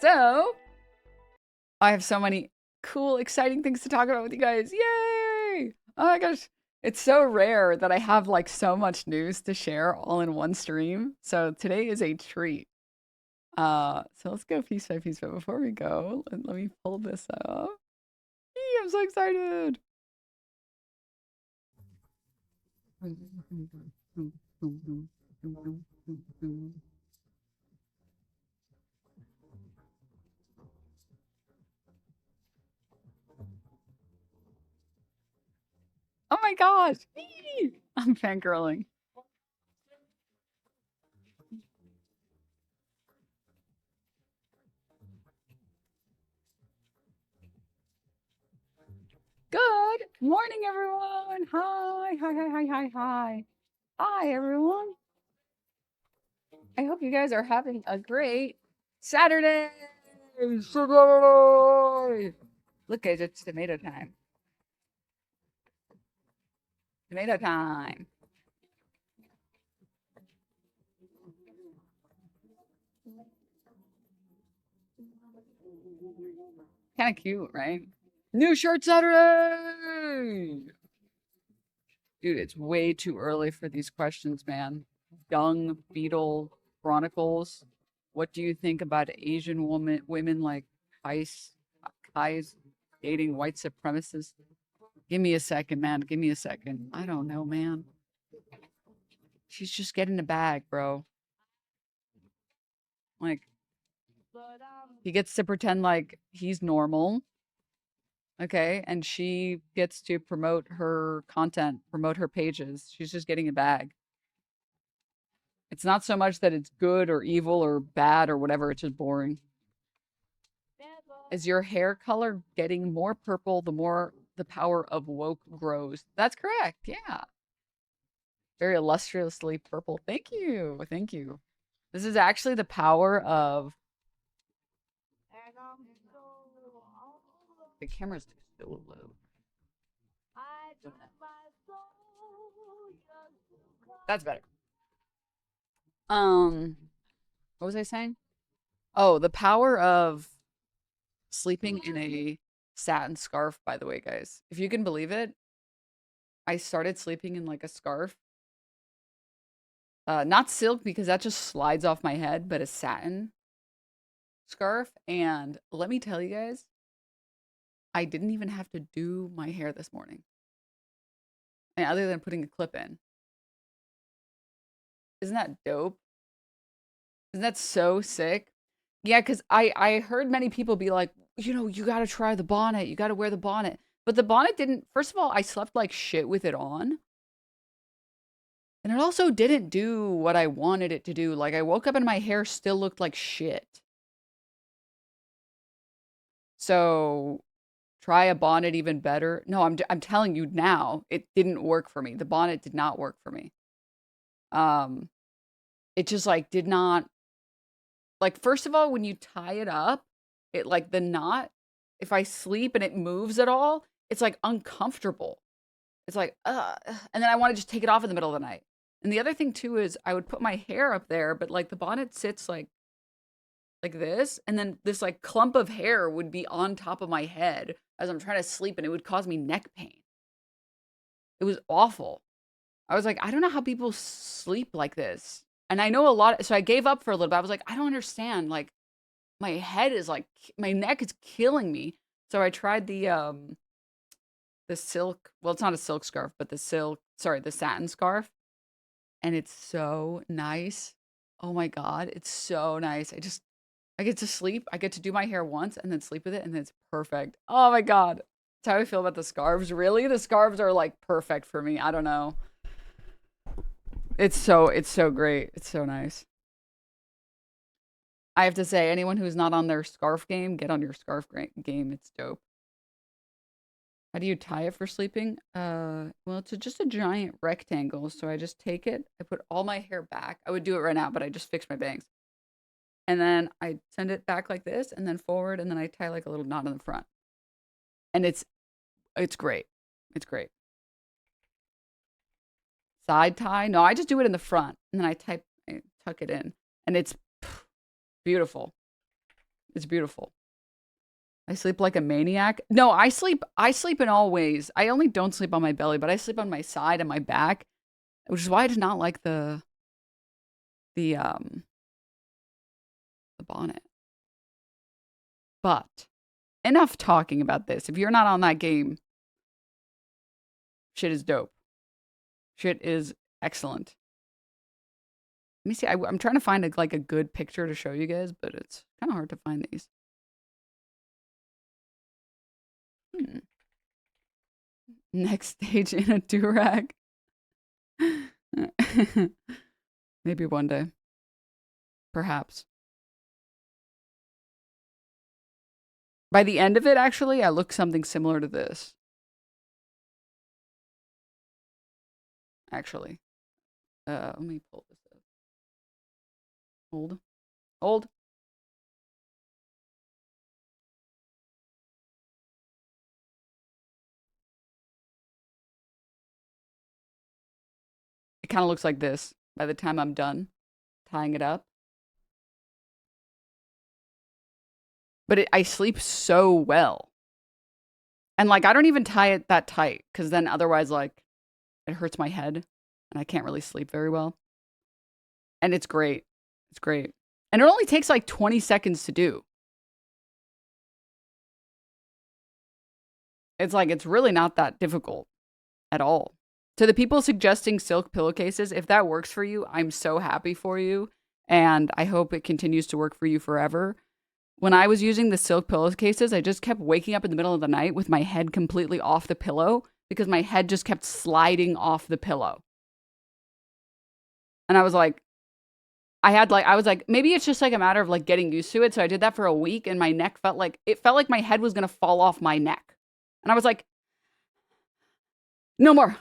So, I have so many cool, exciting things to talk about with you guys. Yay! Oh my gosh. It's so rare that I have like so much news to share all in one stream. So today is a treat. So let's go piece by piece. But before we go, let me pull this up. Eee, I'm so excited. Oh my gosh. Eee! I'm fangirling. Good morning, everyone. Hi, hi, hi, hi, hi, hi. Hi, everyone. I hope you guys are having a great Saturday. Saturday. Look, guys, it's tomato time. Tomato time. Kind of cute, right? New shirt Saturday. Dude, it's way too early for these questions, man. Young Beetle Chronicles. What do you think about Asian women like Kai's dating white supremacists? Give me a second, man. Give me a second. I don't know, man. She's just getting a bag, bro. Like, he gets to pretend like he's normal. Okay. And she gets to promote her content, promote her pages. She's just getting a bag. It's not so much that it's good or evil or bad or whatever. It's just boring. Is your hair color getting more purple the more the power of woke grows? That's correct. Yeah. Very illustriously purple. Thank you. Thank you. This is actually the power of the camera's so low. That's better. What was I saying? Oh, the power of sleeping in a satin scarf, by the way, guys. If you can believe it, I started sleeping in like a scarf. Not silk because that just slides off my head, but a satin scarf. And let me tell you guys, I didn't even have to do my hair this morning. I mean, other than putting a clip in. Isn't that dope? Isn't that so sick? Yeah, because I heard many people be like, you got to try the bonnet. You got to wear the bonnet. But the bonnet didn't, first of all, I slept like shit with it on. And it also didn't do what I wanted it to do. Like I woke up and my hair still looked like shit. So try a bonnet even better. No, I'm telling you now, it didn't work for me. The bonnet did not work for me. Um, it just like did not like first of all, when you tie it up, it like the knot, if I sleep and it moves at all, it's like uncomfortable. It's like, and then I want to just take it off in the middle of the night. And the other thing too is I would put my hair up there, but like the bonnet sits like this, and then this like clump of hair would be on top of my head as I'm trying to sleep, and it would cause me neck pain. It was awful. I was like, I don't know how people sleep like this. And I know a lot, so I gave up for a little bit. I was like, I don't understand. Like my head is like my neck is killing me. So I tried the silk, well, it's not a silk scarf, but the satin scarf. And it's so nice. Oh my God, it's so nice. I get to sleep. I get to do my hair once and then sleep with it, and then it's perfect. Oh my God. That's how I feel about the scarves. Really? The scarves are like perfect for me. I don't know. It's so great. It's so nice. I have to say, anyone who's not on their scarf game, get on your scarf game. It's dope. How do you tie it for sleeping? Well, it's just a giant rectangle. So I just take it, I put all my hair back. I would do it right now, but I just fixed my bangs. And then I send it back like this and then forward, and then I tie like a little knot in the front. And it's great. It's great. Side tie? No, I just do it in the front and then I tuck it in. And it's beautiful. It's beautiful. I sleep like a maniac. No, I sleep in all ways. I only don't sleep on my belly, but I sleep on my side and my back, which is why I did not like the bonnet. But enough talking about this. If you're not on that game, shit is dope. Shit is excellent. Let me see. I'm trying to find a good picture to show you guys, but it's kind of hard to find these. Next stage in a durag. Maybe one day. Perhaps. By the end of it, actually, I look something similar to this. Actually. Let me pull this up. Hold. Hold. It kind of looks like this by the time I'm done tying it up. But I sleep so well. And like, I don't even tie it that tight because then otherwise, like, it hurts my head and I can't really sleep very well. And it's great. It's great. And it only takes like 20 seconds to do. It's like, it's really not that difficult at all. To the people suggesting silk pillowcases, if that works for you, I'm so happy for you. And I hope it continues to work for you forever. When I was using the silk pillowcases, I just kept waking up in the middle of the night with my head completely off the pillow because my head just kept sliding off the pillow. And I was like, maybe it's just like a matter of like getting used to it. So I did that for a week and my neck felt like my head was going to fall off my neck. And I was like, no more.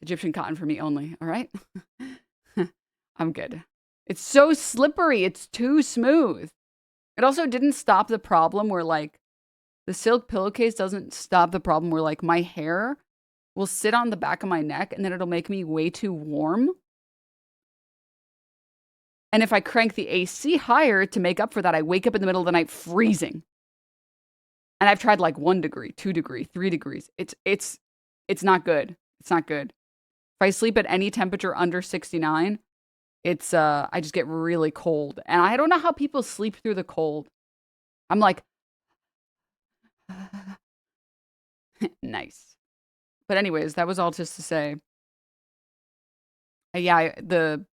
Egyptian cotton for me only. All right. I'm good. It's so slippery. It's too smooth. It also didn't stop the problem where like the silk pillowcase doesn't stop the problem where like my hair will sit on the back of my neck and then it'll make me way too warm. And if I crank the AC higher to make up for that, I wake up in the middle of the night freezing. And I've tried like 1 degree, 2 degree, 3 degrees. It's not good. It's not good. If I sleep at any temperature under 69, it's I just get really cold. And I don't know how people sleep through the cold. I'm like nice. But anyways, that was all just to say. Yeah, the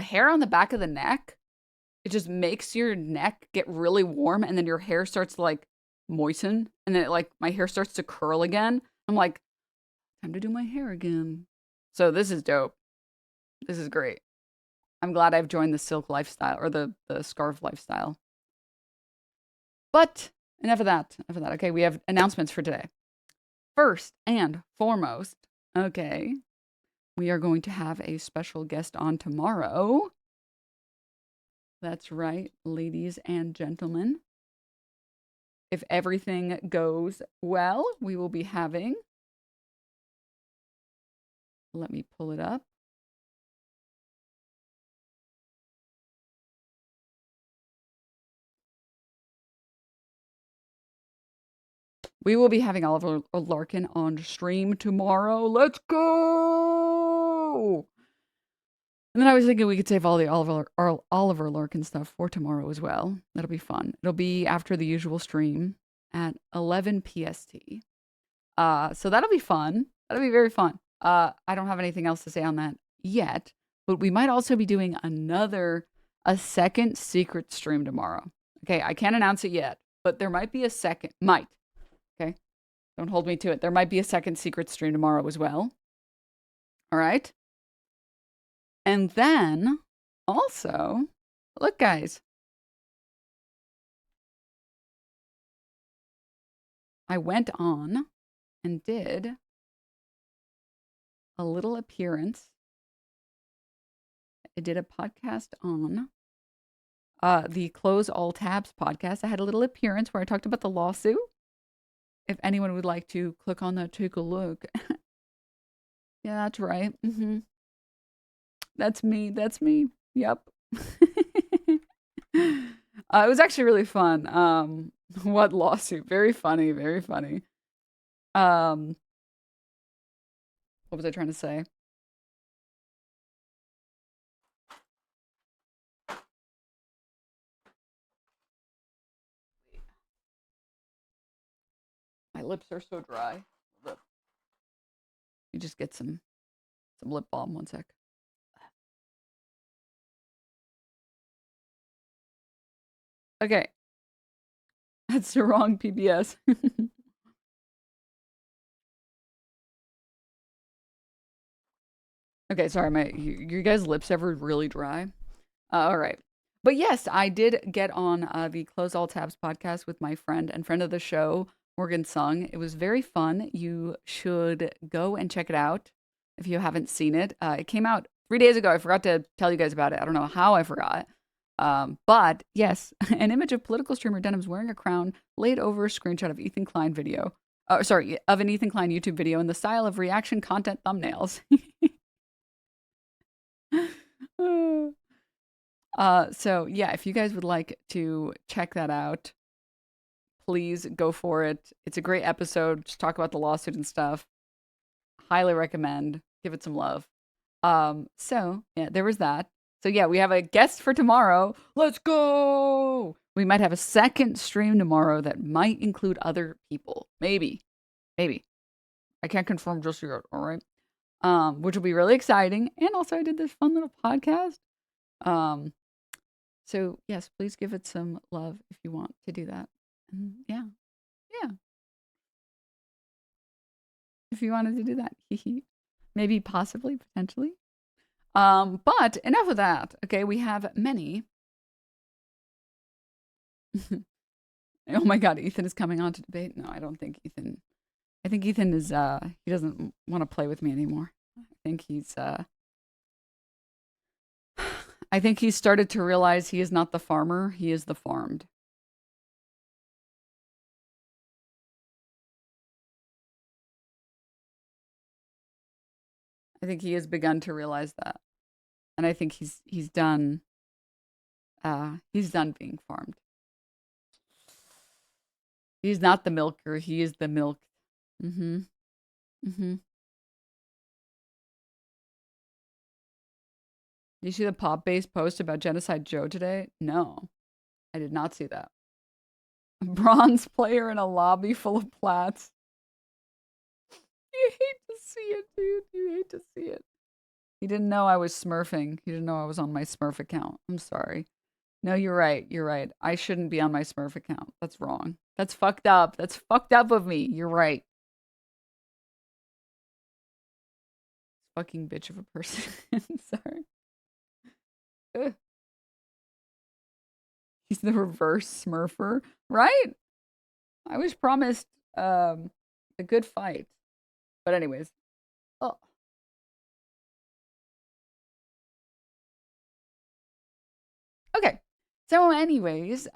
hair on the back of the neck, it just makes your neck get really warm and then your hair starts to like moisten and then like my hair starts to curl again. I'm like, time to do my hair again. So this is dope. This is great. I'm glad I've joined the silk lifestyle or the scarf lifestyle. But enough of that. Okay, we have announcements for today. First and foremost, okay, we are going to have a special guest on tomorrow. That's right, ladies and gentlemen. If everything goes well, we will be having, let me pull it up. We will be having Oliver Larkin on stream tomorrow. Let's go! And then I was thinking we could save all the Oliver Larkin stuff for tomorrow as well. That'll be fun. It'll be after the usual stream at 11 PST. So that'll be fun. That'll be very fun. I don't have anything else to say on that yet, but we might also be doing a second secret stream tomorrow. Okay, I can't announce it yet, but there might be a second. Okay, don't hold me to it. There might be a second secret stream tomorrow as well. All right. And then also, look, guys, I went on and did a little appearance. I did a podcast on the Close All Tabs podcast. I had a little appearance where I talked about the lawsuit. If anyone would like to click on that, take a look. Yeah, that's right. That's me. Yep. It was actually really fun. What lawsuit? Very funny, very funny. Um, what was I trying to say? My lips are so dry. You just get some lip balm. One sec. Okay, that's the wrong PBS. Okay, sorry, you guys' lips ever really dry? All right. But yes, I did get on the Close All Tabs podcast with my friend and friend of the show, Morgan Sung. It was very fun. You should go and check it out if you haven't seen it. It came out 3 days ago. I forgot to tell you guys about it. I don't know how I forgot. But yes, an image of political streamer Denims wearing a crown laid over a screenshot of Ethan Klein video. Sorry, of an Ethan Klein YouTube video in the style of reaction content thumbnails. So yeah, if you guys would like to check that out, please go for it. It's a great episode. Just talk about the lawsuit and stuff. Highly recommend. Give it some love. So yeah, there was that. So yeah, we have a guest for tomorrow. Let's go. We might have a second stream tomorrow that might include other people. Maybe. Maybe. I can't confirm just yet, all right? Which will be really exciting. And also I did this fun little podcast. So yes, please give it some love if you want to do that. And yeah. Yeah. If you wanted to do that. Maybe possibly, potentially. But enough of that. Okay, we have many. Oh my god, Ethan is coming on to debate. No, I don't think Ethan. I think Ethan is he doesn't want to play with me anymore. I think he's started to realize he is not the farmer, he is the farmed. I think he has begun to realize that. And I think he's done being farmed. He's not the milker, he is the milk. Mm-hmm. Mm-hmm. You see the pop-based post about Genocide Joe today? No, I did not see that. A bronze player in a lobby full of plats. You hate to see it, dude. You hate to see it. He didn't know I was smurfing. He didn't know I was on my Smurf account. I'm sorry. No, you're right. You're right. I shouldn't be on my Smurf account. That's wrong. That's fucked up. That's fucked up of me. You're right. Fucking bitch of a person. Sorry. Ugh. He's the reverse Smurfer, right? I was promised a good fight. But anyways. Oh. Okay. So anyways,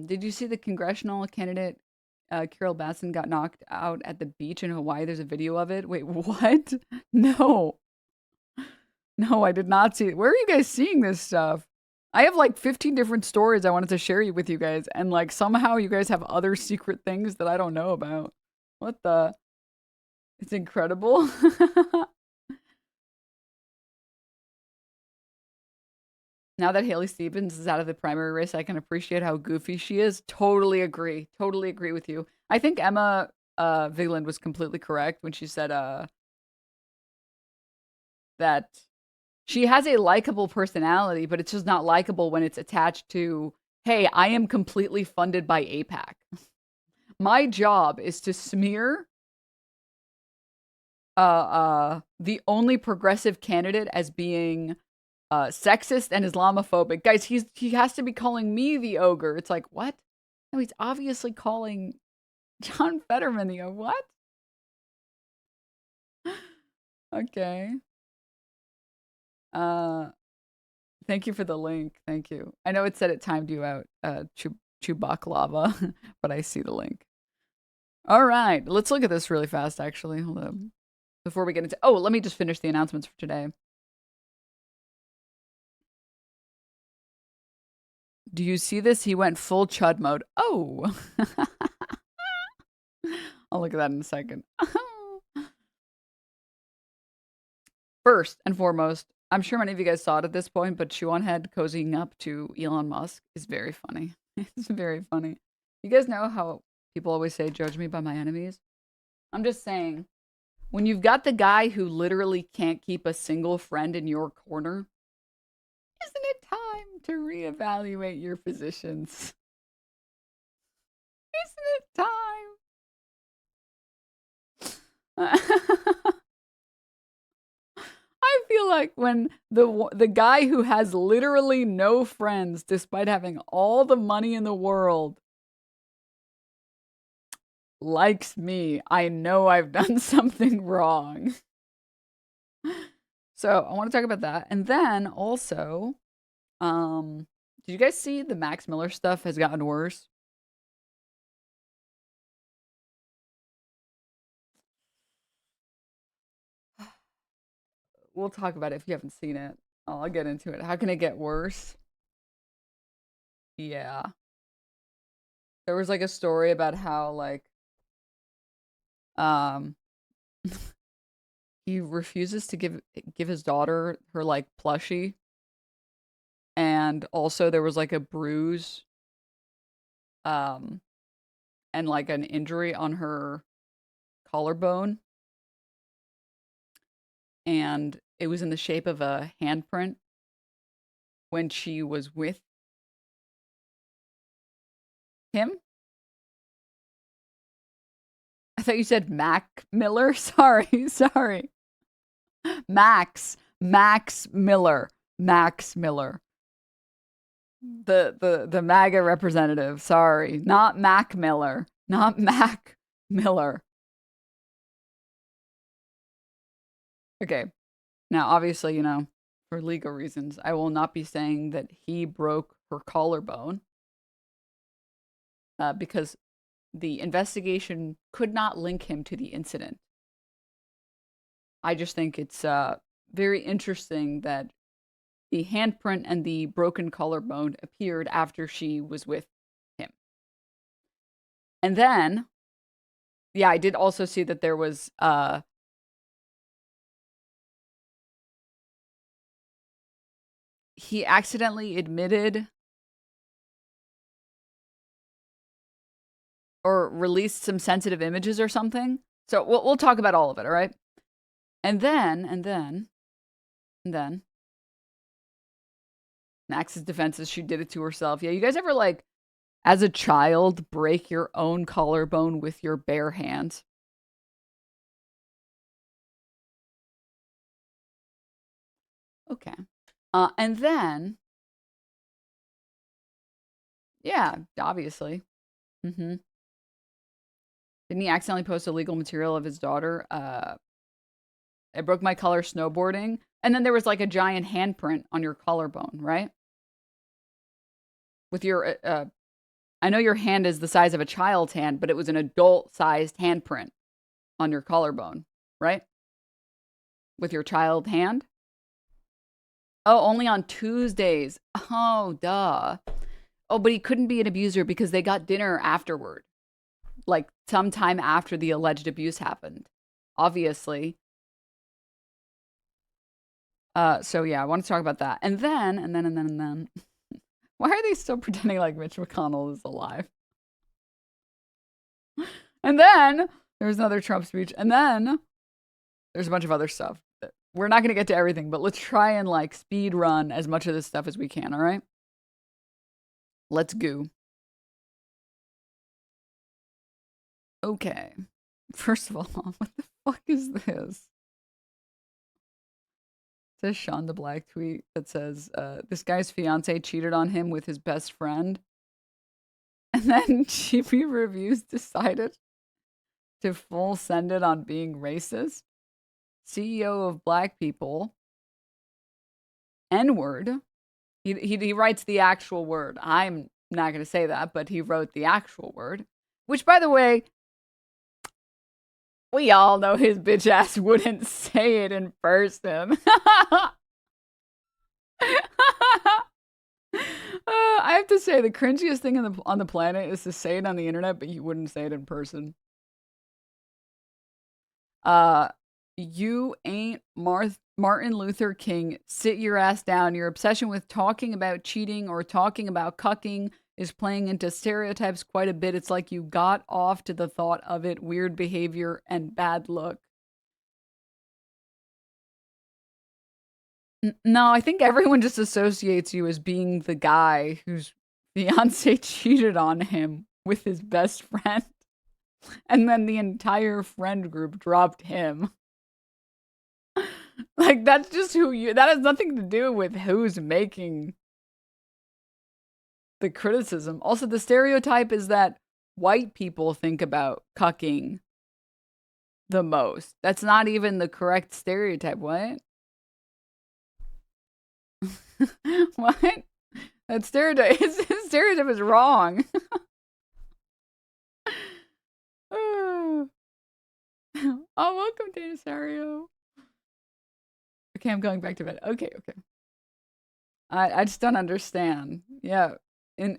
did you see the congressional candidate Carol Baskin got knocked out at the beach in Hawaii? There's a video of it. Wait, what? No. No, I did not see it. Where are you guys seeing this stuff? I have like 15 different stories I wanted to share with you guys, and like somehow you guys have other secret things that I don't know about. What the? It's incredible. Now that Haley Stevens is out of the primary race, I can appreciate how goofy she is. Totally agree. Totally agree with you. I think Emma Vigeland was completely correct when she said that she has a likable personality, but it's just not likable when it's attached to, hey, I am completely funded by AIPAC. My job is to smear the only progressive candidate as being sexist and Islamophobic. Guys, he has to be calling me the ogre. It's like, what? No, he's obviously calling John Fetterman the ogre. What? Okay. Thank you for the link. Thank you. I know it said it timed you out, Chewbacca, but I see the link. All right, let's look at this really fast, actually. Hold up. Before we get into... Oh, let me just finish the announcements for today. Do you see this? He went full chud mode. Oh. I'll look at that in a second. First and foremost, I'm sure many of you guys saw it at this point, but Shoe0nHead cozying up to Elon Musk is very funny. It's very funny. You guys know how people always say, judge me by my enemies? I'm just saying, when you've got the guy who literally can't keep a single friend in your corner, isn't it time to reevaluate your positions? Isn't it time? I feel like when the guy who has literally no friends, despite having all the money in the world, likes me, I know I've done something wrong. So I want to talk about that. And then also, did you guys see the Max Miller stuff has gotten worse? We'll talk about it if you haven't seen it. I'll get into it. How can it get worse? Yeah. There was like a story about how like he refuses to give his daughter her like plushie. And also there was like a bruise and like an injury on her collarbone. And it was in the shape of a handprint when she was with him. I thought you said Mac Miller. Sorry. Max Miller. Max Miller. The MAGA representative. Sorry. Not Mac Miller. Not Mac Miller. Okay. Now, obviously, you know, for legal reasons, I will not be saying that he broke her collarbone because the investigation could not link him to the incident. I just think it's very interesting that the handprint and the broken collarbone appeared after she was with him. And then, yeah, I did also see that there was he accidentally admitted or released some sensitive images or something. So we'll talk about all of it, all right? And then Max's defense is she did it to herself. Yeah, you guys ever like as a child break your own collarbone with your bare hands? Okay. And then yeah, obviously. Mm-hmm. Didn't he accidentally post illegal material of his daughter? I broke my collar snowboarding. And then there was like a giant handprint on your collarbone, right? With your, I know your hand is the size of a child's hand, but it was an adult-sized handprint on your collarbone, right? With your child hand? Oh, only on Tuesdays. Oh, duh. Oh, but he couldn't be an abuser because they got dinner afterward. Like sometime after the alleged abuse happened. Obviously. So yeah, I want to talk about that. And then. Why are they still pretending like Mitch McConnell is alive? And then there's another Trump speech. And then there's a bunch of other stuff. We're not going to get to everything, but let's try and like speed run as much of this stuff as we can, all right? Let's go. Okay. First of all, what the fuck is this? It says Sean the Black tweet that says, this guy's fiance cheated on him with his best friend. And then GP Reviews decided to full send it on being racist. CEO of Black People. N-word. He writes the actual word. I'm not going to say that, but he wrote the actual word. Which, by the way, we all know his bitch ass wouldn't say it in person. I have to to say the cringiest thing on the planet is to say it on the internet, but you wouldn't say it in person. You ain't Martin Luther King. Sit your ass down. Your obsession with talking about cheating or talking about cucking is playing into stereotypes quite a bit. It's like you got off to the thought of it. Weird behavior and bad look. No, I think everyone just associates you as being the guy whose fiance cheated on him with his best friend. And then the entire friend group dropped him. Like, that's just who you... That has nothing to do with who's making the criticism. Also, the stereotype is that white people think about cucking the most. That's not even the correct stereotype. What? What? That stereotype, his stereotype is wrong. Oh, welcome, Danisario. Okay, I'm going back to bed. Okay. I just don't understand. Yeah. And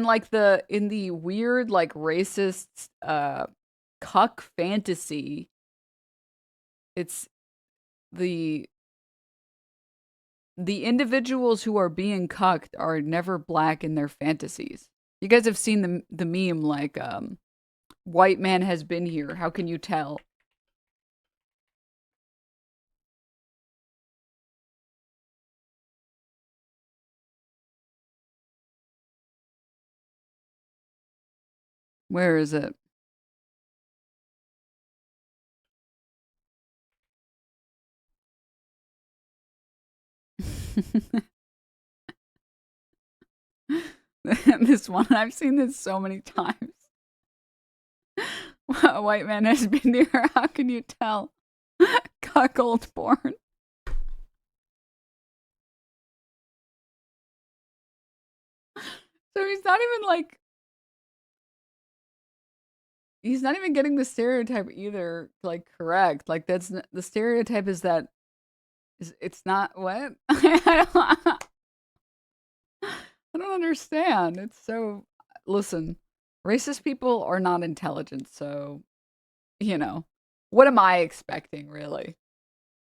like in the weird, like, racist cuck fantasy, it's the individuals who are being cucked are never black in their fantasies. You guys have seen the meme, like, white man has been here. How can you tell? Where is it? This one, I've seen this so many times. A white man has been here. How can you tell? Cuckold porn. So he's not even like... He's not even getting the stereotype either, like, correct. Like, that's... The stereotype is that... It's not... What? I don't understand. It's so... Listen, racist people are not intelligent, so... You know. What am I expecting, really?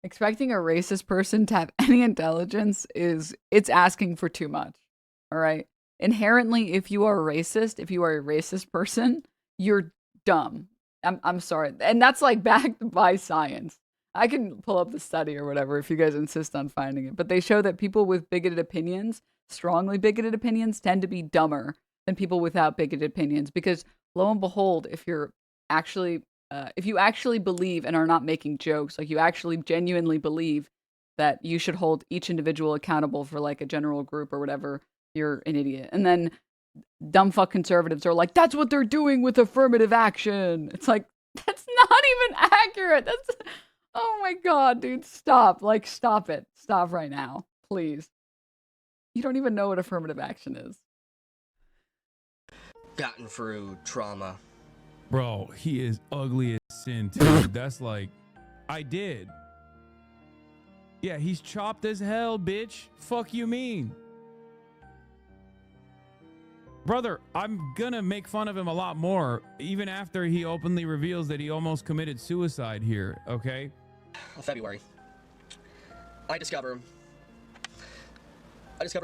Expecting a racist person to have any intelligence it's asking for too much. All right? Inherently, if you are a racist person, you're dumb. I'm sorry. And that's, like, backed by science. I can pull up the study or whatever if you guys insist on finding it. But they show that people with bigoted opinions, strongly bigoted opinions, tend to be dumber than people without bigoted opinions. Because lo and behold, if you actually believe and are not making jokes, like, you actually genuinely believe that you should hold each individual accountable for, like, a general group or whatever, you're an idiot. And then dumb fuck conservatives are like, that's what they're doing with affirmative action. It's like, that's not even accurate. That's... Oh my god, dude, stop. Like, stop it. Stop right now. Please. You don't even know what affirmative action is. Gotten through trauma. Bro, he is ugly as sin, too. That's like, I did. Yeah, he's chopped as hell, bitch. Fuck you mean? Brother, I'm gonna make fun of him a lot more, even after he openly reveals that he almost committed suicide here, okay? February. I discover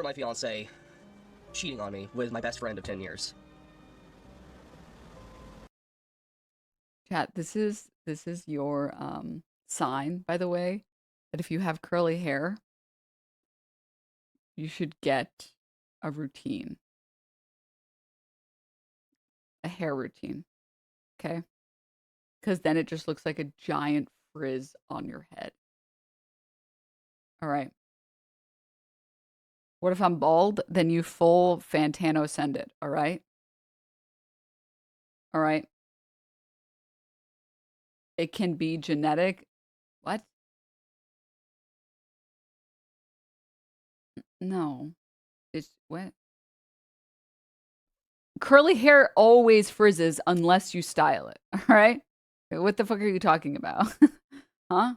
my fiance cheating on me with my best friend of 10 years. Chat, this is your sign, by the way, that if you have curly hair, you should get a routine. A hair routine. Okay? Because then it just looks like a giant frizz on your head. All right. What if I'm bald? Then you full Fantano send it. All right? All right. It can be genetic. What? No. It's what? Curly hair always frizzes unless you style it. All right? What the fuck are you talking about? Huh?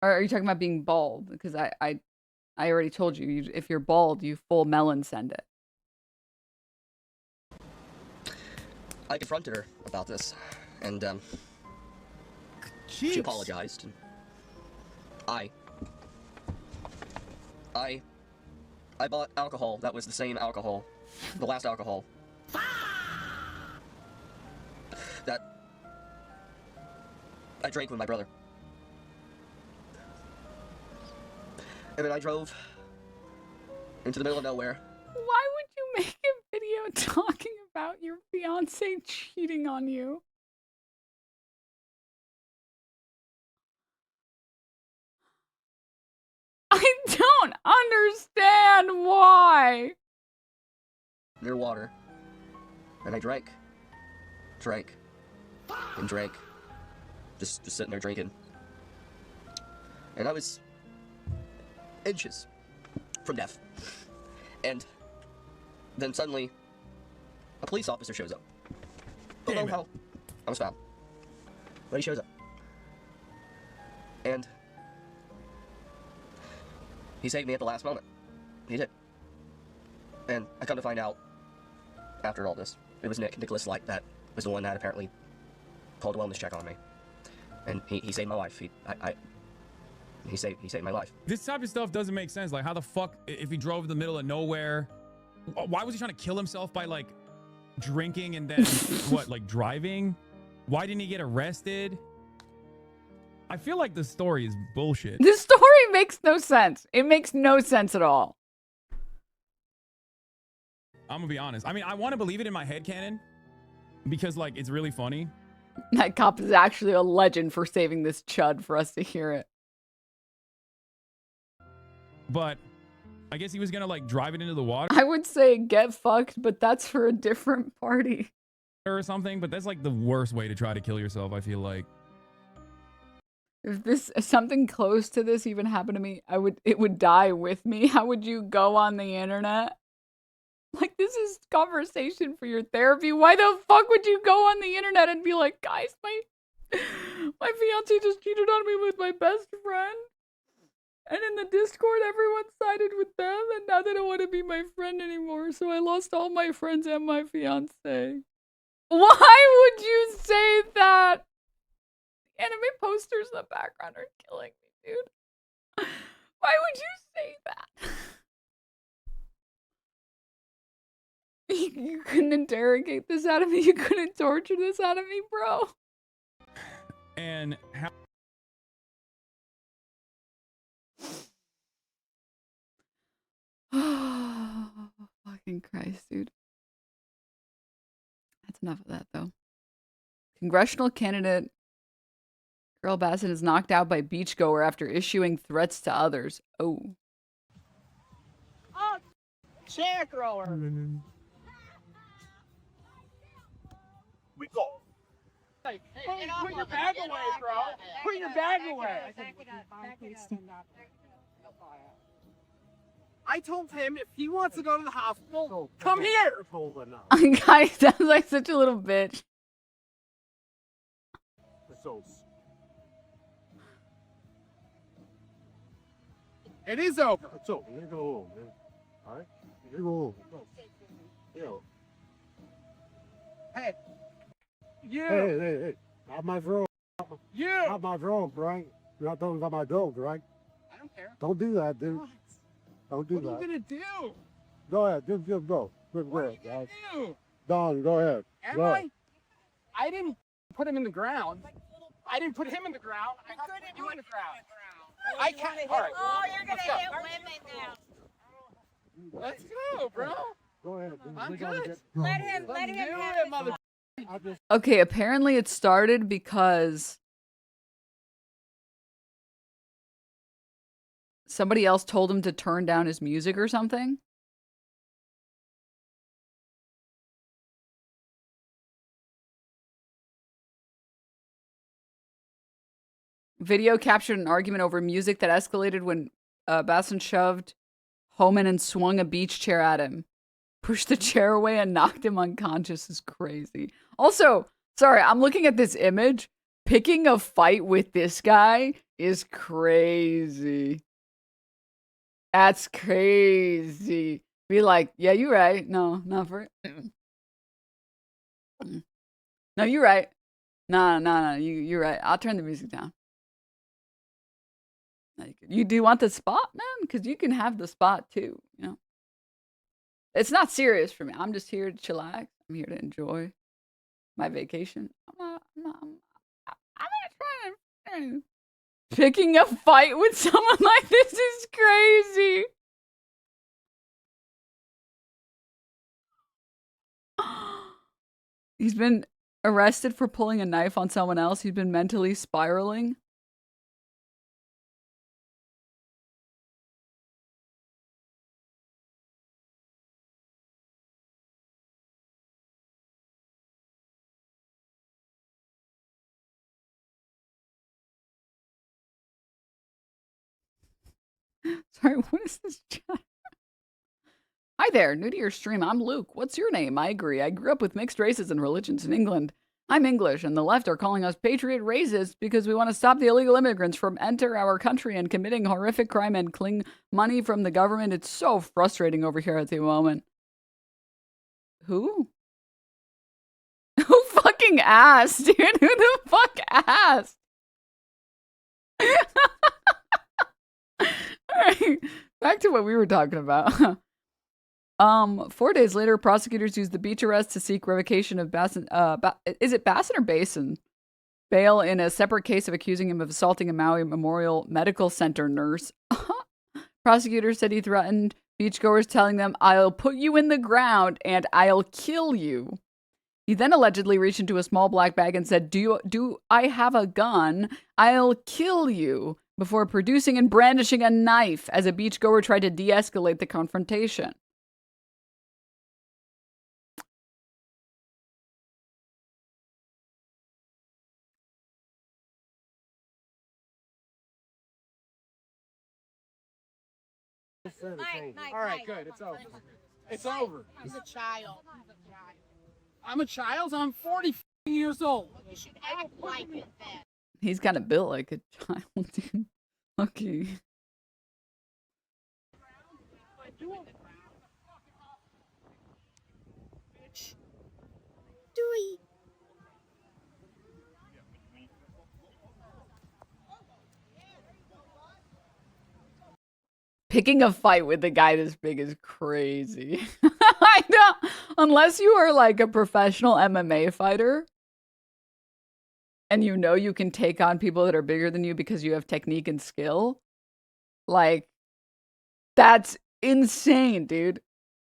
Or are you talking about being bald? Because I I already told you, if you're bald, you full melon send it. I confronted her about this, and Jeez. she apologized. And I bought alcohol that was the same alcohol, the last alcohol that I drank with my brother. And then I drove into the middle of nowhere. Why would you make a video talking about your fiance cheating on you? I don't understand why. Near water. And I drank. And drank. Just sitting there drinking. And I was inches from death. And then suddenly, a police officer shows up. Don't know how I was found. But he shows up. And he saved me at the last moment. He did. And I come to find out, after all this, it was Nicholas Light, that was the one that apparently called a wellness check on me. And he saved my life. He saved my life. This type of stuff doesn't make sense. Like, how the fuck, if he drove in the middle of nowhere, why was he trying to kill himself by, like, drinking and then, what, like, driving? Why didn't he get arrested? I feel like the story is bullshit. This story makes no sense. It makes no sense at all. I'm gonna be honest. I mean, I want to believe it in my head canon because, like, it's really funny. That cop is actually a legend for saving this chud for us to hear it. But I guess he was gonna, like, drive it into the water I would say get fucked, but that's for a different party. or something. But that's, like, the worst way to try to kill yourself, I feel like. If something close to this even happened to me, it would die with me. How would you go on the internet? Like, this is conversation for your therapy. Why the fuck would you go on the internet and be like, guys, my fiance just cheated on me with my best friend. And in the Discord, everyone sided with them, and now they don't want to be my friend anymore. So I lost all my friends and my fiance. Why would you say that? Anime posters in the background are killing me, dude. Why would you say that? You couldn't interrogate this out of me. You couldn't torture this out of me, bro. And how? Oh, fucking Christ, dude. That's enough of that, though. Congressional candidate Carol Bassett is knocked out by beachgoer after issuing threats to others. Oh. Oh, chair thrower. We go. Hey, put your bag away, bro. Put your bag away. I told him if he wants to go to the hospital, come here. Guy sounds like such a little bitch. It is over. It's over. You go home, man. All right? You go home. Yo. Hey. You. Hey. Not my drone. You. Not my drone, right? You're not talking about my dog, right? I don't care. Don't do that, dude. What? Don't do What that. are you gonna do? Go ahead. Just go. Good What are work, you gonna guys. do? Don, go ahead. Am Go I? ahead. I didn't put him in the ground. I didn't put him in the ground. I put you in the ground. I can't. All right. Oh, you're gonna Let's go. hit women now. Let's go, bro. Go ahead. dude. I'm We're gonna good. get Let drunk. him Let's do have it, his mother. I just Okay, apparently it started because somebody else told him to turn down his music or something. Video captured an argument over music that escalated when Basson shoved Homan and swung a beach chair at him. Pushed the chair away and knocked him unconscious is crazy. Also, sorry, I'm looking at this image. Picking a fight with this guy is crazy. That's crazy. Be like, yeah, you're right. No, not for it. No, you're right. No, you're right. I'll turn the music down. You do want the spot, man? Because you can have the spot too, you know? It's not serious for me. I'm just here to chillax. I'm here to enjoy my vacation. I'm not trying. Picking a fight with someone like this is crazy. He's been arrested for pulling a knife on someone else. He's been mentally spiraling. Sorry, what is this chat? Hi there, new to your stream. I'm Luke. What's your name? I agree. I grew up with mixed races and religions in England. I'm English, and the left are calling us patriot racists because we want to stop the illegal immigrants from enter our country and committing horrific crime and cling money from the government. It's so frustrating over here at the moment. Who? Who fucking asked, dude? Who the fuck asked? Alright, back to what we were talking about. 4 days later, prosecutors used the beach arrest to seek revocation of Bassin, is it Bassin or Basin? Bail in a separate case of accusing him of assaulting a Maui Memorial Medical Center nurse. Prosecutors said he threatened beachgoers, telling them, "I'll put you in the ground and I'll kill you." He then allegedly reached into a small black bag and said, Do I have a gun? I'll kill you," before producing and brandishing a knife as a beachgoer tried to de-escalate the confrontation. All right, good. It's over. It's over. He's a child. I'm a child? I'm 40 years old. You should act like it then. He's kind of built like a child, dude. Okay. Dewey. Picking a fight with a guy this big is crazy. I know. Unless you are like a professional MMA fighter and you know you can take on people that are bigger than you because you have technique and skill. Like, that's insane, dude.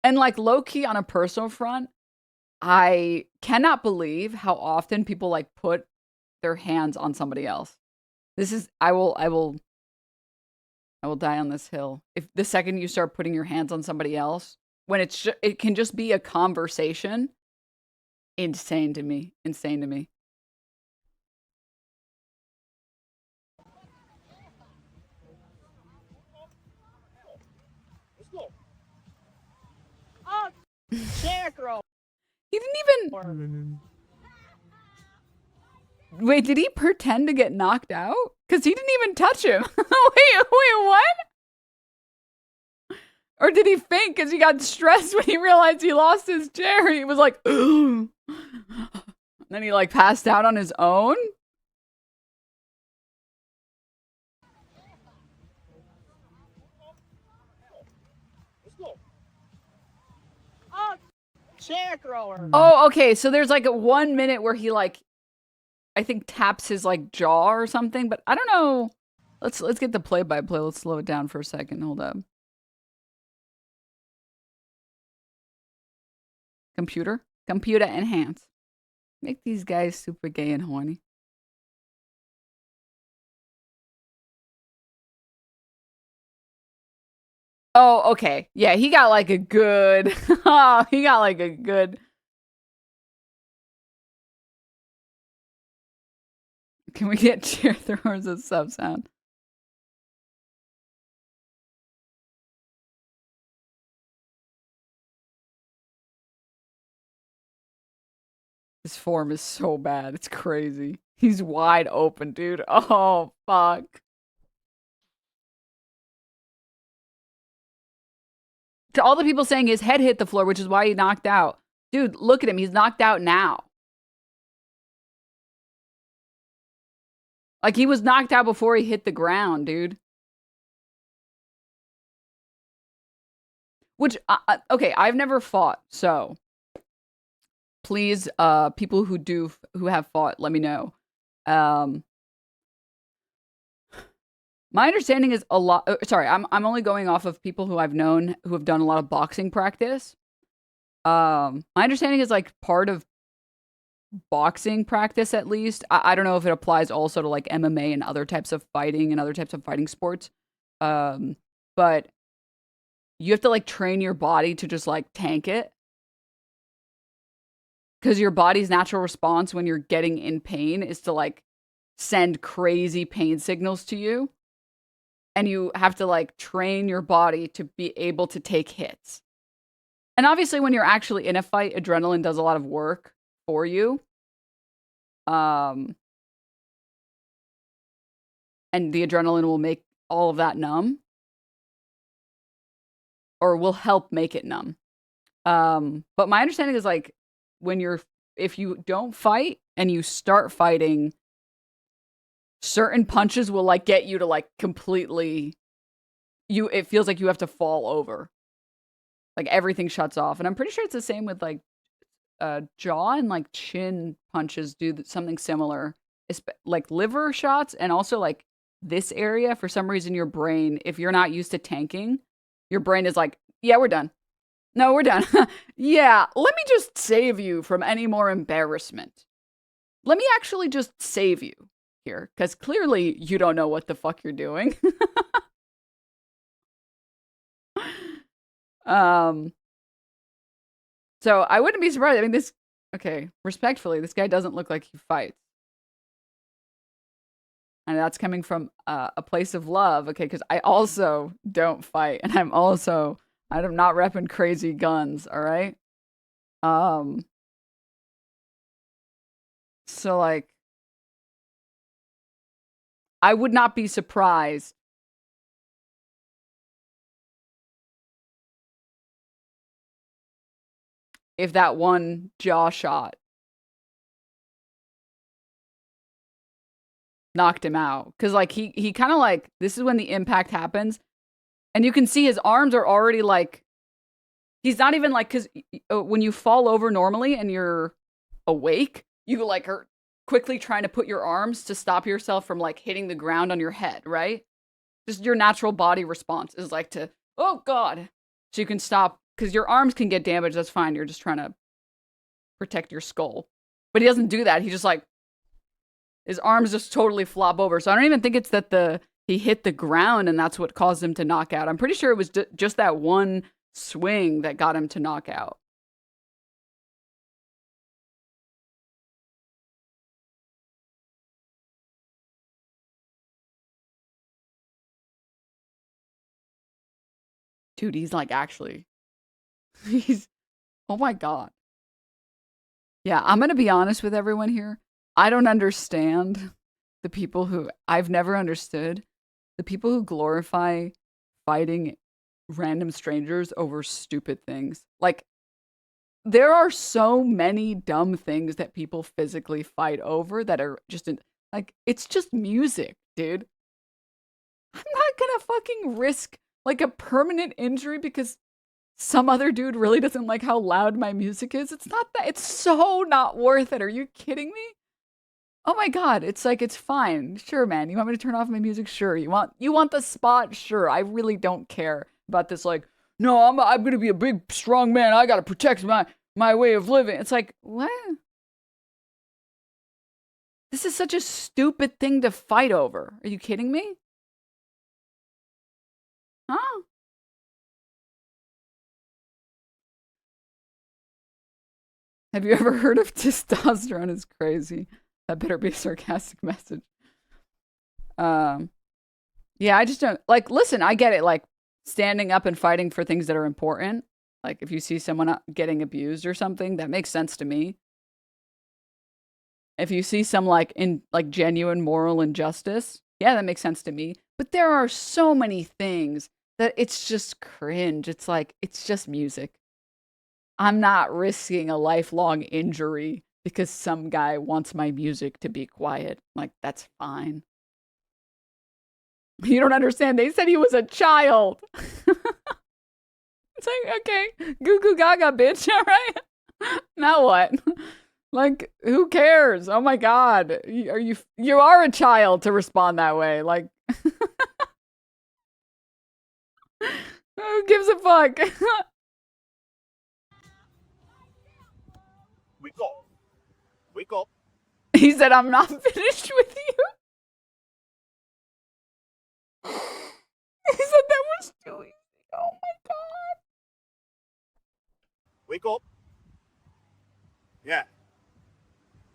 And like low-key on a personal front, I cannot believe how often people like put their hands on somebody else. This is, I will die on this hill. If the second you start putting your hands on somebody else, when it can just be a conversation, insane to me. Insane to me. Oh, sharecrow. He didn't even... Wait, did he pretend to get knocked out? Because he didn't even touch him. wait, what? Or did he faint because he got stressed when he realized he lost his chair? He was like, and then he like passed out on his own? Oh, sharecrower. Oh, okay. So there's like a 1 minute where he like, I think taps his like jaw or something, but I don't know. Let's get the play-by-play. Let's slow it down for a second. Hold up. Computer enhance. Make these guys super gay and horny. Oh, okay. Yeah, he got like a good, he got like a good. Can we get chair throwers as sub sound? His form is so bad. It's crazy. He's wide open, dude. Oh, fuck. To all the people saying his head hit the floor, which is why he knocked out. Dude, look at him. He's knocked out now. Like, he was knocked out before he hit the ground, dude. Which, okay, I've never fought, so please, people who have fought, let me know. My understanding is a lot. Sorry, I'm only going off of people who I've known who have done a lot of boxing practice. My understanding is like part of boxing practice, at least. I don't know if it applies also to like MMA and other types of fighting and other types of fighting sports. But you have to like train your body to just like tank it. Because your body's natural response when you're getting in pain is to like send crazy pain signals to you. And you have to like train your body to be able to take hits. And obviously when you're actually in a fight, adrenaline does a lot of work for you. And the adrenaline will make all of that numb. Or will help make it numb. But my understanding is like if you don't fight and you start fighting, certain punches will like get you to like completely it feels like you have to fall over. Like everything shuts off. And I'm pretty sure it's the same with like jaw and like chin punches do something similar. It's like liver shots and also like this area, for some reason your brain, if you're not used to tanking, your brain is like, yeah, we're done. No, we're done. Yeah, let me just save you from any more embarrassment. Let me actually just save you here, because clearly you don't know what the fuck you're doing. So I wouldn't be surprised. I mean, okay, respectfully, this guy doesn't look like he fights. And that's coming from a place of love, okay, because I also don't fight, and I'm not repping crazy guns, all right? So, like, I would not be surprised if that one jaw shot knocked him out. Because, like, he kind of, like, this is when the impact happens. And you can see his arms are already, like, he's not even, like, because when you fall over normally and you're awake, you, like, are quickly trying to put your arms to stop yourself from, like, hitting the ground on your head, right? Just your natural body response is, like, to, oh, God. So you can stop, because your arms can get damaged. That's fine. You're just trying to protect your skull. But he doesn't do that. He just, like, his arms just totally flop over. So I don't even think it's that he hit the ground and that's what caused him to knock out. I'm pretty sure it was just that one swing that got him to knock out. Dude, he's like actually, oh my God. Yeah, I'm going to be honest with everyone here. I don't understand the people I've never understood the people who glorify fighting random strangers over stupid things. Like, there are so many dumb things that people physically fight over that are just, like, it's just music, dude. I'm not gonna fucking risk, like, a permanent injury because some other dude really doesn't like how loud my music is. It's not that. It's so not worth it. Are you kidding me? Oh my God, it's like, it's fine. Sure, man. You want me to turn off my music? Sure. You want the spot? Sure. I really don't care about this, like, no, I'm going to be a big, strong man. I got to protect my way of living. It's like, what? This is such a stupid thing to fight over. Are you kidding me? Huh? Have you ever heard of testosterone is crazy? That better be a sarcastic message. Yeah, I just don't, like, listen, I get it, like, standing up and fighting for things that are important. Like, if you see someone getting abused or something, that makes sense to me. If you see some, like, genuine moral injustice, yeah, that makes sense to me. But there are so many things that it's just cringe. It's like, it's just music. I'm not risking a lifelong injury because some guy wants my music to be quiet. Like, that's fine. You don't understand. They said he was a child. It's like, okay, goo goo gaga, bitch. All right. Now what? Like, who cares? Oh my God. You are a child to respond that way. Like, who gives a fuck? Wake up. Wake up. He said, I'm not finished with you. He said that was too easy. Oh my God. Wake up. Yeah.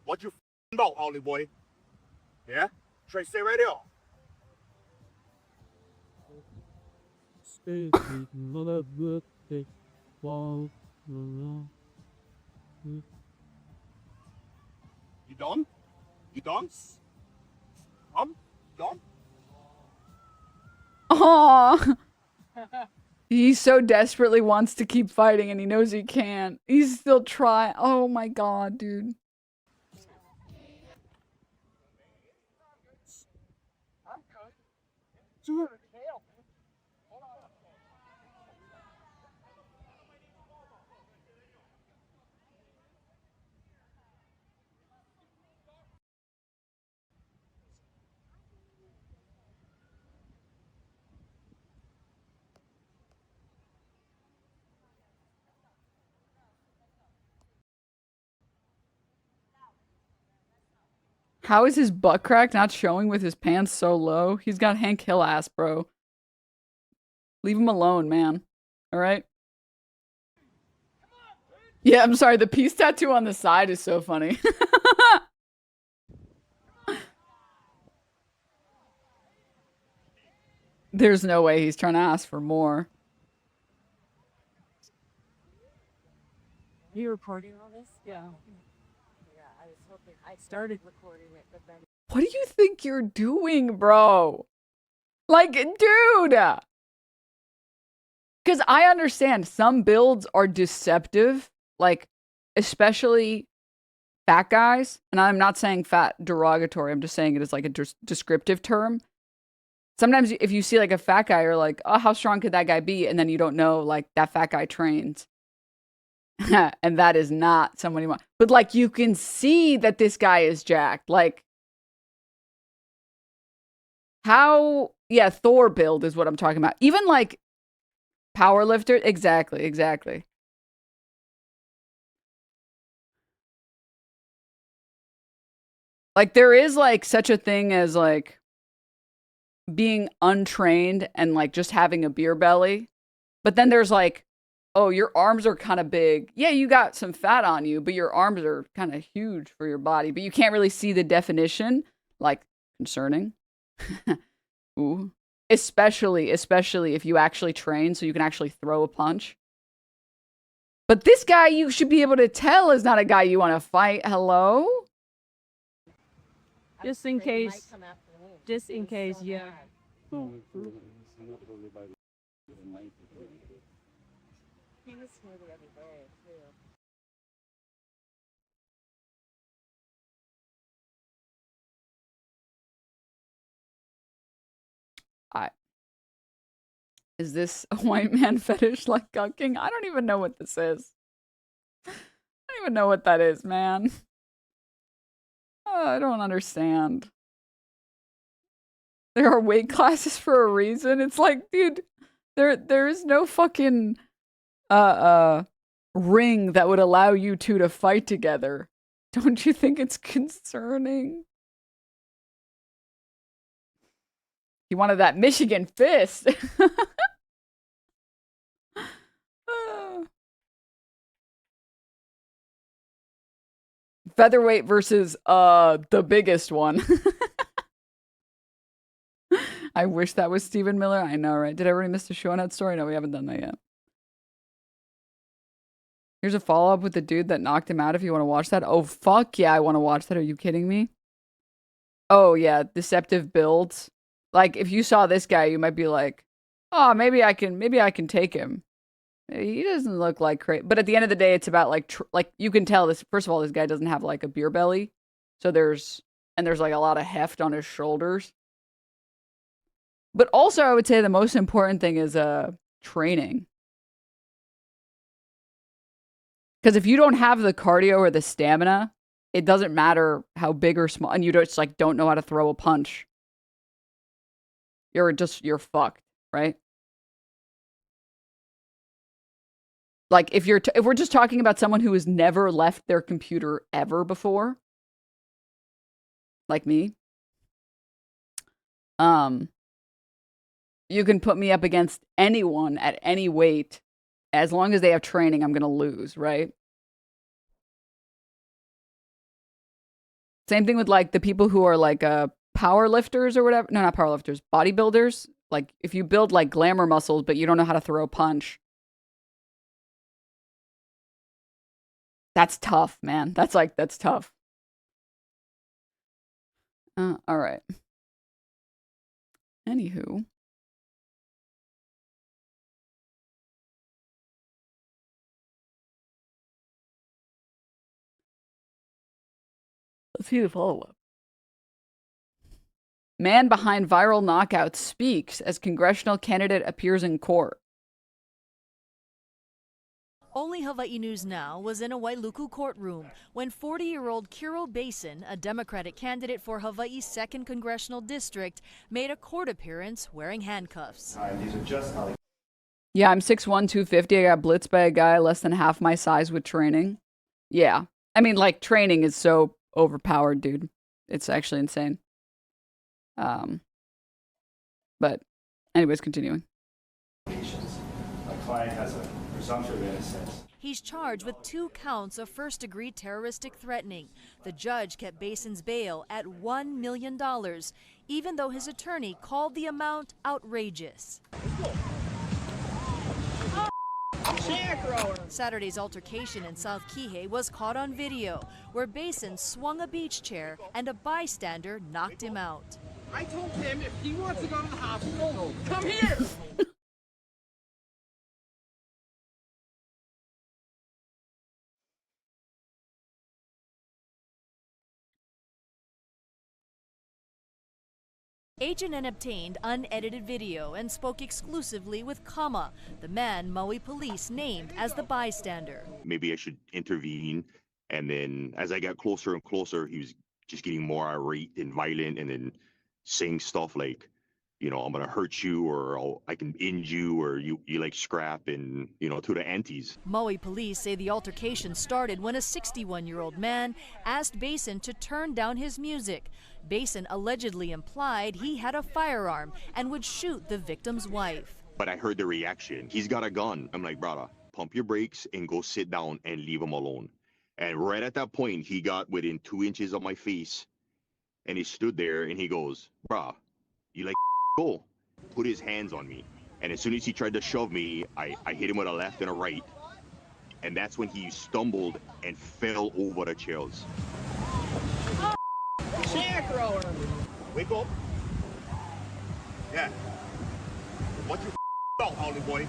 What you about, Ollie boy? Yeah? Try stay right there. You done? You done? Done? Aww. He so desperately wants to keep fighting and he knows he can't. He's still trying. Oh my God, dude. I'm good. 200 kale. Hold on. How is his butt crack not showing with his pants so low? He's got Hank Hill ass, bro. Leave him alone, man. All right? Yeah, I'm sorry. The peace tattoo on the side is so funny. There's no way he's trying to ask for more. Are you recording all this? Yeah. Yeah, I was hoping I started recording it, but then. What do you think you're doing, bro? Like, dude! Because I understand some builds are deceptive, like, especially fat guys. And I'm not saying fat derogatory. I'm just saying it as like a descriptive term. Sometimes if you see like a fat guy, you're like, oh, how strong could that guy be? And then you don't know, like, that fat guy trains. And that is not someone you want. But, like, you can see that this guy is jacked. Like, how, yeah, Thor build is what I'm talking about. Even, like, power lifter. Exactly. Like, there is, like, such a thing as, like, being untrained and, like, just having a beer belly. But then there's, like, oh, your arms are kind of big. Yeah, you got some fat on you, but your arms are kind of huge for your body. But you can't really see the definition. Like, concerning. Ooh. Especially if you actually train so you can actually throw a punch. But this guy, you should be able to tell is not a guy you want to fight. Hello? Just in case. Just in case, yeah. He was here the other day, too. Is this a white man fetish like gunking? I don't even know what this is. I don't even know what that is, man. Oh, I don't understand. There are weight classes for a reason. It's like, dude, there is no fucking ring that would allow you two to fight together. Don't you think it's concerning? He wanted that Michigan fist. Featherweight versus the biggest one. I wish that was Stephen Miller. I know, right? Did I already miss the Shoe0nHead story? No, we haven't done that yet. Here's a follow-up with the dude that knocked him out if you want to watch that. Oh, fuck yeah, I want to watch that. Are you kidding me? Oh, yeah, deceptive builds. Like, if you saw this guy, you might be like, oh, maybe I can take him. He doesn't look like crazy. But at the end of the day, it's about like you can tell this. First of all, this guy doesn't have like a beer belly, so there's like a lot of heft on his shoulders. But also, I would say the most important thing is training. Because if you don't have the cardio or the stamina, it doesn't matter how big or small, and you just like don't know how to throw a punch. You're fucked, right? Like if we're just talking about someone who has never left their computer ever before, like me, you can put me up against anyone at any weight. As long as they have training, I'm going to lose, right? Same thing with like the people who are like power lifters or whatever. No, not power lifters, bodybuilders. Like if you build like glamour muscles, but you don't know how to throw a punch. That's tough, man. That's tough. All right. Anywho. Let's see the follow-up. Man behind viral knockout speaks as congressional candidate appears in court. Only Hawaii News Now was in a Wailuku courtroom when 40-year-old Kiro Basin, a Democratic candidate for Hawaii's 2nd Congressional District, made a court appearance wearing handcuffs. Yeah, I'm 6'1", 250. I got blitzed by a guy less than half my size with training. Yeah. I mean, like, training is so overpowered, dude. It's actually insane. But anyways, continuing. My client has a presumption of innocence. He's charged with 2 counts of first-degree terroristic threatening. The judge kept Basin's bail at $1 million, even though his attorney called the amount outrageous. Saturday's altercation in South Kihei was caught on video, where Basin swung a beach chair and a bystander knocked him out. I told him if he wants to go to the hospital, come here. H&N obtained unedited video and spoke exclusively with Kama, the man Maui police named as the bystander. Maybe I should intervene, and then as I got closer and closer, he was just getting more irate and violent, and then saying stuff like, you know, I'm gonna hurt you, or I can end you, or you like scrap, and, you know, to the aunties. Maui police say the altercation started when a 61-year-old man asked Basin to turn down his music. Basin allegedly implied he had a firearm and would shoot the victim's wife. But I heard the reaction. He's got a gun. I'm like, brother, pump your brakes and go sit down and leave him alone. And right at that point, he got within 2 inches of my face, and he stood there and he goes, bruh, you like go. Put his hands on me. And as soon as he tried to shove me, I hit him with a left and a right. And that's when he stumbled and fell over the chairs. Chair thrower. Wake up. Yeah. What you about, Holly boy?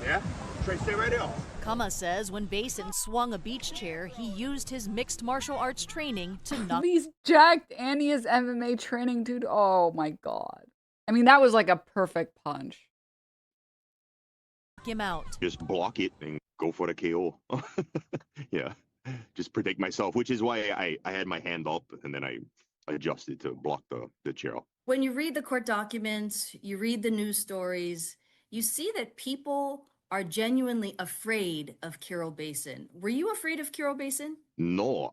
Yeah? Trey, stay right there. Kama says when Basin swung a beach chair, he used his mixed martial arts training to knock He's jacked and he has MMA training, dude. Oh my god. I mean, that was like a perfect punch. him out. Just block it and go for the KO. Yeah. Just protect myself, which is why I had my hand up and then I adjusted to block the chair. When you read the court documents, you read the news stories, you see that people are genuinely afraid of Kiro Basin. Were you afraid of Kiro Basin? No,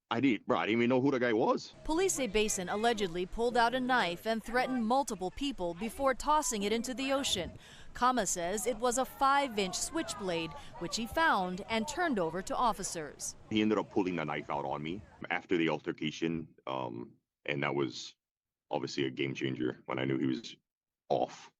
I didn't, bro. I didn't even know who the guy was. Police say Basin allegedly pulled out a knife and threatened multiple people before tossing it into the ocean. Kama says it was a 5-inch switchblade, which he found and turned over to officers. He ended up pulling the knife out on me after the altercation, and that was obviously a game changer when I knew he was off.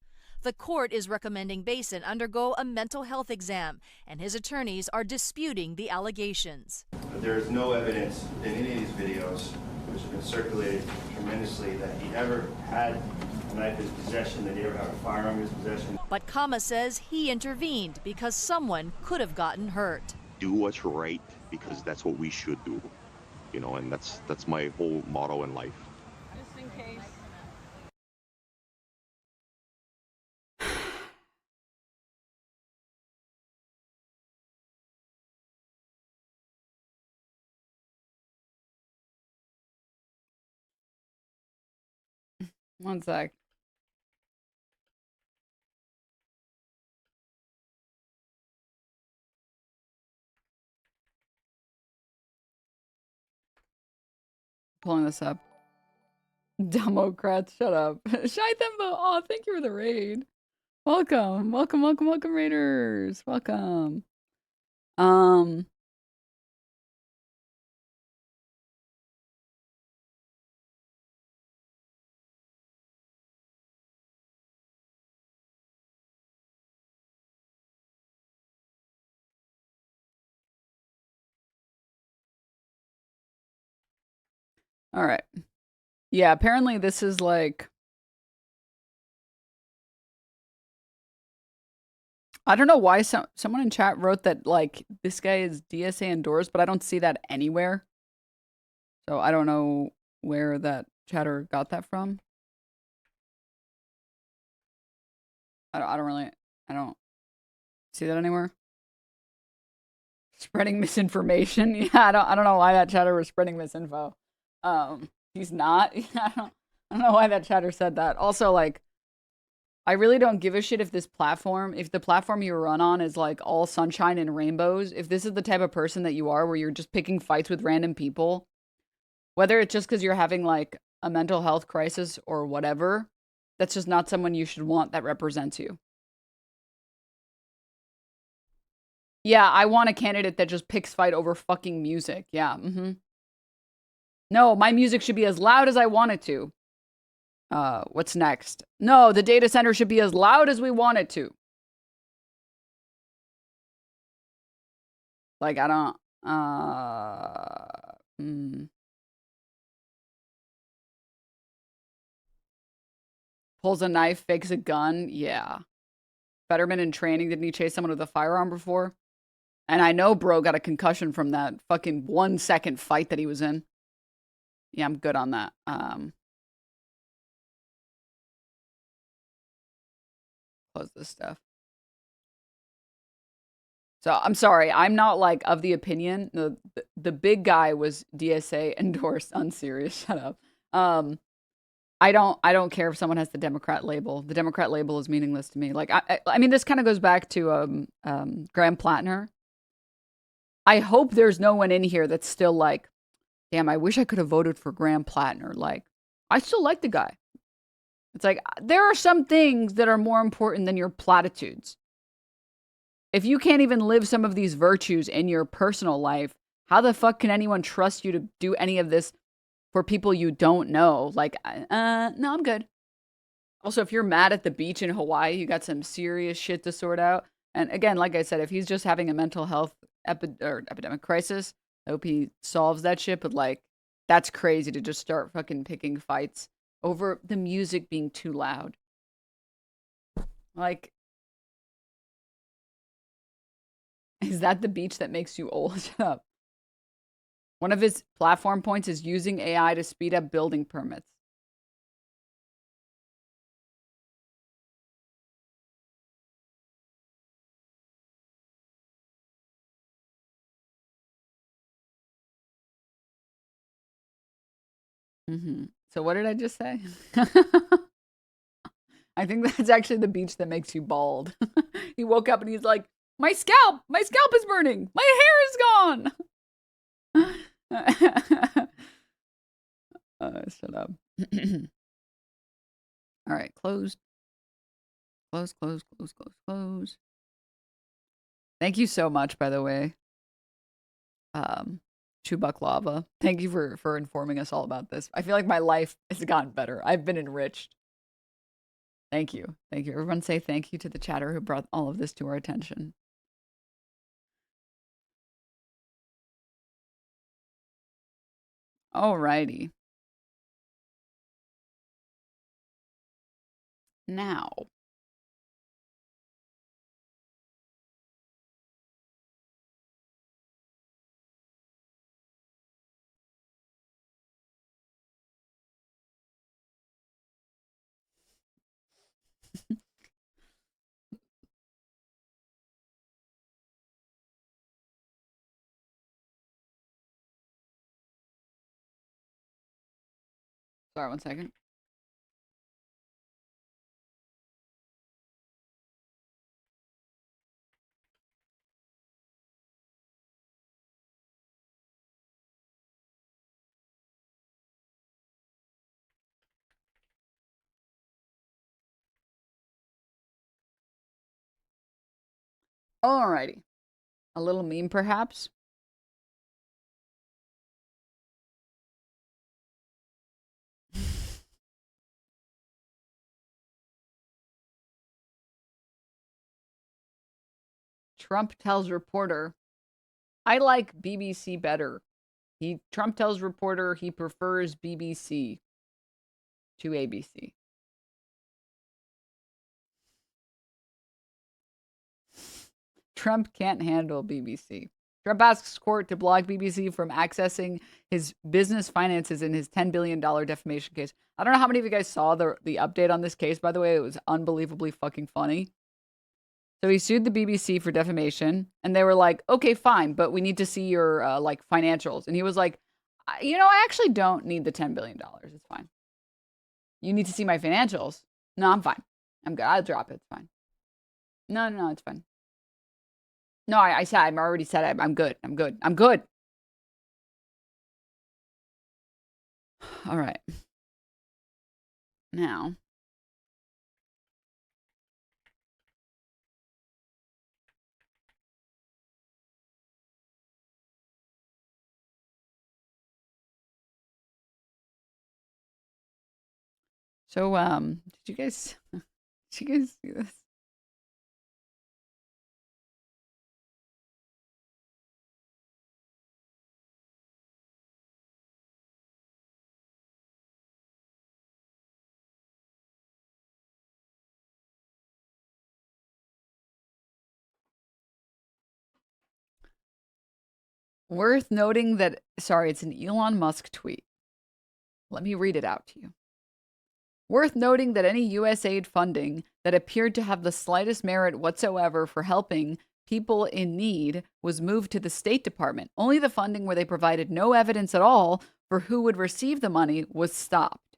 The court is recommending Basin undergo a mental health exam, and his attorneys are disputing the allegations. There is no evidence in any of these videos, which have been circulated tremendously, that he ever had a knife in his possession, that he ever had a firearm in his possession. But Kama says he intervened because someone could have gotten hurt. Do what's right because that's what we should do, you know, and that's my whole motto in life. Just in case. One sec. Pulling this up. Democrats, shut up. Shy Thembo, oh, thank you for the raid. Welcome, welcome, welcome, welcome, raiders. Welcome. All right. Yeah, apparently this is like, I don't know why someone in chat wrote that like this guy is DSA endorsed, but I don't see that anywhere. So I don't know where that chatter got that from. I don't see that anywhere. Spreading misinformation. Yeah, I don't know why that chatter was spreading misinfo. He's not. I don't know why that chatter said that. Also, like, I really don't give a shit if this platform, if the platform you run on is like all sunshine and rainbows. If this is the type of person that you are, where you're just picking fights with random people, whether it's just because you're having like a mental health crisis or whatever, that's just not someone you should want that represents you. Yeah, I want a candidate that just picks fight over fucking music. Yeah, No, my music should be as loud as I want it to. What's next? No, the data center should be as loud as we want it to. Like, I don't, Pulls a knife, fakes a gun. Yeah. Fetterman in training, didn't he chase someone with a firearm before? And I know bro got a concussion from that fucking 1 second fight that he was in. Yeah, I'm good on that. Close this stuff. So I'm sorry, I'm not like of the opinion. The big guy was DSA endorsed. Unserious. Shut up. I don't care if someone has the Democrat label. The Democrat label is meaningless to me. Like I mean, this kind of goes back to Graham Plattner. I hope there's no one in here that's still like, damn, I wish I could have voted for Graham Plattner. Like, I still like the guy. It's like, there are some things that are more important than your platitudes. If you can't even live some of these virtues in your personal life, how the fuck can anyone trust you to do any of this for people you don't know? Like, no, I'm good. Also, if you're mad at the beach in Hawaii, you got some serious shit to sort out. And again, like I said, if he's just having a mental health epidemic crisis, I hope he solves that shit. But like, that's crazy to just start fucking picking fights over the music being too loud. Like, is that the beach that makes you old? Shut up. One of his platform points is using AI to speed up building permits. So what did I just say? I think that's actually the beach that makes you bald. He woke up and he's like, my scalp is burning. My hair is gone. Shut up. All right, closed. Close. Thank you so much, by the way. Chewbuck Lava. Thank you for informing us all about this. I feel like my life has gotten better. I've been enriched. Thank you. Thank you. Everyone say thank you to the chatter who brought all of this to our attention. Alrighty. Now. Sorry, 1 second. Alrighty. A little meme, perhaps? Trump tells reporter, I like BBC better. Trump tells reporter he prefers BBC to ABC. Trump can't handle BBC. Trump asks court to block BBC from accessing his business finances in his $10 billion defamation case. I don't know how many of you guys saw the update on this case, by the way. It was unbelievably fucking funny. So he sued the BBC for defamation, and they were like, okay, fine, but we need to see your, like, financials. And he was like, you know, I actually don't need the $10 billion. It's fine. You need to see my financials? No, I'm fine. I'm good. I'll drop it. It's fine. No, it's fine. No, I said, I already said I'm good. I'm good. I'm good. All right. Now. So, did you guys see this? Worth noting that, sorry, it's an Elon Musk tweet. Let me read it out to you. Worth noting that any USAID funding that appeared to have the slightest merit whatsoever for helping people in need was moved to the State Department. Only the funding where they provided no evidence at all for who would receive the money was stopped.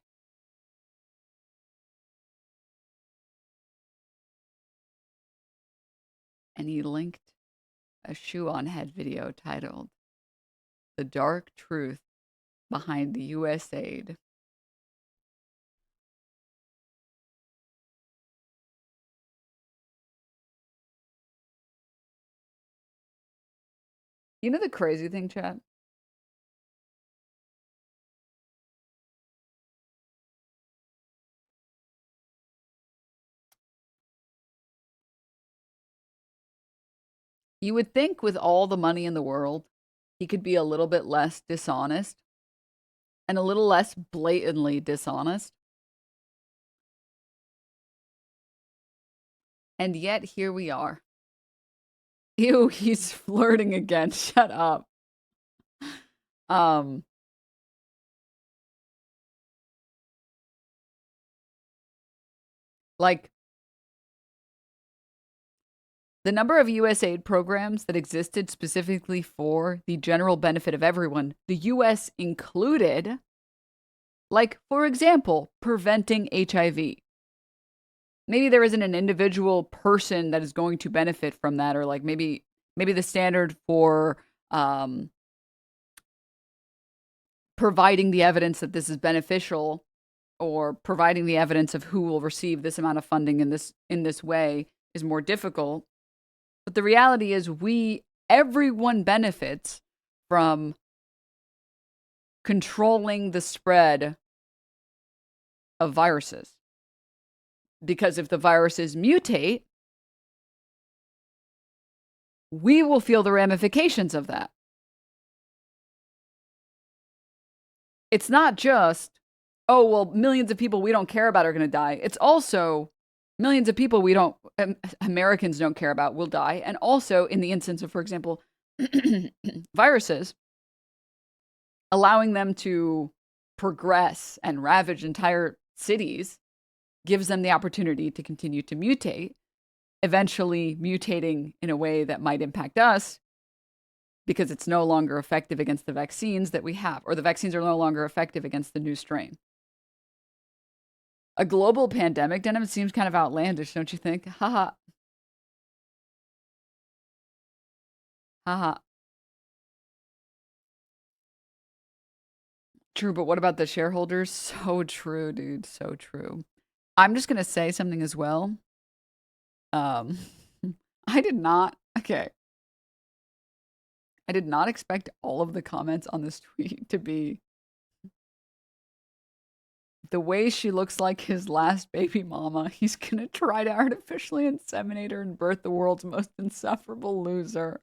And he linked a Shoe0nHead video titled The Dark Truth Behind the USAID. You know the crazy thing, chat? You would think with all the money in the world, he could be a little bit less dishonest and a little less blatantly dishonest. And yet here we are. Ew, he's flirting again. Shut up. Like, the number of USAID programs that existed specifically for the general benefit of everyone, the US included, like, for example, preventing HIV. Maybe there isn't an individual person that is going to benefit from that, or like maybe the standard for providing the evidence that this is beneficial, or providing the evidence of who will receive this amount of funding in this way is more difficult. But the reality is everyone benefits from controlling the spread of viruses. Because if the viruses mutate, we will feel the ramifications of that. It's not just, oh, well, millions of people we don't care about are going to die. It's also millions of people Americans don't care about will die. And also in the instance of, for example, viruses, allowing them to progress and ravage entire cities gives them the opportunity to continue to mutate, eventually mutating in a way that might impact us because it's no longer effective against the vaccines that we have, or the vaccines are no longer effective against the new strain. A global pandemic, Denim, seems kind of outlandish, don't you think? Haha. Haha. True, but what about the shareholders? So true, dude. So true. I'm just going to say something as well. I did not expect all of the comments on this tweet to be the way she looks like his last baby mama. He's going to try to artificially inseminate her and birth the world's most insufferable loser.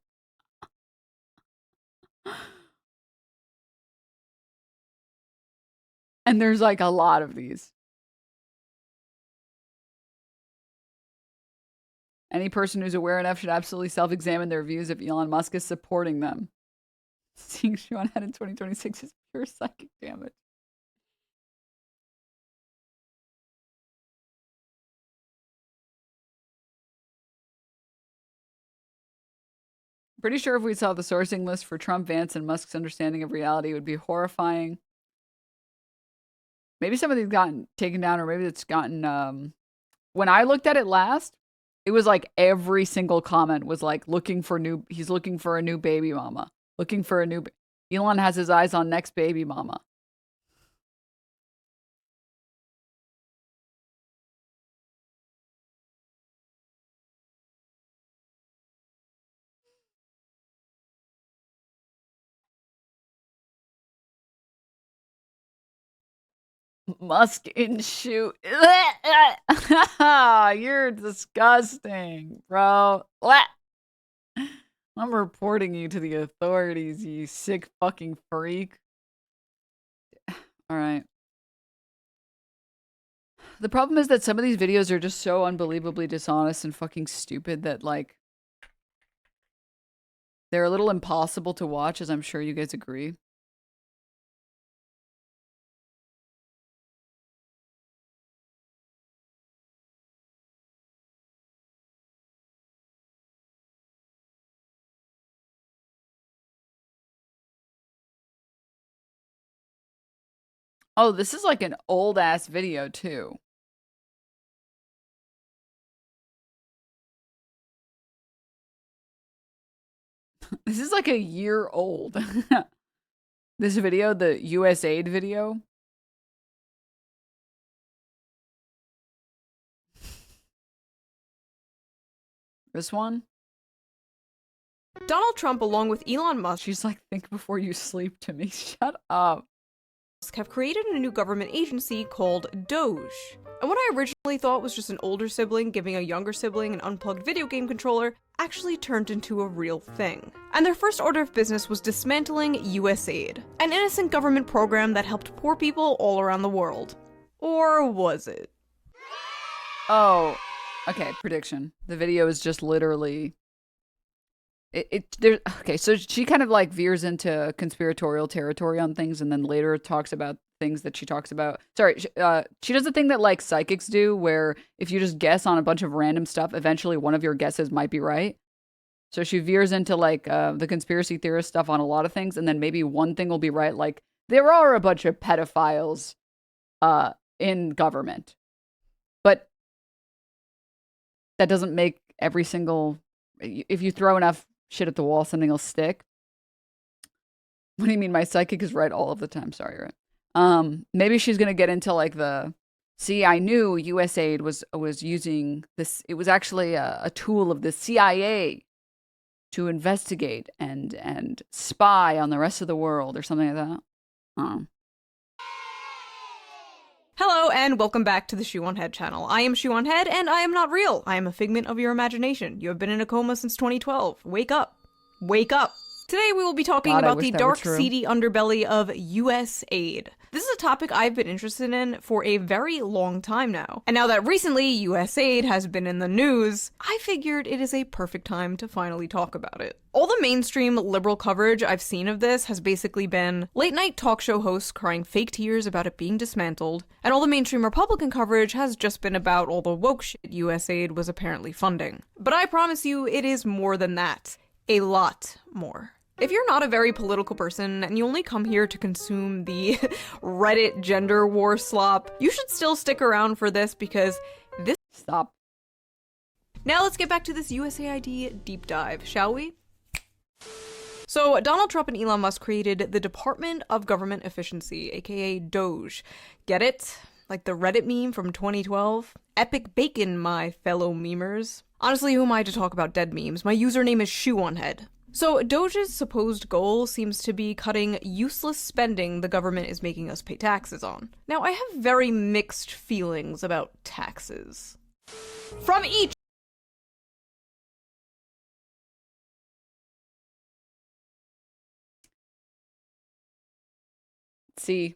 And there's like a lot of these. Any person who's aware enough should absolutely self-examine their views if Elon Musk is supporting them. Seeing Shoe0nHead in 2026 is pure psychic damage. Pretty sure if we saw the sourcing list for Trump, Vance, and Musk's understanding of reality, it would be horrifying. Maybe some of these gotten taken down, or maybe it's gotten, when I looked at it last, it was like every single comment was like he's looking for a new baby mama. Elon has his eyes on next baby mama. Musk in shoe. You're disgusting, bro. I'm reporting you to the authorities, you sick fucking freak. All right. The problem is that some of these videos are just so unbelievably dishonest and fucking stupid that, like, they're a little impossible to watch, as I'm sure you guys agree. Oh, this is like an old ass video too. This is like a year old. This video, the USAID video. This one. Donald Trump, along with Elon Musk, she's like, think before you sleep to me. Shut up. Have created a new government agency called DOGE. And what I originally thought was just an older sibling giving a younger sibling an unplugged video game controller actually turned into a real thing. And their first order of business was dismantling USAID, an innocent government program that helped poor people all around the world. Or was it? Oh, okay, prediction. The video is just literally... Okay, so she kind of like veers into conspiratorial territory on things and then later talks about things that she talks about. Sorry, she does the thing that like psychics do where if you just guess on a bunch of random stuff, eventually one of your guesses might be right. So she veers into like the conspiracy theorist stuff on a lot of things and then maybe one thing will be right. Like there are a bunch of pedophiles in government. But that doesn't make every single... If you throw enough shit at the wall, something will stick. What do you mean? My psychic is right all of the time. Sorry, right? Maybe she's gonna get into like the... See, I knew USAID was using this. It was actually a tool of the CIA to investigate and spy on the rest of the world or something like that. Hello and welcome back to the Shoe0nHead channel. I am Shoe0nHead and I am not real. I am a figment of your imagination. You have been in a coma since 2012. Wake up. Wake up. Today we will be talking God, I about wish the that were dark, true. seedy underbelly of USAID. This is a topic I've been interested in for a very long time now. And now that recently USAID has been in the news, I figured it is a perfect time to finally talk about it. All the mainstream liberal coverage I've seen of this has basically been late-night talk show hosts crying fake tears about it being dismantled, and all the mainstream Republican coverage has just been about all the woke shit USAID was apparently funding. But I promise you, it is more than that. A lot more. If you're not a very political person and you only come here to consume the Reddit gender war slop, you should still stick around for this because this— Stop. Now let's get back to this USAID deep dive, shall we? So, Donald Trump and Elon Musk created the Department of Government Efficiency, aka DOGE. Get it? Like the Reddit meme from 2012? Epic bacon, my fellow memers. Honestly, who am I to talk about dead memes? My username is Shoe0nHead. So, DOGE's supposed goal seems to be cutting useless spending the government is making us pay taxes on. Now, I have very mixed feelings about taxes. From each— See.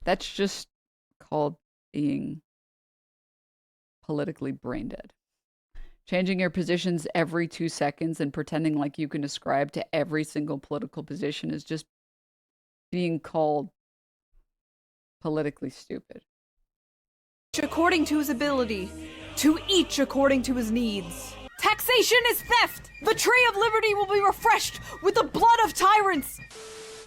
That's just called being politically brain dead. Changing your positions every 2 seconds and pretending like you can ascribe to every single political position is just being called politically stupid. According to his ability, to each according to his needs. Taxation is theft! The tree of liberty will be refreshed with the blood of tyrants!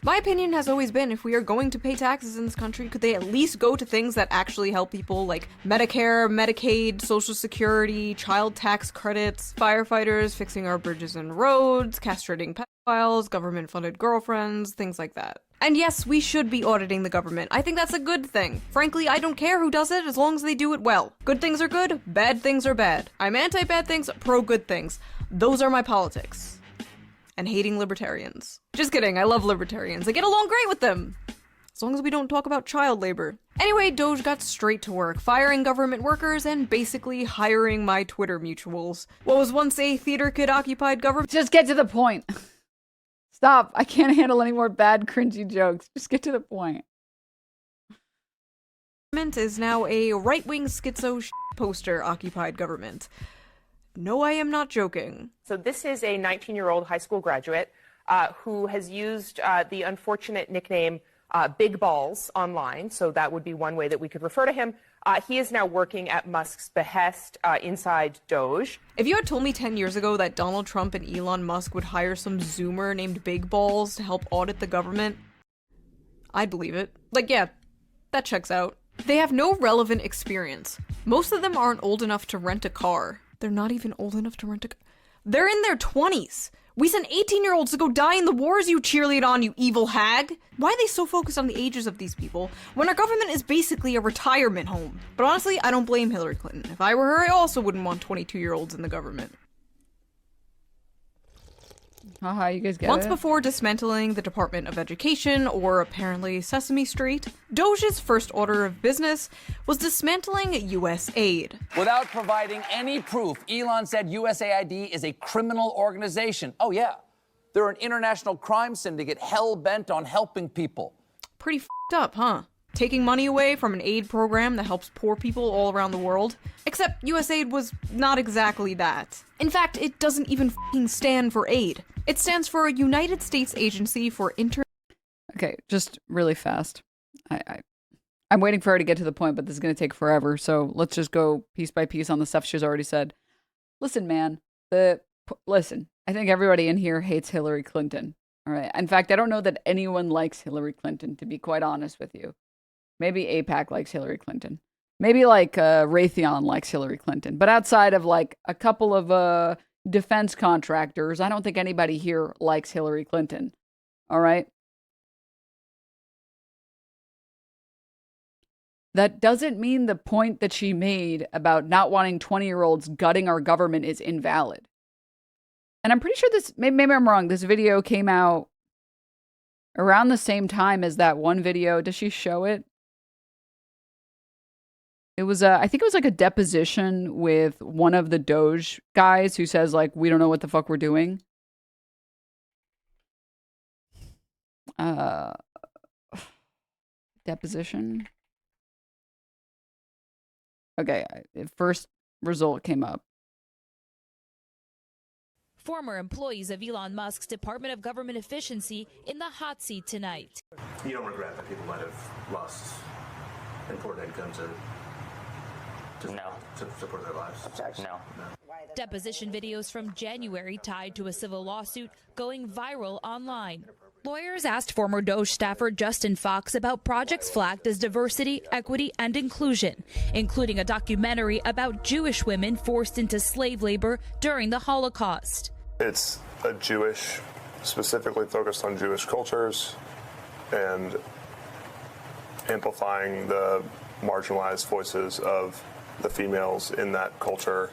My opinion has always been, if we are going to pay taxes in this country, could they at least go to things that actually help people, like Medicare, Medicaid, Social Security, child tax credits, firefighters, fixing our bridges and roads, castrating pedophiles, government-funded girlfriends, things like that. And yes, we should be auditing the government. I think that's a good thing. Frankly, I don't care who does it as long as they do it well. Good things are good, bad things are bad. I'm anti-bad things, pro-good things. Those are my politics. And hating libertarians. Just kidding, I love libertarians. I get along great with them. As long as we don't talk about child labor. Anyway, Doge got straight to work, firing government workers and basically hiring my Twitter mutuals. What was once a theater kid-occupied government— Just get to the point. Stop. I can't handle any more bad, cringy jokes. Just get to the point. Is now a right-wing schizo poster-occupied government. No, I am not joking. So this is a 19-year-old high school graduate who has used the unfortunate nickname Big Balls online, so that would be one way that we could refer to him. He is now working at Musk's behest inside DOGE. If you had told me 10 years ago that Donald Trump and Elon Musk would hire some Zoomer named Big Balls to help audit the government, I'd believe it. Like, yeah, that checks out. They have no relevant experience. Most of them aren't old enough to rent a car. They're not even old enough to rent a car. They're in their 20s. We sent 18-year-olds to go die in the wars you cheerlead on, you evil hag. Why are they so focused on the ages of these people when our government is basically a retirement home? But honestly, I don't blame Hillary Clinton. If I were her, I also wouldn't want 22-year-olds in the government. Haha, you guys get Months it? before dismantling the Department of Education, or apparently Sesame Street, DOGE's first order of business was dismantling USAID. Without providing any proof, Elon said USAID is a criminal organization. Oh yeah, they're an international crime syndicate hell-bent on helping people. Pretty f***ed up, huh? Taking money away from an aid program that helps poor people all around the world. Except USAID was not exactly that. In fact, it doesn't even f***ing stand for aid. It stands for a United States Agency for Okay, just really fast. I'm waiting for her to get to the point, but this is going to take forever. So let's just go piece by piece on the stuff she's already said. Listen, man. Listen, I think everybody in here hates Hillary Clinton. All right. In fact, I don't know that anyone likes Hillary Clinton, to be quite honest with you. Maybe AIPAC likes Hillary Clinton. Maybe like Raytheon likes Hillary Clinton. But outside of like a couple of defense contractors, I don't think anybody here likes Hillary Clinton. All right? That doesn't mean the point that she made about not wanting 20-year-olds gutting our government is invalid. And I'm pretty sure this, maybe I'm wrong, this video came out around the same time as that one video. Does she show it? It was I think it was like a deposition with one of the DOGE guys who says like, we don't know what the fuck we're doing. Deposition. Okay, first result came up. Former employees of Elon Musk's Department of Government Efficiency in the hot seat tonight. You don't regret that people might have lost important income to support their lives? No. Deposition videos from January tied to a civil lawsuit going viral online. Lawyers asked former DOGE staffer Justin Fox about projects flagged as diversity, equity, and inclusion, including a documentary about Jewish women forced into slave labor during the Holocaust. It's a Jewish, specifically focused on Jewish cultures and amplifying the marginalized voices of the females in that culture.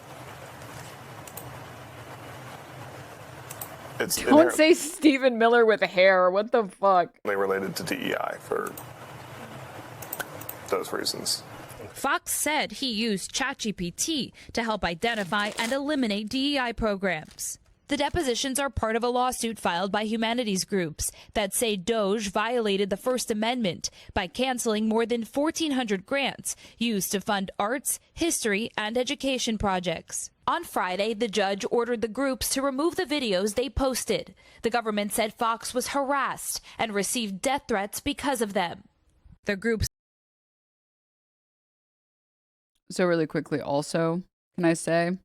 It's Don't say Stephen Miller with hair. What the fuck? Related to DEI for those reasons. Fox said he used ChatGPT to help identify and eliminate DEI programs. The depositions are part of a lawsuit filed by humanities groups that say DOGE violated the First Amendment by canceling more than 1,400 grants used to fund arts, history, and education projects. On Friday, the judge ordered the groups to remove the videos they posted. The government said Fox was harassed and received death threats because of them. The groups. So really quickly also, can I say?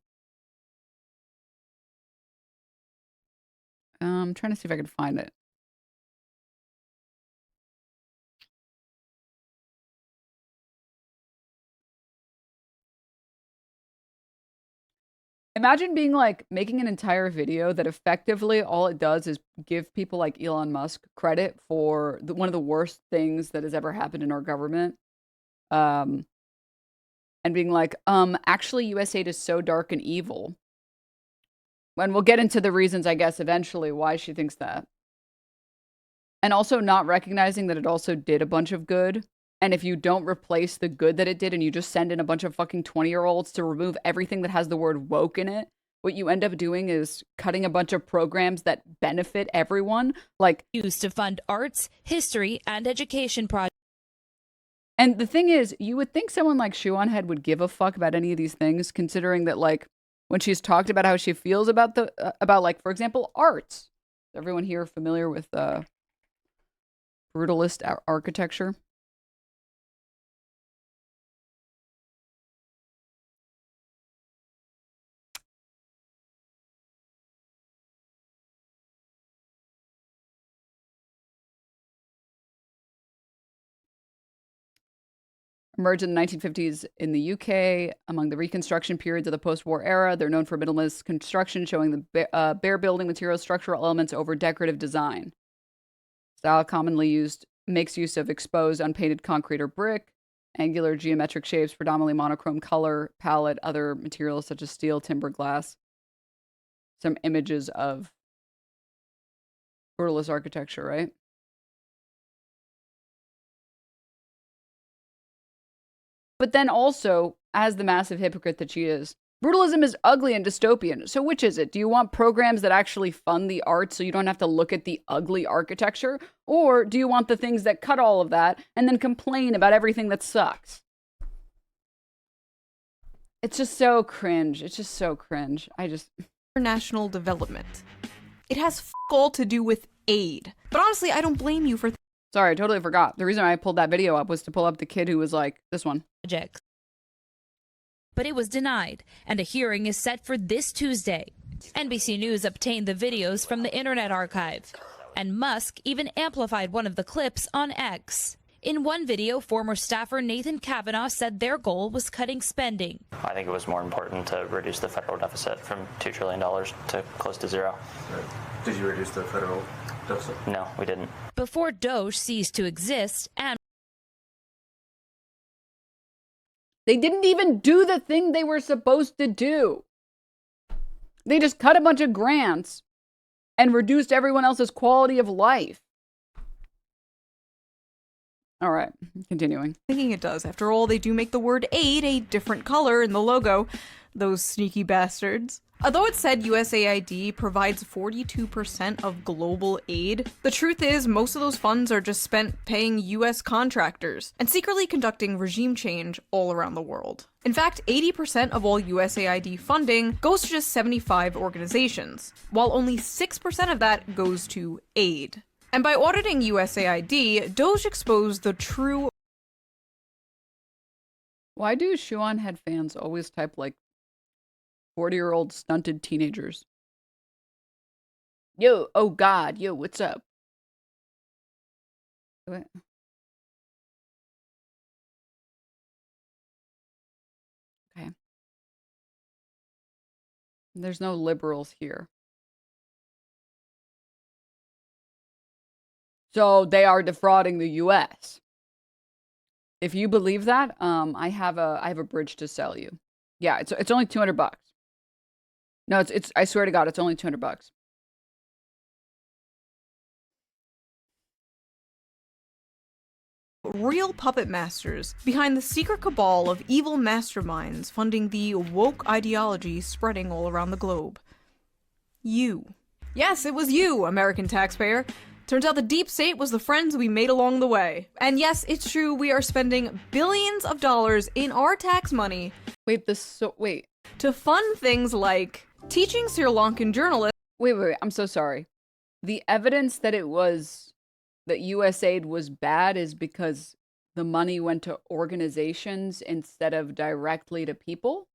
I'm trying to see if I can find it. Imagine being like making an entire video that effectively all it does is give people like Elon Musk credit for one of the worst things that has ever happened in our government. And being like, actually USAID is so dark and evil. And we'll get into the reasons, I guess, eventually why she thinks that. And also not recognizing that it also did a bunch of good. And if you don't replace the good that it did and you just send in a bunch of fucking 20-year-olds to remove everything that has the word woke in it, what you end up doing is cutting a bunch of programs that benefit everyone. Like used to fund arts, history, and education projects. And the thing is, you would think someone like Shoe0nHead would give a fuck about any of these things, considering that, like, when she's talked about how she feels about like, for example, arts. Is everyone here familiar with brutalist architecture? Emerged in the 1950s in the UK among the reconstruction periods of the post-war era. They're known for minimalist construction, showing the bare building materials, structural elements over decorative design. Style commonly makes use of exposed, unpainted concrete or brick, angular geometric shapes, predominantly monochrome color palette, other materials such as steel, timber, glass. Some images of brutalist architecture, right? But then also, as the massive hypocrite that she is, brutalism is ugly and dystopian. So which is it? Do you want programs that actually fund the arts so you don't have to look at the ugly architecture? Or do you want the things that cut all of that and then complain about everything that sucks? It's just so cringe. It's just so cringe. International development. It has f*** all to do with aid. But honestly, I don't blame you for... Sorry, I totally forgot. The reason I pulled that video up was to pull up the kid who was like, this one. But it was denied, and a hearing is set for this Tuesday. NBC News obtained the videos from the Internet Archive, and Musk even amplified one of the clips on X. In one video, former staffer Nathan Kavanaugh said their goal was cutting spending. I think it was more important to reduce the federal deficit from $2 trillion to close to zero. Did you reduce the federal deficit? No, we didn't. Before DOGE ceased to exist, and they didn't even do the thing they were supposed to do. They just cut a bunch of grants and reduced everyone else's quality of life. All right, continuing. Thinking it does. After all, they do make the word aid a different color in the logo. Those sneaky bastards. Although it said USAID provides 42% of global aid, the truth is most of those funds are just spent paying US contractors and secretly conducting regime change all around the world. In fact, 80% of all USAID funding goes to just 75 organizations, while only 6% of that goes to aid. And by auditing USAID, DOGE exposed the true... Why do Shoe0nHead fans always type like 40-year-old stunted teenagers? Yo, oh God, yo, what's up? What? Okay. There's no liberals here. So they are defrauding the US. If you believe that, I have a bridge to sell you. Yeah, it's only $200. No, it's I swear to God, it's only $200. Real puppet masters behind the secret cabal of evil masterminds funding the woke ideology spreading all around the globe. You. Yes, it was you, American taxpayer. Turns out the deep state was the friends we made along the way. And yes, it's true, we are spending billions of dollars in our tax money. Wait. To fund things like teaching Sri Lankan journalists. Wait, I'm so sorry. The evidence that that USAID was bad is because the money went to organizations instead of directly to people?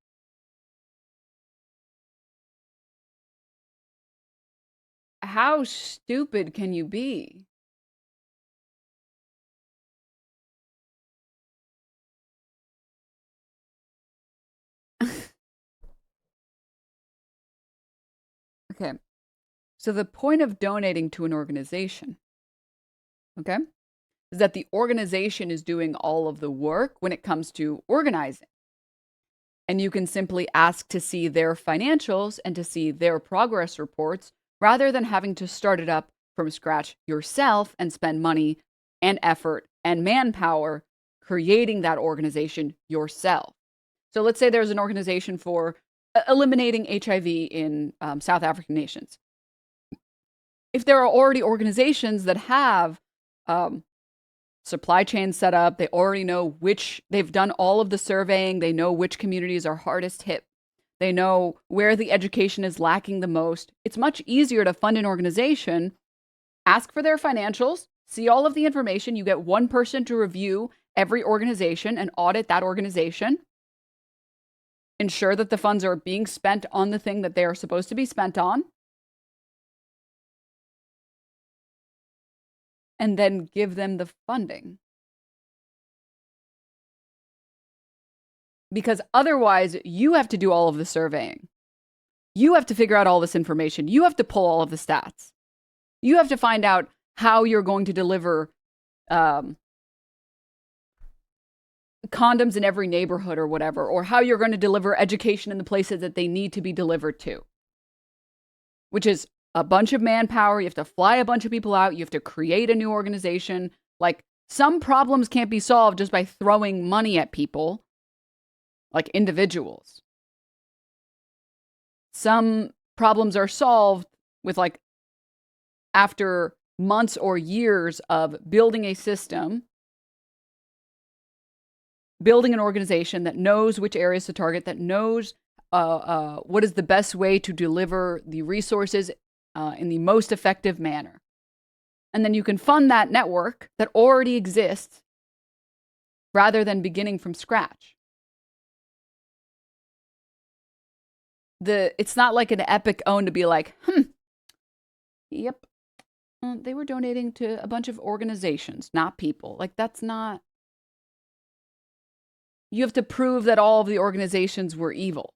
How stupid can you be? Okay. So the point of donating to an organization, okay, is that the organization is doing all of the work when it comes to organizing. And you can simply ask to see their financials and to see their progress reports rather than having to start it up from scratch yourself and spend money and effort and manpower creating that organization yourself. So let's say there's an organization for eliminating HIV in South African nations. If there are already organizations that have supply chains set up, they already know they've done all of the surveying, they know which communities are hardest hit, they know where the education is lacking the most. It's much easier to fund an organization, ask for their financials, see all of the information. You get one person to review every organization and audit that organization. Ensure that the funds are being spent on the thing that they are supposed to be spent on. And then give them the funding. Because otherwise, you have to do all of the surveying. You have to figure out all this information. You have to pull all of the stats. You have to find out how you're going to deliver condoms in every neighborhood or whatever, or how you're going to deliver education in the places that they need to be delivered to. Which is a bunch of manpower. You have to fly a bunch of people out. You have to create a new organization. Like, some problems can't be solved just by throwing money at people, like individuals. Some problems are solved with, like, after months or years of building a system, building an organization that knows which areas to target, that knows what is the best way to deliver the resources in the most effective manner. And then you can fund that network that already exists rather than beginning from scratch. It's not like an epic own to be like, yep, they were donating to a bunch of organizations, not people. Like, that's not... You have to prove that all of the organizations were evil.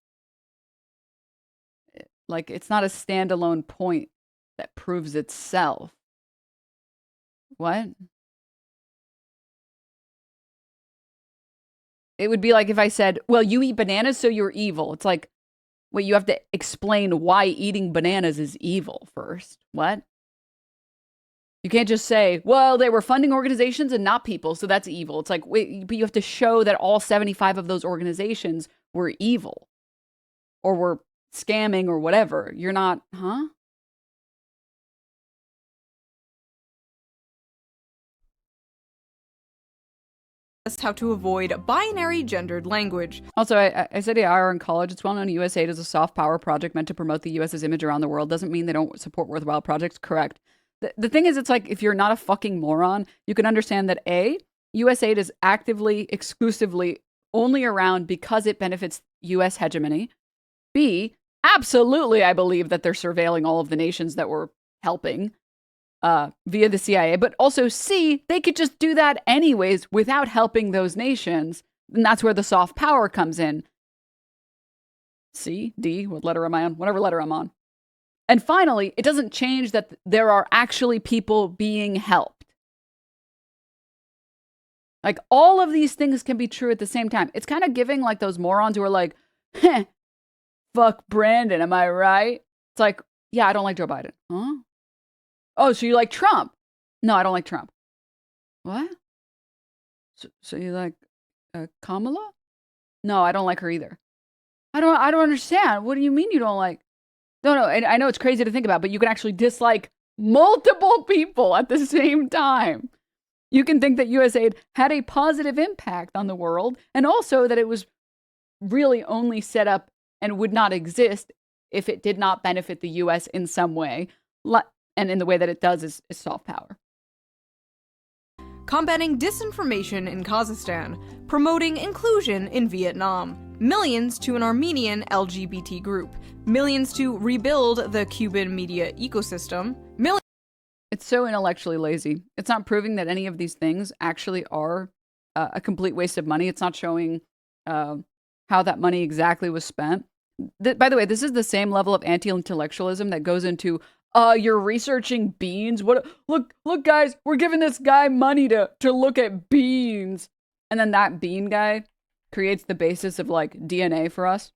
Like, it's not a standalone point that proves itself. What? It would be like if I said, well, you eat bananas, so you're evil. It's like, wait, you have to explain why eating bananas is evil first. What? You can't just say, well, they were funding organizations and not people, so that's evil. It's like, wait, but you have to show that all 75 of those organizations were evil or were scamming or whatever. You're not, huh? How to avoid binary gendered language. Also, I studied IR in college. It's well known USAID is a soft power project meant to promote the US's image around the world. Doesn't mean they don't support worthwhile projects. Correct. The thing is, it's like, if you're not a fucking moron, you can understand that A, USAID is actively, exclusively only around because it benefits US hegemony. B, absolutely, I believe that they're surveilling all of the nations that we're helping via the CIA. But also C, they could just do that anyways without helping those nations. And that's where the soft power comes in. C, D, what letter am I on? Whatever letter I'm on. And finally, it doesn't change that there are actually people being helped. Like, all of these things can be true at the same time. It's kind of giving like those morons who are like, heh, fuck Brandon, am I right? It's like, yeah, I don't like Joe Biden. Huh? Oh, so you like Trump? No, I don't like Trump. What? So you like Kamala? No, I don't like her either. I don't understand. What do you mean you don't like? No, I know it's crazy to think about, but you can actually dislike multiple people at the same time. You can think that USAID had a positive impact on the world, and also that it was really only set up and would not exist if it did not benefit the US in some way. And in the way that it does is soft power. Combating disinformation in Kazakhstan. Promoting inclusion in Vietnam. Millions to an Armenian LGBT group. Millions to rebuild the Cuban media ecosystem. It's so intellectually lazy. It's not proving that any of these things actually are a complete waste of money. It's not showing how that money exactly was spent. By the way, this is the same level of anti-intellectualism that goes into, you're researching beans. What? Look, guys, we're giving this guy money to look at beans. And then that bean guy creates the basis of like DNA for us.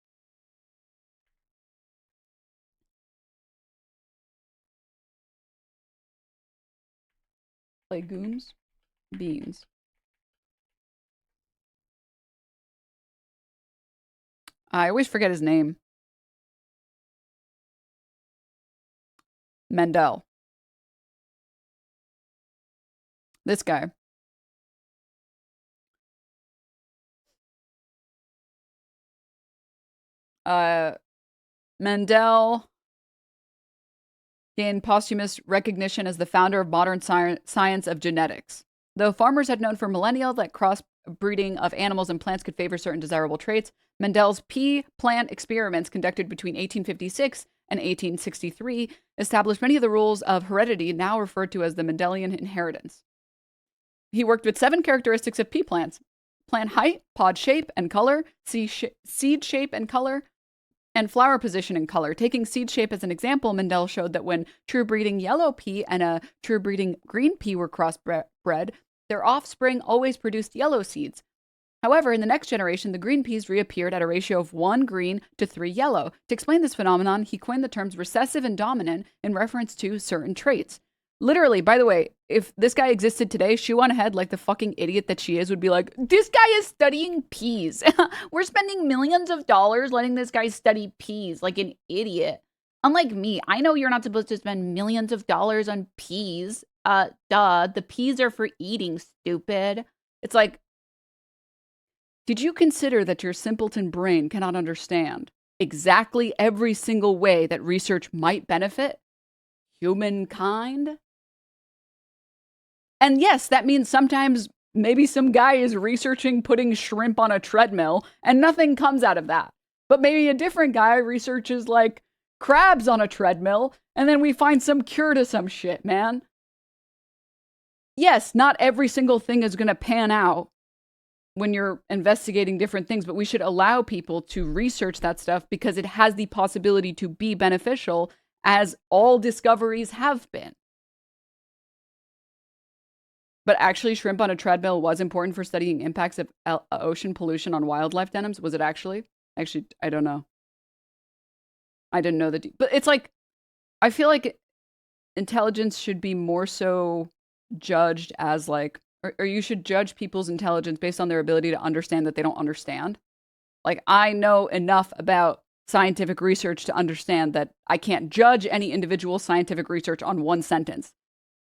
Legumes, beans. I always forget his name. Mendel. This guy. Mendel gained posthumous recognition as the founder of modern science of genetics. Though farmers had known for millennia that crossbreeding of animals and plants could favor certain desirable traits, Mendel's pea plant experiments conducted between 1856 and 1863 established many of the rules of heredity now referred to as the Mendelian inheritance. He worked with 7 characteristics of pea plants: plant height, pod shape and color, seed shape and color, and flower position and color. Taking seed shape as an example, Mendel showed that when true breeding yellow pea and a true breeding green pea were crossbred, their offspring always produced yellow seeds. However, in the next generation, the green peas reappeared at a ratio of 1 green to 3 yellow. To explain this phenomenon, he coined the terms recessive and dominant in reference to certain traits. Literally, by the way, if this guy existed today, Shoe0nHead, like the fucking idiot that she is, would be like, this guy is studying peas. We're spending millions of dollars letting this guy study peas like an idiot. Unlike me, I know you're not supposed to spend millions of dollars on peas. Duh, the peas are for eating, stupid. It's like, did you consider that your simpleton brain cannot understand exactly every single way that research might benefit humankind? And yes, that means sometimes maybe some guy is researching putting shrimp on a treadmill and nothing comes out of that. But maybe a different guy researches like crabs on a treadmill and then we find some cure to some shit, man. Yes, not every single thing is going to pan out when you're investigating different things, but we should allow people to research that stuff because it has the possibility to be beneficial, as all discoveries have been. But actually, shrimp on a treadmill was important for studying impacts of ocean pollution on wildlife, Denims. Was it actually? Actually, I don't know. I didn't know that. But it's like, I feel like intelligence should be more so judged as like, or you should judge people's intelligence based on their ability to understand that they don't understand. Like, I know enough about scientific research to understand that I can't judge any individual scientific research on one sentence.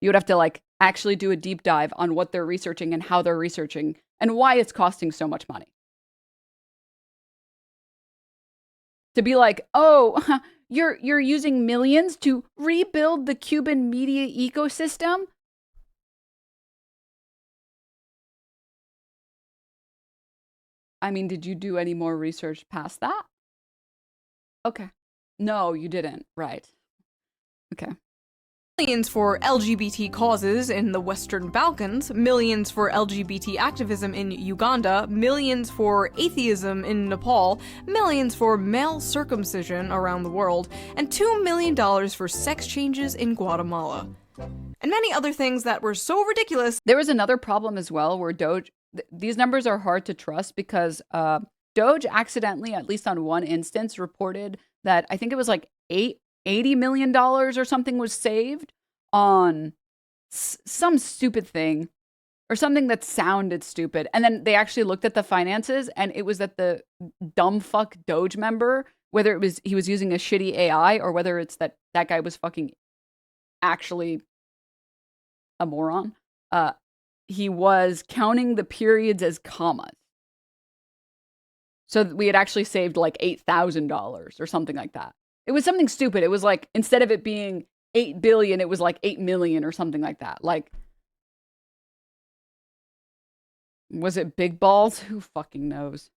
You would have to like actually do a deep dive on what they're researching and how they're researching and why it's costing so much money. To be like, oh, you're using millions to rebuild the Cuban media ecosystem? I mean, did you do any more research past that? Okay. No, you didn't. Right. Okay. Millions for LGBT causes in the Western Balkans, millions for LGBT activism in Uganda, millions for atheism in Nepal, millions for male circumcision around the world, and $2 million for sex changes in Guatemala. And many other things that were so ridiculous. There was another problem as well where DOGE, these numbers are hard to trust because DOGE accidentally, at least on one instance, reported that I think it was like $80 million or something was saved on some stupid thing or something that sounded stupid. And then they actually looked at the finances and it was that the dumb fuck DOGE member, whether it was he was using a shitty AI or whether it's that that guy was fucking actually a moron, he was counting the periods as commas. So we had actually saved like $8,000 or something like that. It was something stupid. It was like, instead of it being 8 billion, it was like 8 million or something like that. Like, was it big balls? Who fucking knows?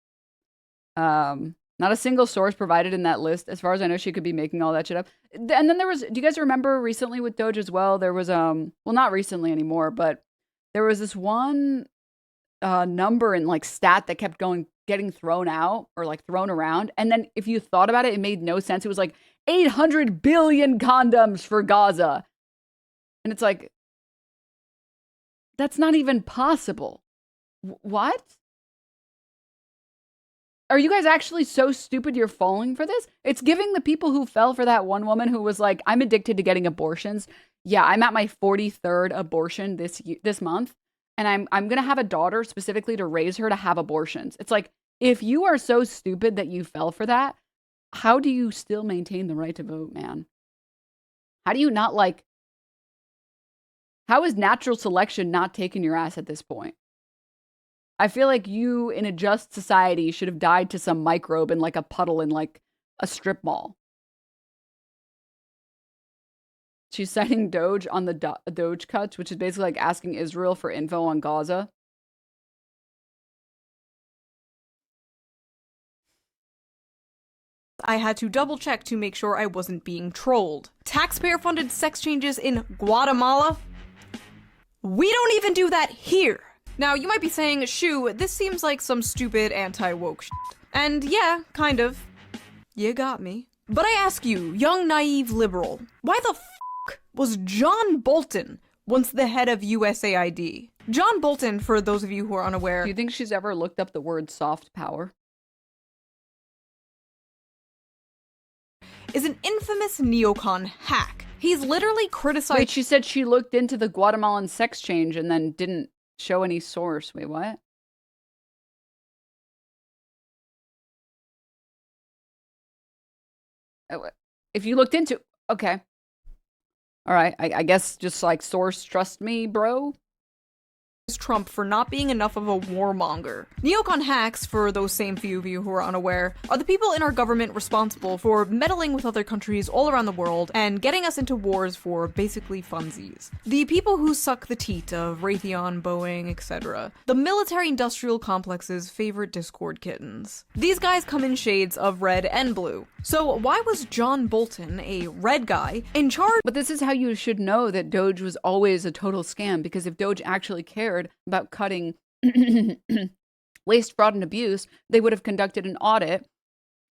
Not a single source provided in that list. As far as I know, she could be making all that shit up. And then there was, do you guys remember recently with DOGE as well? There was, well, not recently anymore, but there was this one number and like stat that kept getting thrown out or like thrown around. And then if you thought about it, it made no sense. It was like 800 billion condoms for Gaza. And it's like, that's not even possible. What? Are you guys actually so stupid you're falling for this? It's giving the people who fell for that one woman who was like, I'm addicted to getting abortions. Yeah, I'm at my 43rd abortion this month. And I'm going to have a daughter specifically to raise her to have abortions. It's like, if you are so stupid that you fell for that, how do you still maintain the right to vote, man? How do you not like, how is natural selection not taking your ass at this point? I feel like you in a just society should have died to some microbe in like a puddle in like a strip mall. She's citing DOGE on the DOGE cuts, which is basically like asking Israel for info on Gaza. I had to double check to make sure I wasn't being trolled. Taxpayer-funded sex changes in Guatemala? We don't even do that here. Now, you might be saying, Shoo, this seems like some stupid anti-woke shit. And yeah, kind of. You got me. But I ask you, young naive liberal, why the f*** was John Bolton once the head of USAID? John Bolton, for those of you who are unaware... Do you think she's ever looked up the word soft power? ...is an infamous neocon hack. He's literally criticized... Wait, she said she looked into the Guatemalan sex change and then didn't show any source. Wait, what? If you looked into... Okay. All right. I guess just like source trust me, bro. Trump for not being enough of a warmonger. Neocon hacks, for those same few of you who are unaware, are the people in our government responsible for meddling with other countries all around the world and getting us into wars for basically funsies. The people who suck the teat of Raytheon, Boeing, etc. The military-industrial complex's favorite Discord kittens. These guys come in shades of red and blue. So why was John Bolton, a red guy, in charge? But this is how you should know that DOGE was always a total scam, because if DOGE actually cared about cutting waste, fraud, and abuse, they would have conducted an audit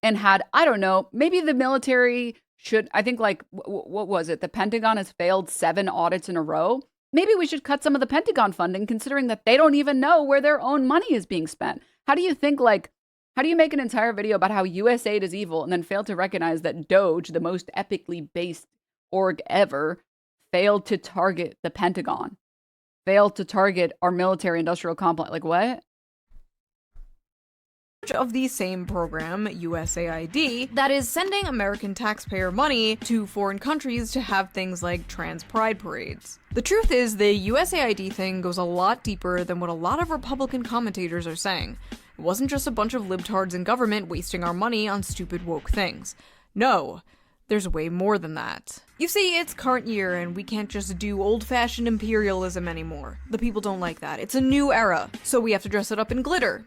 and had, I don't know, maybe the military should, I think like, what was it? The Pentagon has failed 7 audits in a row. Maybe we should cut some of the Pentagon funding, considering that they don't even know where their own money is being spent. How do you think like, how do you make an entire video about how USAID is evil and then fail to recognize that DOGE, the most epically based org ever, failed to target the Pentagon, failed to target our military industrial complex. Like, what? Of the same program, USAID, that is sending American taxpayer money to foreign countries to have things like trans pride parades. The truth is, the USAID thing goes a lot deeper than what a lot of Republican commentators are saying. It wasn't just a bunch of libtards in government wasting our money on stupid woke things. No, there's way more than that. You see, it's current year and we can't just do old-fashioned imperialism anymore. The people don't like that. It's a new era, so we have to dress it up in glitter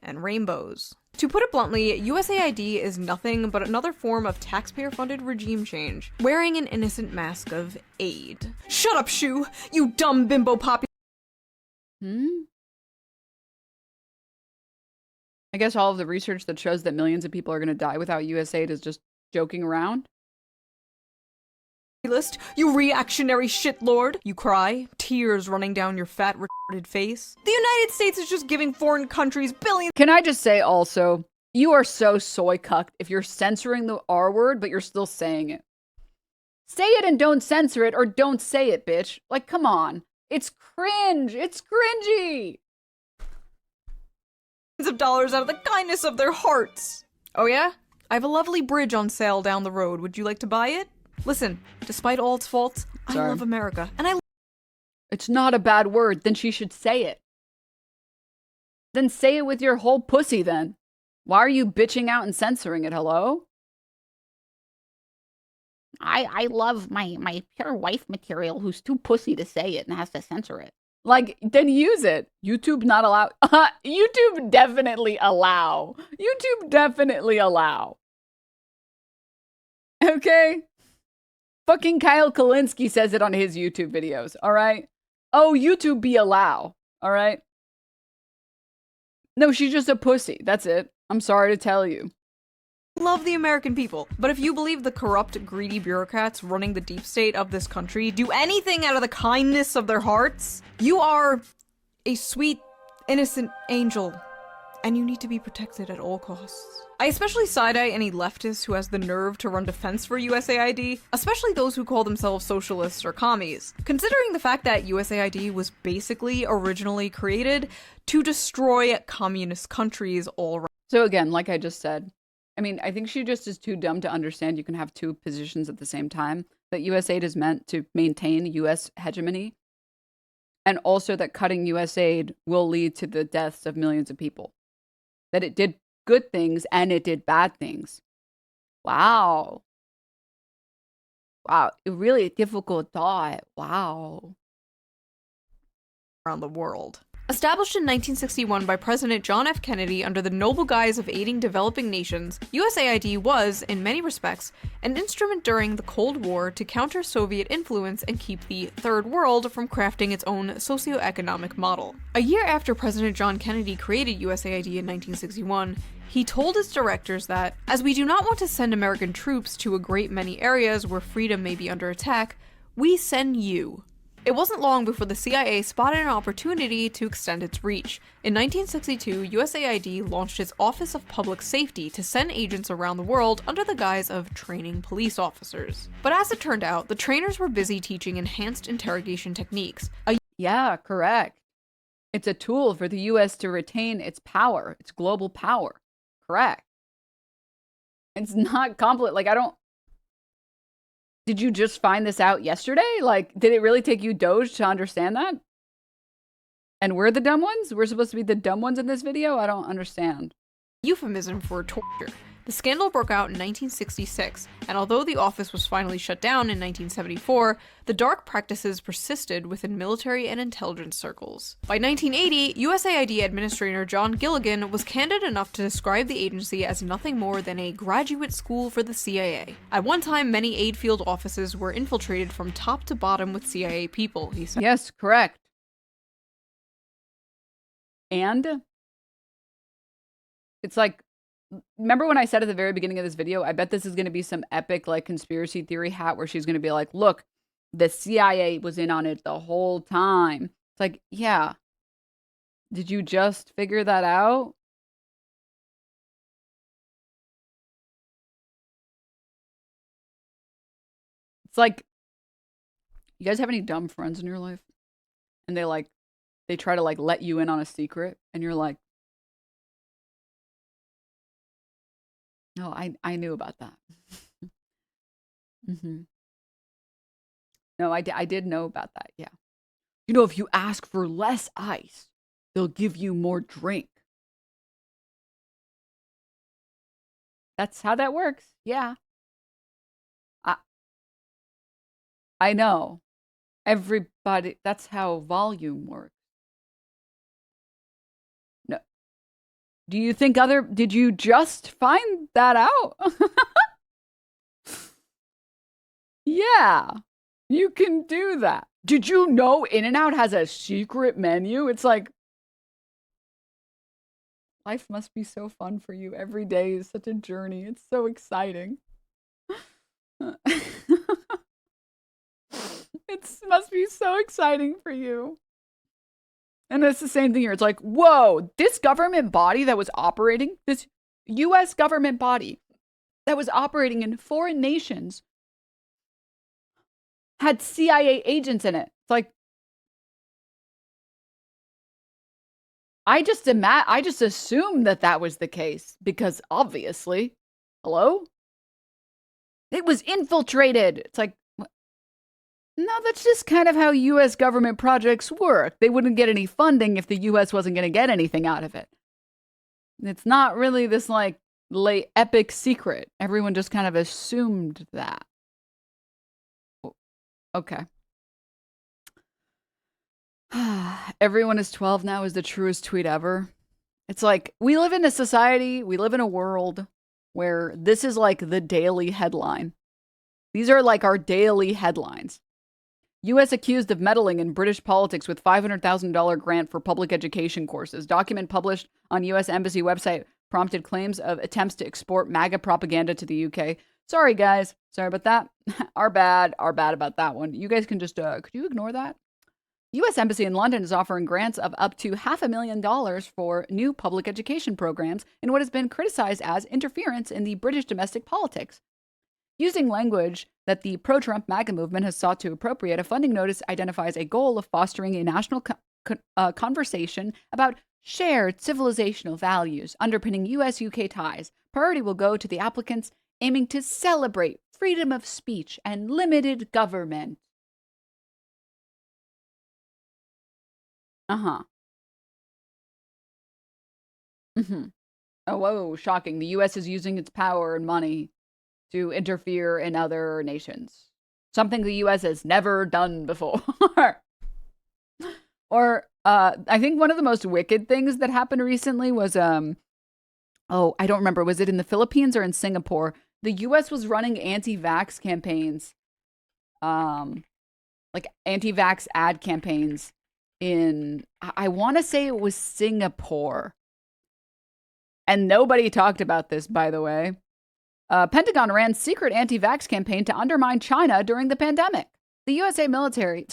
and rainbows. To put it bluntly, USAID is nothing but another form of taxpayer-funded regime change, wearing an innocent mask of aid. Shut up, Shoe! You dumb bimbo poppy. I guess all of the research that shows that millions of people are going to die without USAID is just joking around. List, you reactionary shitlord, you cry, tears running down your fat, retarded face. The United States is just giving foreign countries billions. Can I just say also, you are so soy cucked if you're censoring the R word, but you're still saying it. Say it and don't censor it, or don't say it, bitch. Like, come on. It's cringe. It's cringy. Of dollars out of the kindness of their hearts. Oh yeah? I have a lovely bridge on sale down the road. Would you like to buy it? Listen, despite all its faults, I love America, and It's not a bad word, then she should say it. Then say it with your whole pussy then. Why are you bitching out and censoring it, hello? I love my pure wife material who's too pussy to say it and has to censor it. Like, then use it. YouTube not allowed. YouTube definitely allow. YouTube definitely allow. Okay? Fucking Kyle Kalinske says it on his YouTube videos, all right? Oh, YouTube be allow, all right? No, she's just a pussy. That's it. I'm sorry to tell you. Love the American people, but if you believe the corrupt, greedy bureaucrats running the deep state of this country do anything out of the kindness of their hearts, you are a sweet, innocent angel, and you need to be protected at all costs. I especially side-eye any leftist who has the nerve to run defense for USAID, especially those who call themselves socialists or commies, considering the fact that USAID was basically originally created to destroy communist countries all around. So again, like I just said, I mean, I think she just is too dumb to understand you can have two positions at the same time, that USAID is meant to maintain US hegemony, and also that cutting USAID will lead to the deaths of millions of people. That it did good things and it did bad things. Wow. Wow. A really difficult thought. Wow. Around the world. Established in 1961 by President John F. Kennedy under the noble guise of aiding developing nations, USAID was, in many respects, an instrument during the Cold War to counter Soviet influence and keep the Third World from crafting its own socioeconomic model. A year after President John Kennedy created USAID in 1961, he told its directors that, as we do not want to send American troops to a great many areas where freedom may be under attack, we send you. It wasn't long before the CIA spotted an opportunity to extend its reach. In 1962, USAID launched its Office of Public Safety to send agents around the world under the guise of training police officers. But as it turned out, the trainers were busy teaching enhanced interrogation techniques. Yeah, correct. It's a tool for the US to retain its power, its global power. Correct. It's not complicated. Like, I don't... Did you just find this out yesterday? Like, did it really take you Doge to understand that? And we're the dumb ones? We're supposed to be the dumb ones in this video? I don't understand. Euphemism for torture. The scandal broke out in 1966, and although the office was finally shut down in 1974, the dark practices persisted within military and intelligence circles. By 1980, USAID Administrator John Gilligan was candid enough to describe the agency as nothing more than a graduate school for the CIA. At one time, many aid field offices were infiltrated from top to bottom with CIA people, he said. Yes, correct. And it's like, remember when I said at the very beginning of this video, I bet this is going to be some epic like conspiracy theory hat where she's going to be like, look, the CIA was in on it the whole time. It's like, yeah. Did you just figure that out? It's like, You guys have any dumb friends in your life? And they try to let you in on a secret and you're like, "Oh, I knew about that." hmm No, I did know about that. Yeah. You know, if you ask for less ice, they'll give you more drink. That's how that works. Yeah. I know. Everybody, that's how volume works. No. Do you think did you just find that out? Yeah. You can do that. Did you know In-N-Out has a secret menu? It's like, life must be so fun for you. Every day is such a journey. It's so exciting. It must be so exciting for you. And it's the same thing here. It's like, whoa, this government body that was operating, this US government body that was operating in foreign nations had CIA agents in it. It's like, I just assumed that was the case because obviously, hello? It was infiltrated. It's like, no, that's just kind of how US government projects work. They wouldn't get any funding if the US wasn't going to get anything out of it. It's not really this epic secret. Everyone just kind of assumed that. Okay. Everyone is 12 now is the truest tweet ever. It's like, we live in a society, we live in a world where this is like the daily headline. These are like our daily headlines. U.S. accused of meddling in British politics with $500,000 grant for public education courses. Document published on U.S. Embassy website prompted claims of attempts to export MAGA propaganda to the UK. Sorry, guys. Sorry about that. Our bad about that one. You guys can just, could you ignore that? U.S. Embassy in London is offering grants of up to $500,000 for new public education programs in what has been criticized as interference in the British domestic politics. Using language that the pro-Trump MAGA movement has sought to appropriate, a funding notice identifies a goal of fostering a national conversation about shared civilizational values underpinning U.S.-UK ties. Priority will go to the applicants aiming to celebrate freedom of speech and limited government. Uh-huh. Mm-hmm. Oh, whoa, shocking. The U.S. is using its power and money to interfere in other nations. Something the U.S. has never done before. Or, I think one of the most wicked things that happened recently was, I don't remember. Was it in the Philippines or in Singapore? The U.S. was running anti-vax campaigns, like anti-vax ad campaigns in, I want to say it was Singapore. And nobody talked about this, by the way. Pentagon ran secret anti-vax campaign to undermine China during the pandemic. The U.S. military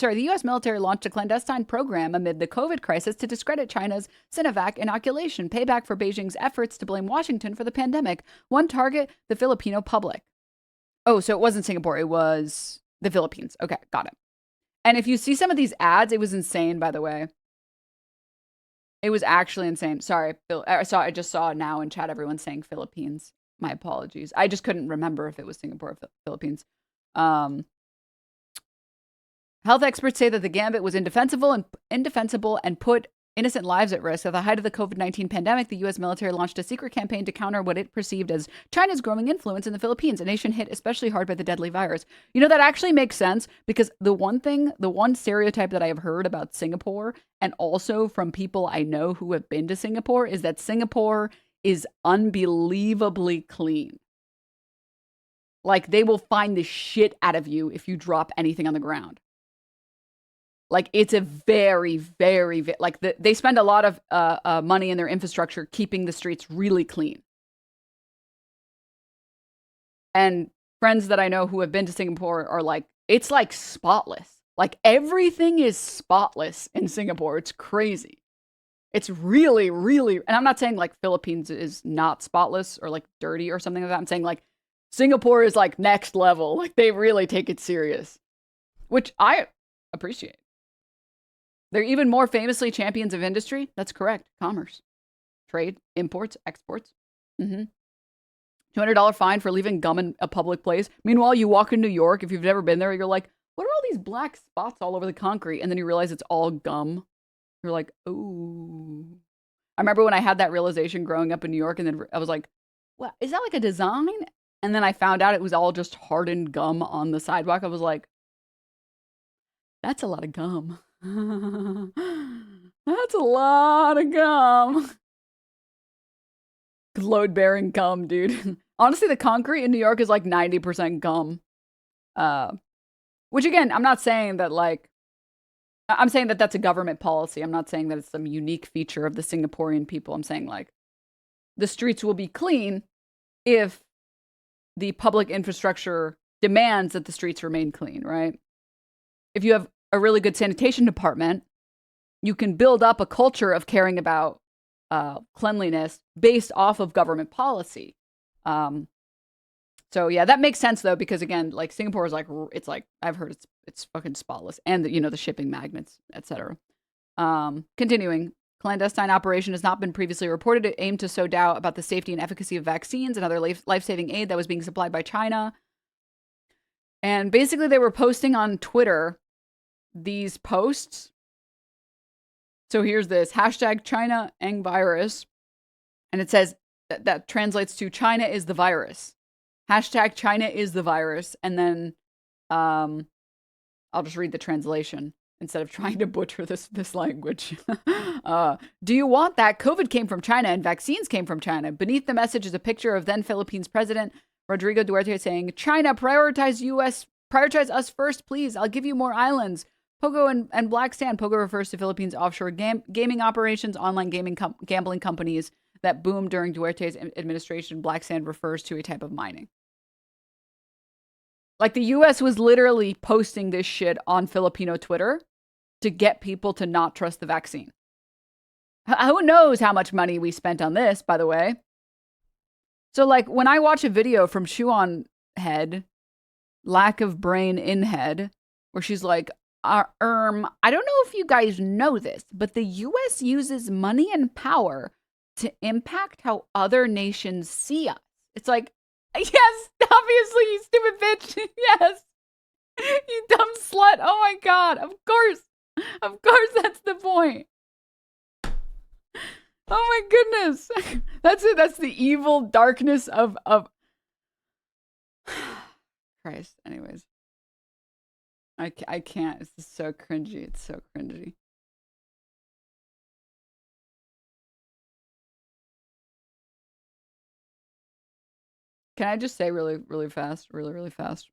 launched a clandestine program amid the COVID crisis to discredit China's Sinovac inoculation, payback for Beijing's efforts to blame Washington for the pandemic. One target, the Filipino public. Oh, so it wasn't Singapore. It was the Philippines. Okay, got it. And if you see some of these ads, it was insane, by the way. It was actually insane. Sorry, Phil. I just saw now in chat everyone saying Philippines. My apologies. I just couldn't remember if it was Singapore or Philippines. Health experts say that the gambit was indefensible and put innocent lives at risk. At the height of the COVID-19 pandemic, the U.S. military launched a secret campaign to counter what it perceived as China's growing influence in the Philippines, a nation hit especially hard by the deadly virus. You know, that actually makes sense because the one stereotype that I have heard about Singapore, and also from people I know who have been to Singapore, is that Singapore is unbelievably clean. Like, they will find the shit out of you if you drop anything on the ground. Like, it's a very, very, like, they spend a lot of money in their infrastructure keeping the streets really clean. And friends that I know who have been to Singapore are like, it's like spotless. Like, everything is spotless in Singapore. It's crazy. It's really, really, and I'm not saying like Philippines is not spotless or like dirty or something like that. I'm saying like Singapore is like next level. Like, they really take it serious. Which I appreciate. They're even more famously champions of industry. That's correct. Commerce, trade, imports, exports. $200 fine for leaving gum in a public place. Meanwhile, you walk in New York, if you've never been there, you're like, what are all these black spots all over the concrete? And then you realize it's all gum. You're like, ooh. I remember when I had that realization growing up in New York, and then I was like, what, is that like a design? And then I found out it was all just hardened gum on the sidewalk. I was like, that's a lot of gum. That's a lot of gum. Load-bearing gum, dude. Honestly, the concrete in New York is like 90% gum. Which again, I'm not saying that like, I'm saying that that's a government policy. I'm not saying that it's some unique feature of the Singaporean people. I'm saying like, the streets will be clean if the public infrastructure demands that the streets remain clean, right? If you have a really good sanitation department, you can build up a culture of caring about cleanliness based off of government policy. So yeah, that makes sense though, because again, like Singapore is like, it's like, I've heard it's fucking spotless, and the, you know, the shipping magnets, etc. Continuing, clandestine operation has not been previously reported. It aimed to sow doubt about the safety and efficacy of vaccines and other life-saving aid that was being supplied by China. And basically they were posting on Twitter these posts. So here's this hashtag China Eng virus. And it says that translates to China is the virus. Hashtag China is the virus. And then I'll just read the translation instead of trying to butcher this language. Do you want that? COVID came from China and vaccines came from China. Beneath the message is a picture of then Philippines President Rodrigo Duterte saying, China, prioritize us first, please. I'll give you more islands. Pogo and Black Sand. Pogo refers to Philippines' offshore gaming operations, online gambling companies that boomed during Duterte's administration. Black Sand refers to a type of mining. Like the US was literally posting this shit on Filipino Twitter to get people to not trust the vaccine. Who knows how much money we spent on this, by the way. So like when I watch a video from Shoe0nHead, lack of brain in head, where she's like, I don't know if you guys know this, but the US uses money and power to impact how other nations see us. It's like, yes, obviously, you stupid bitch. Yes. You dumb slut. Oh my God. Of course. Of course, that's the point. Oh my goodness. That's it. That's the evil darkness of Christ. Anyways. I can't. This is so cringy. It's so cringy. Can I just say really, really fast? Really, really fast.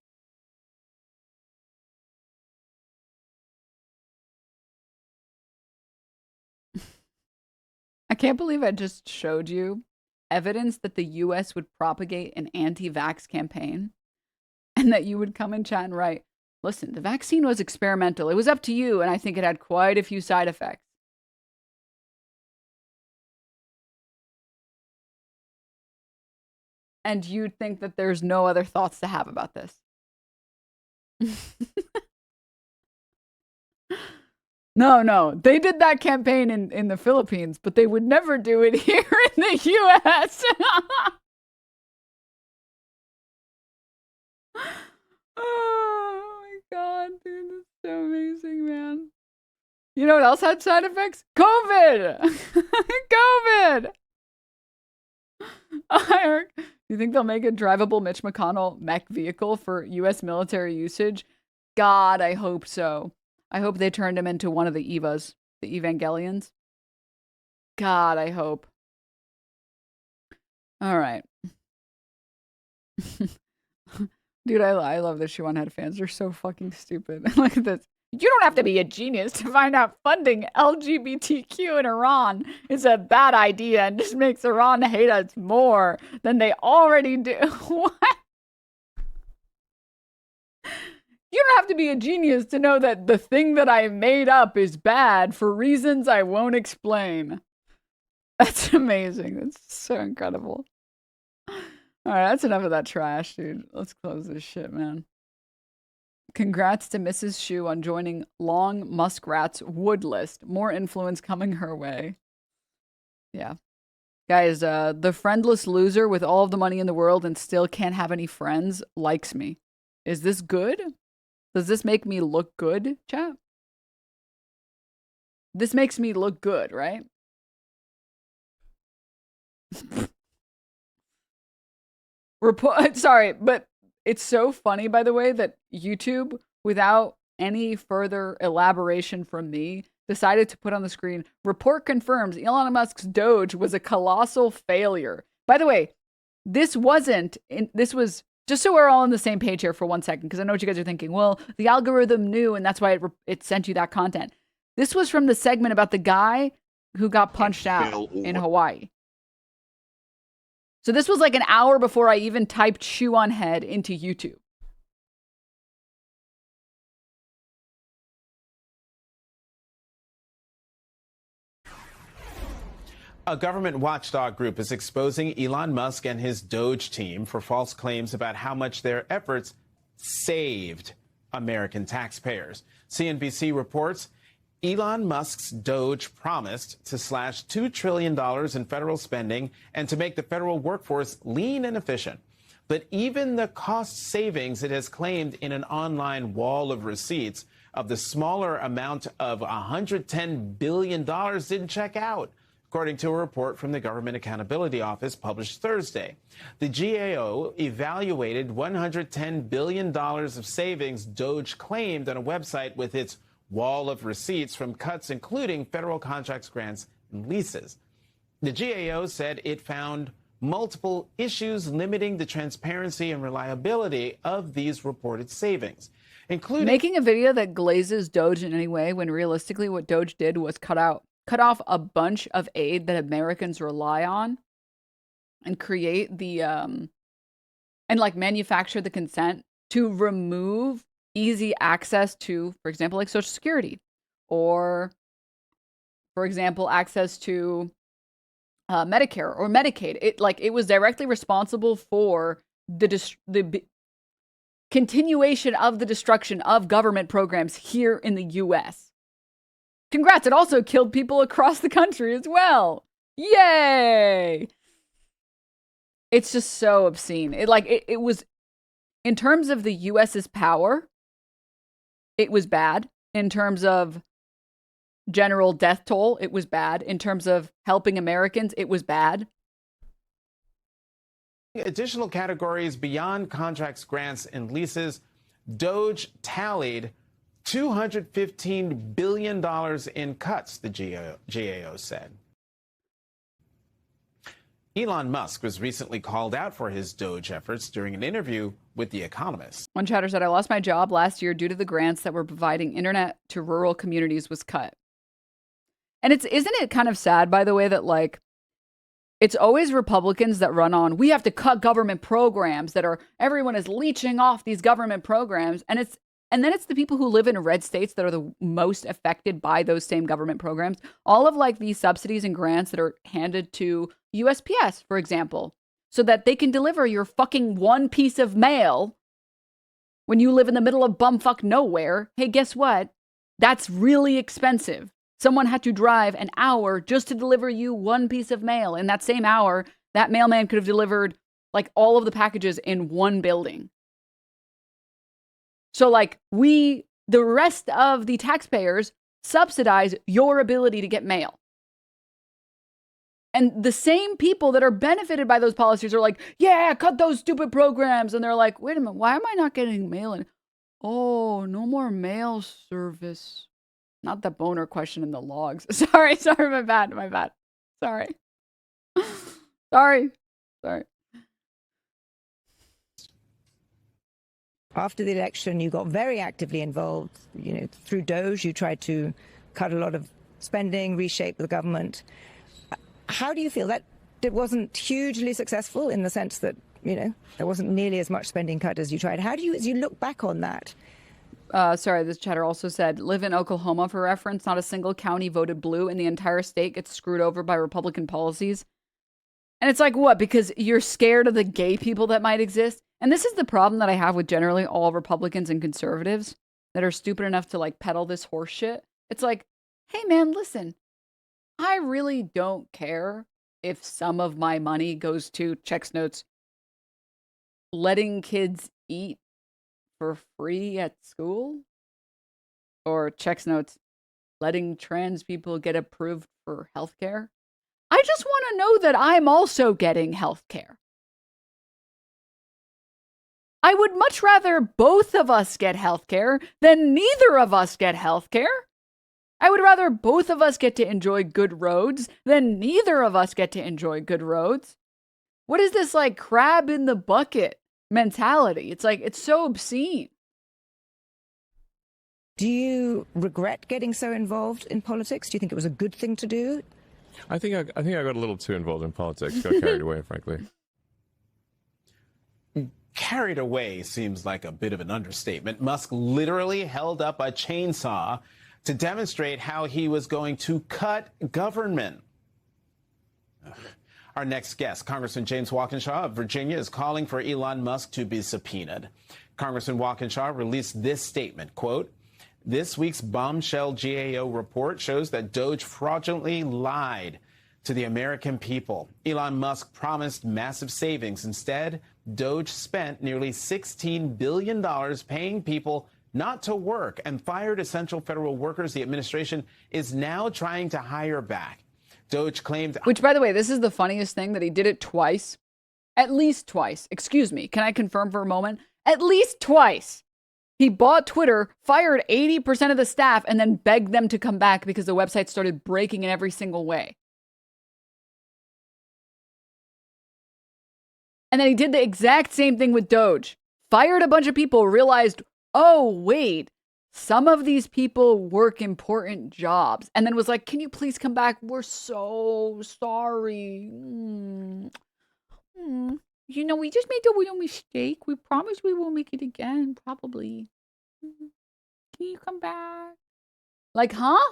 I can't believe I just showed you evidence that the US would propagate an anti-vax campaign and that you would come in chat and write, listen, the vaccine was experimental. It was up to you, and I think it had quite a few side effects. And you'd think that there's no other thoughts to have about this. No. They did that campaign in the Philippines, but they would never do it here in the US. Oh my God, dude. That's so amazing, man. You know what else had side effects? COVID! COVID! You think they'll make a drivable Mitch McConnell mech vehicle for US military usage? God, I hope so. I hope they turned him into one of the Evas, the Evangelions. God, I hope. All right. Dude, I love the Shoe0nHead fans. They're so fucking stupid. Look at this. You don't have to be a genius to find out funding LGBTQ in Iran is a bad idea and just makes Iran hate us more than they already do. What? You don't have to be a genius to know that the thing that I made up is bad for reasons I won't explain. That's amazing. That's so incredible. All right, that's enough of that trash, dude. Let's close this shit, man. Congrats to Mrs. Shoe on joining Long Muskrat's wood list. More influence coming her way. Yeah. Guys, the friendless loser with all of the money in the world and still can't have any friends likes me. Is this good? Does this make me look good, chat? This makes me look good, right? Sorry, but it's so funny, by the way, that YouTube, without any further elaboration from me, decided to put on the screen, report confirms Elon Musk's Doge was a colossal failure. By the way, this was, just so we're all on the same page here for 1 second, because I know what you guys are thinking. Well, the algorithm knew, and that's why it sent you that content. This was from the segment about the guy who got punched out in Hawaii. So this was like an hour before I even typed Shoe0nHead into YouTube. A government watchdog group is exposing Elon Musk and his Doge team for false claims about how much their efforts saved American taxpayers. CNBC reports Elon Musk's Doge promised to slash $2 trillion in federal spending and to make the federal workforce lean and efficient. But even the cost savings it has claimed in an online wall of receipts of the smaller amount of $110 billion didn't check out, according to a report from the Government Accountability Office published Thursday. The GAO evaluated $110 billion of savings Doge claimed on a website with its wall of receipts from cuts including federal contracts, grants, and leases. The GAO said it found multiple issues limiting the transparency and reliability of these reported savings, including making a video that glazes Doge in any way when realistically what Doge did was cut off a bunch of aid that Americans rely on and create the and like manufacture the consent to remove easy access to, for example, like Social Security, or for example, access to Medicare or Medicaid. It was directly responsible for the continuation of the destruction of government programs here in the U.S. Congrats! It also killed people across the country as well. Yay! It's just so obscene. It was, in terms of the U.S.'s power, it was bad. In terms of general death toll, it was bad. In terms of helping Americans, it was bad. additional categories beyond contracts, grants, and leases. Doge tallied $215 billion in cuts, the GAO said. Elon Musk was recently called out for his Doge efforts during an interview with The Economist. One chatter said, I lost my job last year due to the grants that were providing internet to rural communities was cut. And isn't it kind of sad, by the way, that like, it's always Republicans that run on, we have to cut government programs that are, everyone is leeching off these government programs. And then it's the people who live in red states that are the most affected by those same government programs. All of like these subsidies and grants that are handed to USPS, for example, so that they can deliver your fucking one piece of mail when you live in the middle of bumfuck nowhere. Hey, guess what? That's really expensive. Someone had to drive an hour just to deliver you one piece of mail. In that same hour, that mailman could have delivered like all of the packages in one building. So like the rest of the taxpayers subsidize your ability to get mail. And the same people that are benefited by those policies are like, yeah, cut those stupid programs. And they're like, wait a minute, why am I not getting mail in? Oh, no more mail service. Not the boner question in the logs. Sorry, my bad. Sorry. Sorry. After the election, you got very actively involved, through Doge. You tried to cut a lot of spending, reshape the government. How do you feel that it wasn't hugely successful in the sense that, there wasn't nearly as much spending cut as you tried? How do you, as you look back on that? Sorry, this chatter also said, live in Oklahoma for reference. Not a single county voted blue in the entire state gets screwed over by Republican policies. And it's like, what? Because you're scared of the gay people that might exist? And this is the problem that I have with generally all Republicans and conservatives that are stupid enough to like peddle this horse shit. It's like, hey man, listen, I really don't care if some of my money goes to, checks notes, letting kids eat for free at school, or checks notes, letting trans people get approved for healthcare. I just want to know that I'm also getting healthcare. I would much rather both of us get healthcare than neither of us get healthcare. I would rather both of us get to enjoy good roads than neither of us get to enjoy good roads. What is this like crab in the bucket mentality? It's like, it's so obscene. Do you regret getting so involved in politics? Do you think it was a good thing to do? I think I got a little too involved in politics, got carried away, frankly. Carried away seems like a bit of an understatement. Musk literally held up a chainsaw to demonstrate how he was going to cut government. Our next guest, Congressman James Walkinshaw of Virginia, is calling for Elon Musk to be subpoenaed. Congressman Walkinshaw released this statement, quote, "This week's bombshell GAO report shows that DOGE fraudulently lied to the American people. Elon Musk promised massive savings. Instead, DOGE spent nearly $16 billion paying people not to work and fired essential federal workers the administration is now trying to hire back. DOGE claimed..." Which, by the way, this is the funniest thing, that he did it twice. At least twice. Excuse me. Can I confirm for a moment? At least twice. He bought Twitter, fired 80% of the staff, and then begged them to come back because the website started breaking in every single way. And then he did the exact same thing with DOGE. Fired a bunch of people, realized, oh, wait, some of these people work important jobs. And then was like, can you please come back? We're so sorry. You know, we just made a little mistake. We promise we won't make it again, probably. Can you come back? Like, huh?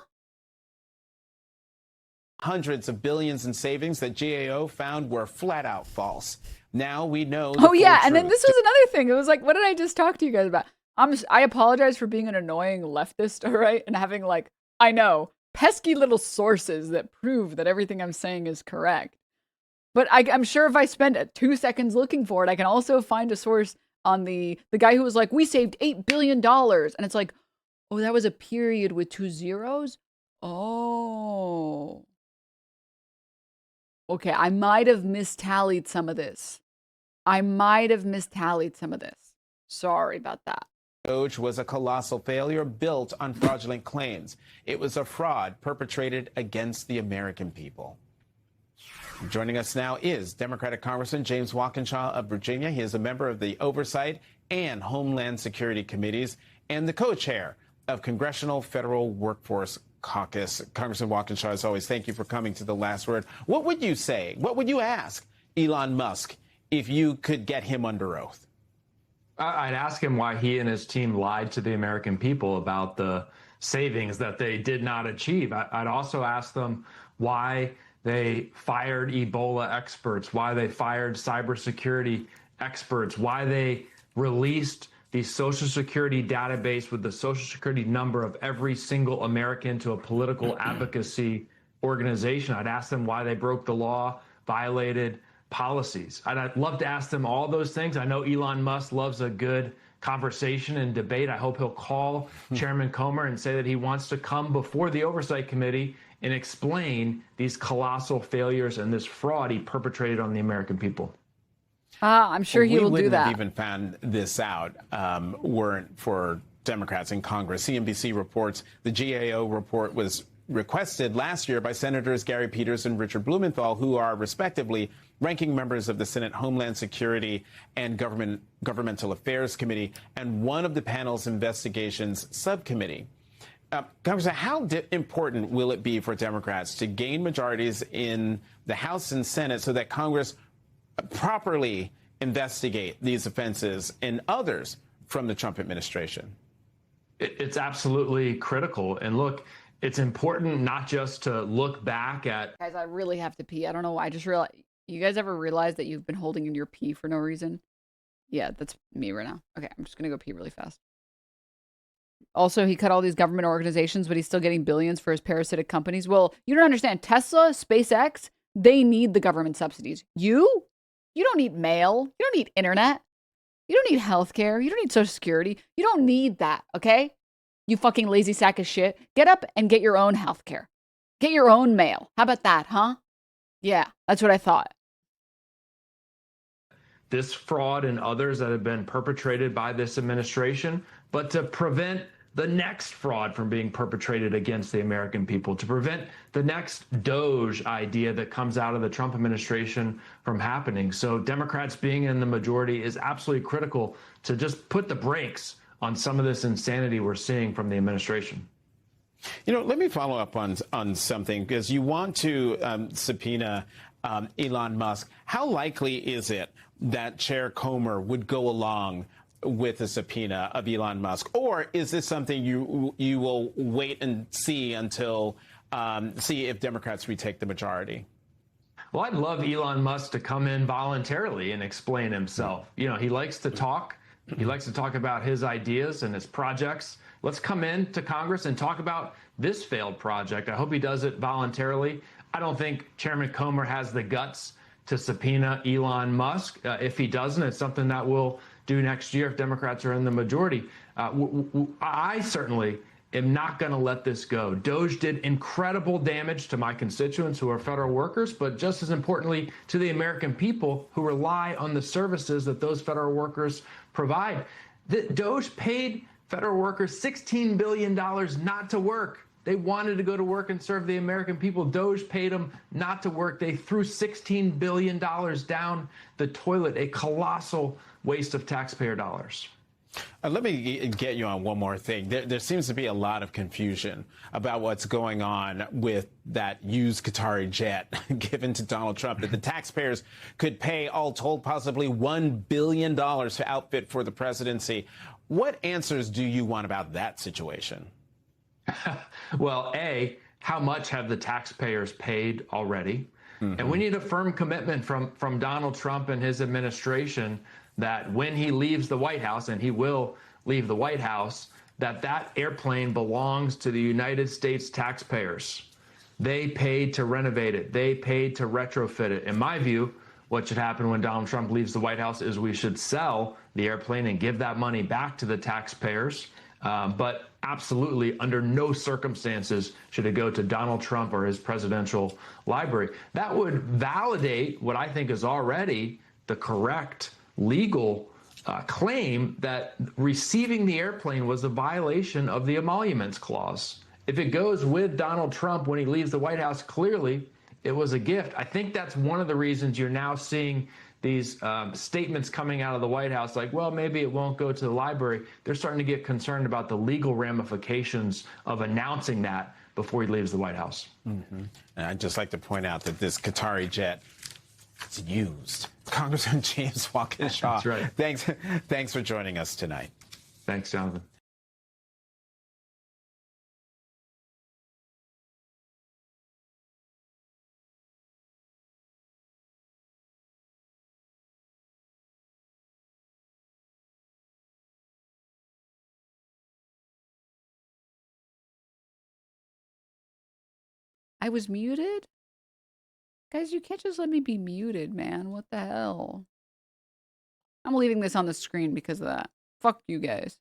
Hundreds of billions in savings that GAO found were flat out false. Now we know. Oh, yeah. And then this was another thing. It was like, what did I just talk to you guys about? I apologize for being an annoying leftist, all right? And having like, I know, pesky little sources that prove that everything I'm saying is correct. But I'm sure if I spend 2 seconds looking for it, I can also find a source on the guy who was like, we saved $8 billion. And it's like, oh, that was a period with 2 zeros? Oh. Okay, I might have mistallied some of this. Sorry about that. DOGE was a colossal failure built on fraudulent claims. It was a fraud perpetrated against the American people. Joining us now is Democratic Congressman James Walkinshaw of Virginia. He is a member of the Oversight and Homeland Security Committees and the co-chair of Congressional Federal Workforce Caucus. Congressman Walkinshaw, as always, thank you for coming to The Last Word. What would you say? What would you ask Elon Musk if you could get him under oath? I'd ask him why he and his team lied to the American people about the savings that they did not achieve. I'd also ask them why they fired Ebola experts, why they fired cybersecurity experts, why they released the Social Security database with the Social Security number of every single American to a political advocacy organization. I'd ask them why they broke the law, violated policies. I'd love to ask them all those things. I know Elon Musk loves a good conversation and debate. I hope he'll call Chairman Comer and say that he wants to come before the Oversight Committee and explain these colossal failures and this fraud he perpetrated on the American people. I'm sure he will do that. We wouldn't have even found this out weren't for Democrats in Congress. CNBC reports the GAO report was requested last year by Senators Gary Peters and Richard Blumenthal, who are respectively ranking members of the Senate Homeland Security and Governmental Affairs Committee and one of the panel's investigations subcommittee. Congressman, how important will it be for Democrats to gain majorities in the House and Senate so that Congress properly investigate these offenses and others from the Trump administration? It's absolutely critical. And look, it's important not just to look back at... Guys, I really have to pee. I don't know why. I just realized You guys ever realize that you've been holding in your pee for no reason? Yeah, that's me right now. Okay, I'm just gonna go pee really fast. Also, he cut all these government organizations, but he's still getting billions for his parasitic companies. Well, you don't understand. Tesla, SpaceX, they need the government subsidies. You don't need mail. You don't need internet. You don't need healthcare. You don't need Social Security. You don't need that, okay? You fucking lazy sack of shit. Get up and get your own healthcare. Get your own mail. How about that, huh? Yeah, that's what I thought. This fraud and others that have been perpetrated by this administration, but to prevent the next fraud from being perpetrated against the American people, to prevent the next DOGE idea that comes out of the Trump administration from happening. So Democrats being in the majority is absolutely critical to just put the brakes on some of this insanity we're seeing from the administration. You know, let me follow up on something, because you want to subpoena Elon Musk. How likely is it that Chair Comer would go along with a subpoena of Elon Musk, or is this something you will wait and see until see if Democrats retake the majority? Well, I'd love Elon Musk to come in voluntarily and explain himself. You know, he likes to talk. He likes to talk about his ideas and his projects. Let's come in to Congress and talk about this failed project. I hope he does it voluntarily. I don't think Chairman Comer has the guts to subpoena Elon Musk. If he doesn't, it's something that we'll do next year if Democrats are in the majority. I certainly am not going to let this go. DOGE did incredible damage to my constituents who are federal workers, but just as importantly to the American people who rely on the services that those federal workers provide. DOGE paid federal workers $16 billion not to work. They wanted to go to work and serve the American people. DOGE paid them not to work. They threw $16 billion down the toilet, a colossal waste of taxpayer dollars. Let me get you on one more thing. There seems to be a lot of confusion about what's going on with that used Qatari jet given to Donald Trump, that the taxpayers could pay, all told, possibly $1 billion to outfit for the presidency. What answers do you want about that situation? Well, A, how much have the taxpayers paid already? And we need a firm commitment from Donald Trump and his administration that when he leaves the White House, and he will leave the White House, that airplane belongs to the United States taxpayers. They paid to renovate it. They paid to retrofit it. In my view, what should happen when Donald Trump leaves the White House is we should sell the airplane and give that money back to the taxpayers. But absolutely, under no circumstances should it go to Donald Trump or his presidential library. That would validate what I think is already the correct legal claim that receiving the airplane was a violation of the Emoluments clause. If it goes with Donald Trump when he leaves the White House, clearly it was a gift. I think that's one of the reasons you're now seeing these statements coming out of the White House like, well, maybe it won't go to the library. They're starting to get concerned about the legal ramifications of announcing that before he leaves the White House. And I'd just like to point out that this Qatari jet is used. Congressman James Walkinshaw. That's right. Thanks for joining us tonight. Thanks, Jonathan. I was muted? Guys, you can't just let me be muted, man. What the hell? I'm leaving this on the screen because of that. Fuck you guys.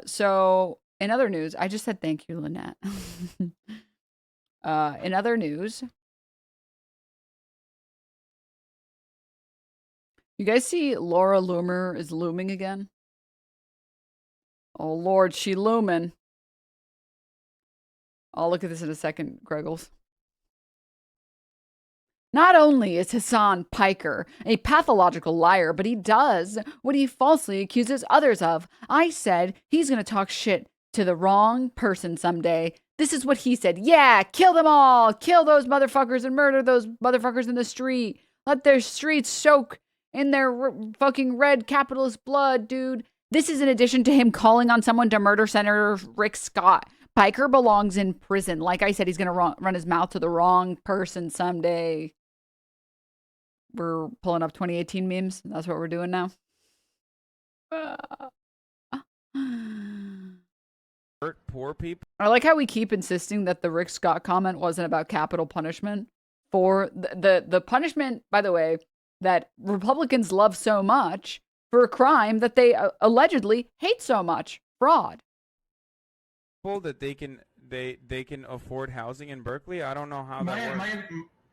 So, in other news, I just said thank you, Lynette. In other news, you guys see Laura Loomer is looming again? Oh, Lord, she looming. I'll look at this in a second, Greggles. Not only is Hassan Piker a pathological liar, but he does what he falsely accuses others of. I said he's going to talk shit to the wrong person someday. This is what he said. Yeah, kill them all. Kill those motherfuckers and murder those motherfuckers in the street. Let their streets soak in their fucking red capitalist blood, dude. This is in addition to him calling on someone to murder Senator Rick Scott. Piker belongs in prison. Like I said, he's going to run his mouth to the wrong person someday. We're pulling up 2018 memes. That's what we're doing now. Hurt poor people. I like how we keep insisting that the Rick Scott comment wasn't about capital punishment for the punishment, by the way, that Republicans love so much for a crime that they allegedly hate so much. Fraud. That they can afford housing in Berkeley. I don't know how that works.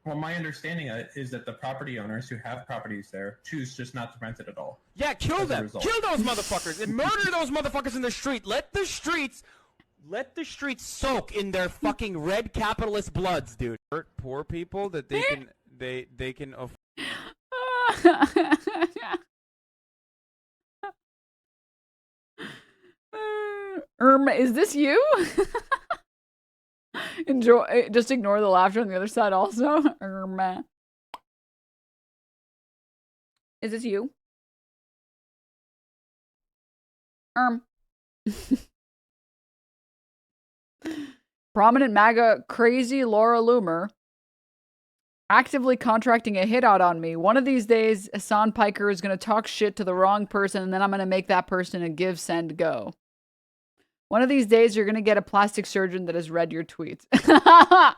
My understanding is that the property owners who have properties there choose just not to rent it at all. Yeah, kill them. Kill those motherfuckers and murder those motherfuckers in the street. Let the streets soak in their fucking red capitalist bloods, dude. Hurt poor people that they can afford. Is this you? Just ignore the laughter on the other side also. Is this you? Prominent MAGA crazy Laura Loomer actively contracting a hit out on me. One of these days, Hassan Piker is going to talk shit to the wrong person, and then I'm going to make that person a give, send, go. One of these days, you're going to get a plastic surgeon that has read your tweets. I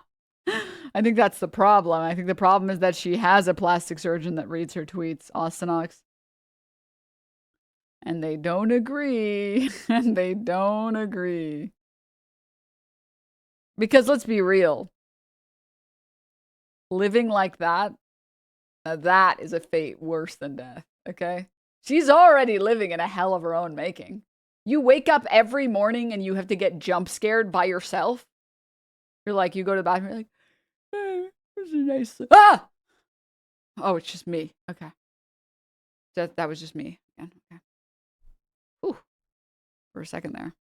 think that's the problem. I think the problem is that she has a plastic surgeon that reads her tweets, Austinox. And they don't agree. And they don't agree. Because let's be real. Living like that, that is a fate worse than death, okay? She's already living in a hell of her own making. You wake up every morning and you have to get jump scared by yourself. You're like, you go to the bathroom, you're like, this is nice. Ah! Oh, it's just me. Okay. That was just me. Again. Okay. Whew. For a second there.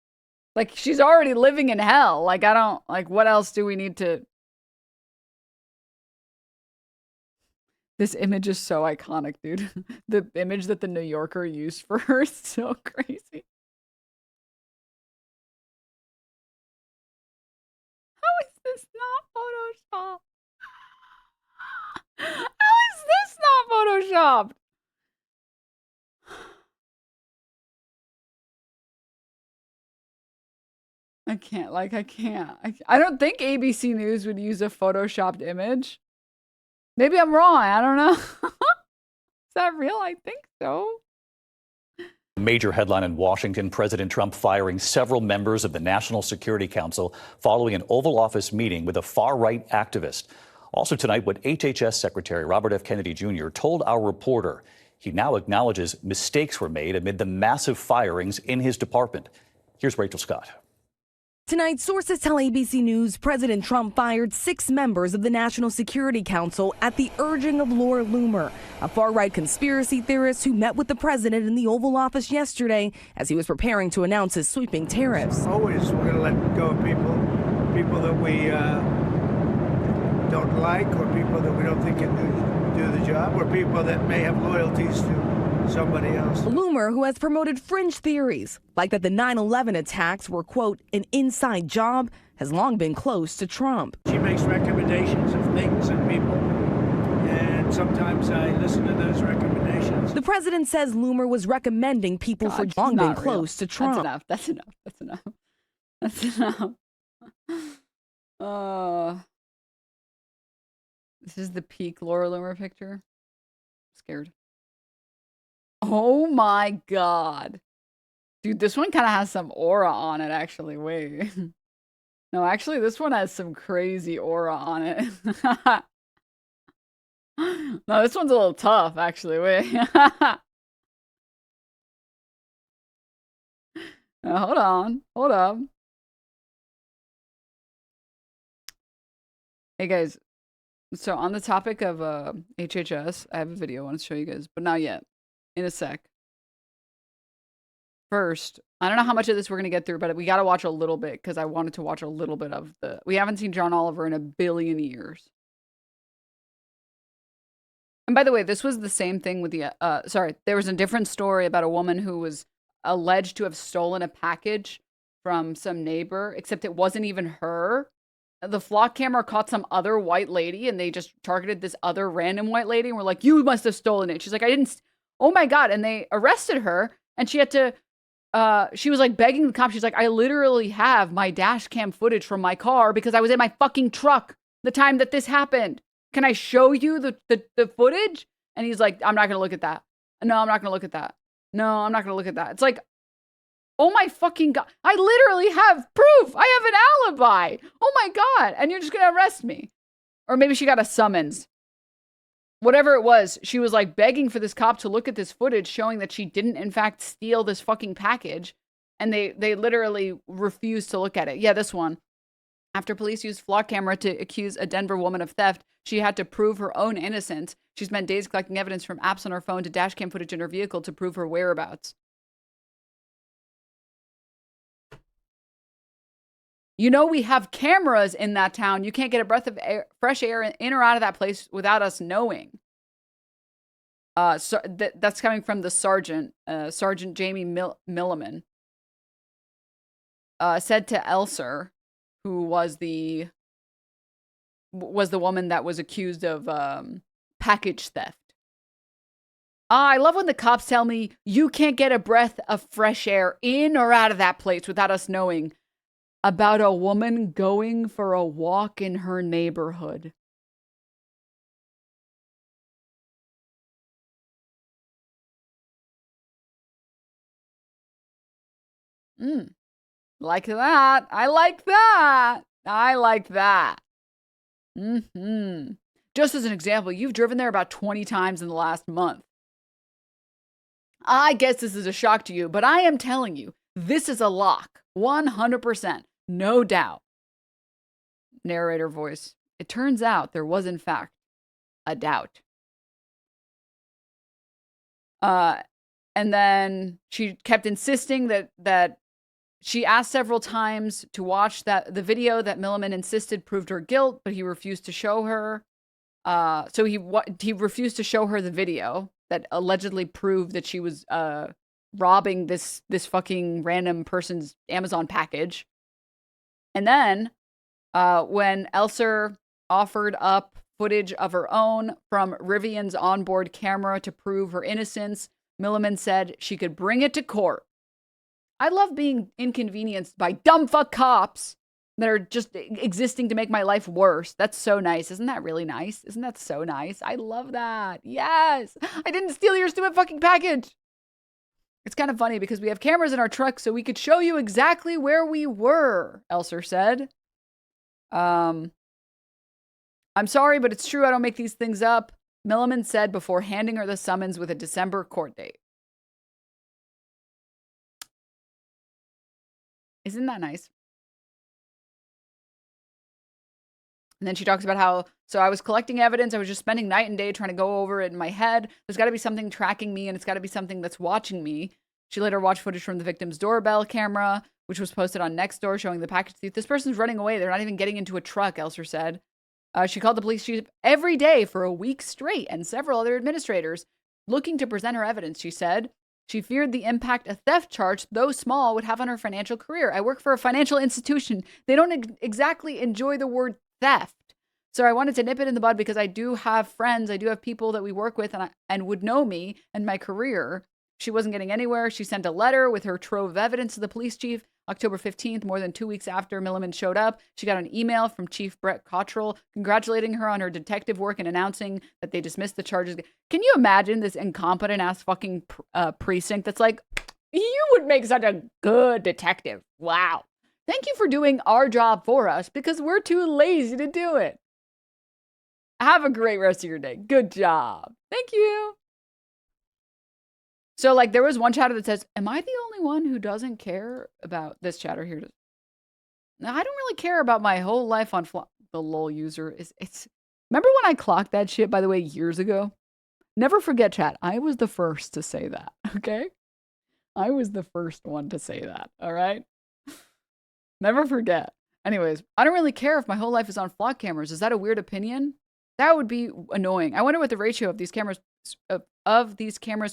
Like, she's already living in hell. Like, I don't, like, what else do we need to... This image is so iconic, dude. The image that the New Yorker used for her is so crazy. How is this not Photoshopped? How is this not Photoshopped? I can't. I don't think ABC News would use a Photoshopped image. Maybe I'm wrong. I don't know. Is that real? I think so. Major headline in Washington, President Trump firing several members of the National Security Council following an Oval Office meeting with a far-right activist. Also tonight, what HHS Secretary Robert F. Kennedy Jr. told our reporter. He now acknowledges mistakes were made amid the massive firings in his department. Here's Rachel Scott. Tonight, sources tell ABC News President Trump fired 6 members of the National Security Council at the urging of Laura Loomer, a far-right conspiracy theorist who met with the president in the Oval Office yesterday as he was preparing to announce his sweeping tariffs. Always we're going to let go of people that we don't like, or people that we don't think can do the job, or people that may have loyalties to somebody else. Loomer, who has promoted fringe theories, like that the 9/11 attacks were, quote, an inside job, has long been close to Trump. She makes recommendations of things and people, and sometimes I listen to those recommendations. The president says Loomer was recommending people for long been close to Trump. That's enough. That's enough. This is the peak Laura Loomer picture. I'm scared. Oh my god. Dude, this one kind of has some aura on it, actually. Wait. No, actually, this one has some crazy aura on it. No, this one's a little tough, actually. Wait. Now, hold on. Hold up. Hey, guys. So, on the topic of HHS, I have a video I want to show you guys, but not yet. In a sec. First, I don't know how much of this we're going to get through, but we got to watch a little bit because I wanted to watch a little bit of the... We haven't seen John Oliver in a billion years. And by the way, this was the same thing with the... sorry, there was a different story about a woman who was alleged to have stolen a package from some neighbor, except it wasn't even her. the flock camera caught some other white lady and they just targeted this other random white lady and were like, you must have stolen it. She's like, I didn't. Oh my God. And they arrested her and she had to, she was like begging the cops. She's like, I literally have my dash cam footage from my car because I was in my fucking truck the time that this happened. Can I show you the footage? And he's like, I'm not going to look at that. No, I'm not going to look at that. No, I'm not going to look at that. It's like, oh my fucking God. I literally have proof. I have an alibi. Oh my God. And you're just going to arrest me. Or maybe she got a summons. Whatever it was, she was like begging for this cop to look at this footage showing that she didn't in fact steal this fucking package. And they literally refused to look at it. Yeah, this one. After police used flock camera to accuse a Denver woman of theft, she had to prove her own innocence. She spent days collecting evidence from apps on her phone to dash cam footage in her vehicle to prove her whereabouts. You know, we have cameras in that town. You can't get a breath of air, fresh air in or out of that place without us knowing. So that's coming from the sergeant, Sergeant Jamie Milliman, said to Elser, who was the woman that was accused of package theft. I love when the cops tell me you can't get a breath of fresh air in or out of that place without us knowing about a woman going for a walk in her neighborhood. Like that. I like that. I like that. Just as an example, you've driven there about 20 times in the last month. I guess this is a shock to you, but I am telling you, this is a lock. 100%. No doubt. Narrator voice. It turns out there was, in fact, a doubt. And then she kept insisting that she asked several times to watch the video that Milliman insisted proved her guilt, but he refused to show her. So he refused to show her the video that allegedly proved that she was robbing this fucking random person's Amazon package. And then when Elser offered up footage of her own from Rivian's onboard camera to prove her innocence, Milliman said she could bring it to court. I love being inconvenienced by dumb fuck cops that are just existing to make my life worse. That's so nice. Isn't that really nice? Isn't that so nice? I love that. Yes. I didn't steal your stupid fucking package. It's kind of funny because we have cameras in our truck so we could show you exactly where we were, Elser said. I'm sorry, but it's true. I don't make these things up, Milliman said before handing her the summons with a December court date. Isn't that nice? And then she talks about how, so I was collecting evidence. I was just spending night and day trying to go over it in my head. There's got to be something tracking me, and it's got to be something that's watching me. She later watched footage from the victim's doorbell camera, which was posted on Nextdoor, showing the package thief. This person's running away. They're not even getting into a truck, Elser said. She called the police chief every day for a week straight and several other administrators looking to present her evidence, she said. She feared the impact a theft charge, though small, would have on her financial career. I work for a financial institution. They don't exactly enjoy the word theft. So I wanted to nip it in the bud because I do have friends. I do have people that we work with and would know me and my career. She wasn't getting anywhere. She sent a letter with her trove of evidence to the police chief. October 15th, more than 2 weeks after Milliman showed up, she got an email from Chief Brett Cottrell congratulating her on her detective work and announcing that they dismissed the charges. Can you imagine this incompetent ass fucking precinct that's like, you would make such a good detective. Wow. Thank you for doing our job for us because we're too lazy to do it. Have a great rest of your day. Good job. Thank you. So, like, there was one chatter that says, am I the only one who doesn't care about this chatter here? No, I don't really care about my whole life on the LOL user. It's remember when I clocked that shit, by the way, years ago? Never forget, chat. I was the first to say that, okay? I was the first one to say that, all right? Never forget. Anyways, I don't really care if my whole life is on flock cameras. Is that a weird opinion? That would be annoying. I wonder what the ratio of these cameras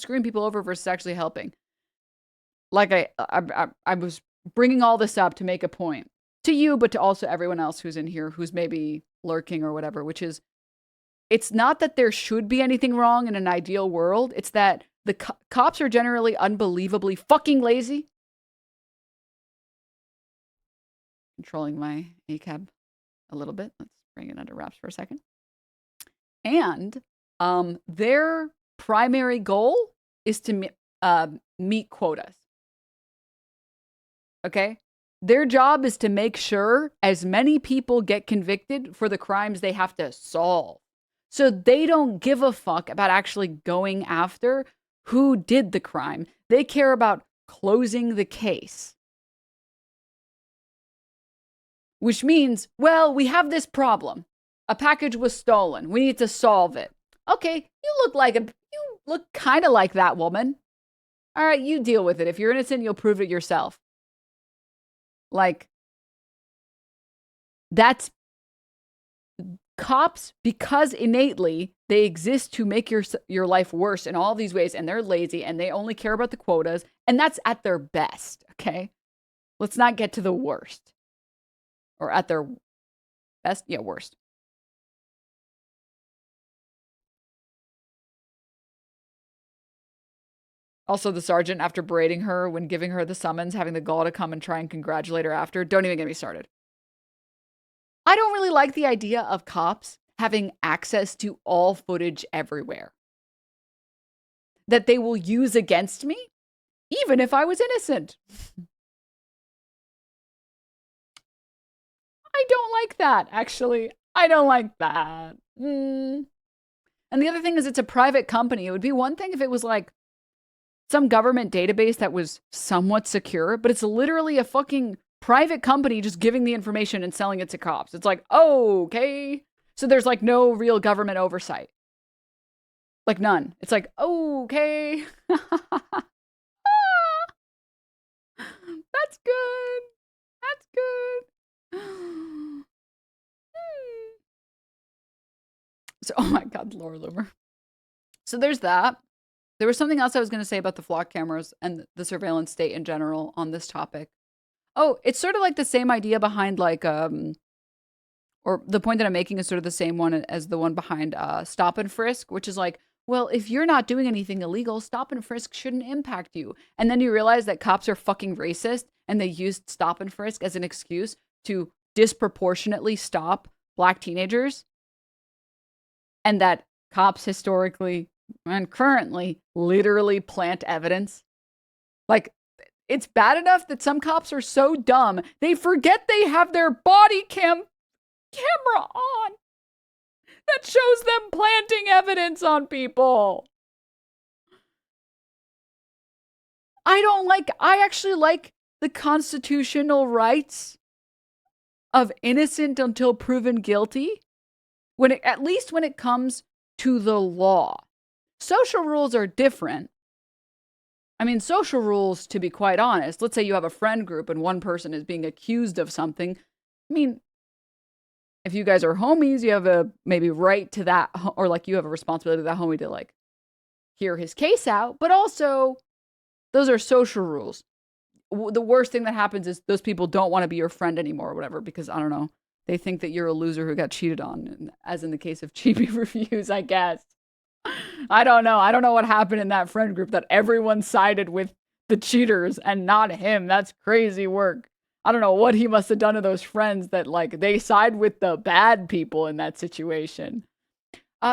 screwing people over versus actually helping. Like I was bringing all this up to make a point. to you, but to also everyone else who's in here who's maybe lurking or whatever, which is, it's not that there should be anything wrong in an ideal world. It's that the cops are generally unbelievably fucking lazy. Controlling my ACAB a little bit. Let's bring it under wraps for a second. And their primary goal is to meet quotas. Okay? Their job is to make sure as many people get convicted for the crimes they have to solve. So they don't give a fuck about actually going after who did the crime. They care about closing the case. Which means, well, we have this problem. A package was stolen. We need to solve it. Okay, you look kind of like that woman. All right, you deal with it. If you're innocent, you'll prove it yourself. Like, that's cops, because innately they exist to make your life worse in all these ways, and they're lazy and they only care about the quotas, and that's at their best, okay? Let's not get to the worst. Or at their best, yeah, worst. Also, the sergeant, after berating her when giving her the summons, having the gall to come and try and congratulate her after. Don't even get me started. I don't really like the idea of cops having access to all footage everywhere that they will use against me, even if I was innocent. I don't like that, actually. I don't like that. And the other thing is, it's a private company. It would be one thing if it was like some government database that was somewhat secure, but it's literally a fucking private company just giving the information and selling it to cops. It's like, oh, okay. So there's like no real government oversight. Like none. It's like, oh, okay. That's good. That's good. So, oh my God, Laura Loomer. So there's that. There was something else I was going to say about the flock cameras and the surveillance state in general on this topic. Oh, it's sort of like the same idea behind like, or the point that I'm making is sort of the same one as the one behind stop and frisk, which is like, well, if you're not doing anything illegal, stop and frisk shouldn't impact you. And then you realize that cops are fucking racist and they used stop and frisk as an excuse to disproportionately stop black teenagers. And that cops historically and currently literally plant evidence. Like, it's bad enough that some cops are so dumb, they forget they have their body camera on that shows them planting evidence on people. I actually like the constitutional rights of innocent until proven guilty, at least when it comes to the law. Social rules are different. I mean, social rules, to be quite honest, let's say you have a friend group and one person is being accused of something. I mean, if you guys are homies, you have a maybe right to that, or like you have a responsibility to that homie to like hear his case out. But also, those are social rules. The worst thing that happens is those people don't want to be your friend anymore or whatever, because I don't know, they think that you're a loser who got cheated on, as in the case of Chibi Reviews, I guess. I don't know. I don't know what happened in that friend group that everyone sided with the cheaters and not him. That's crazy work. I don't know what he must have done to those friends that like they side with the bad people in that situation.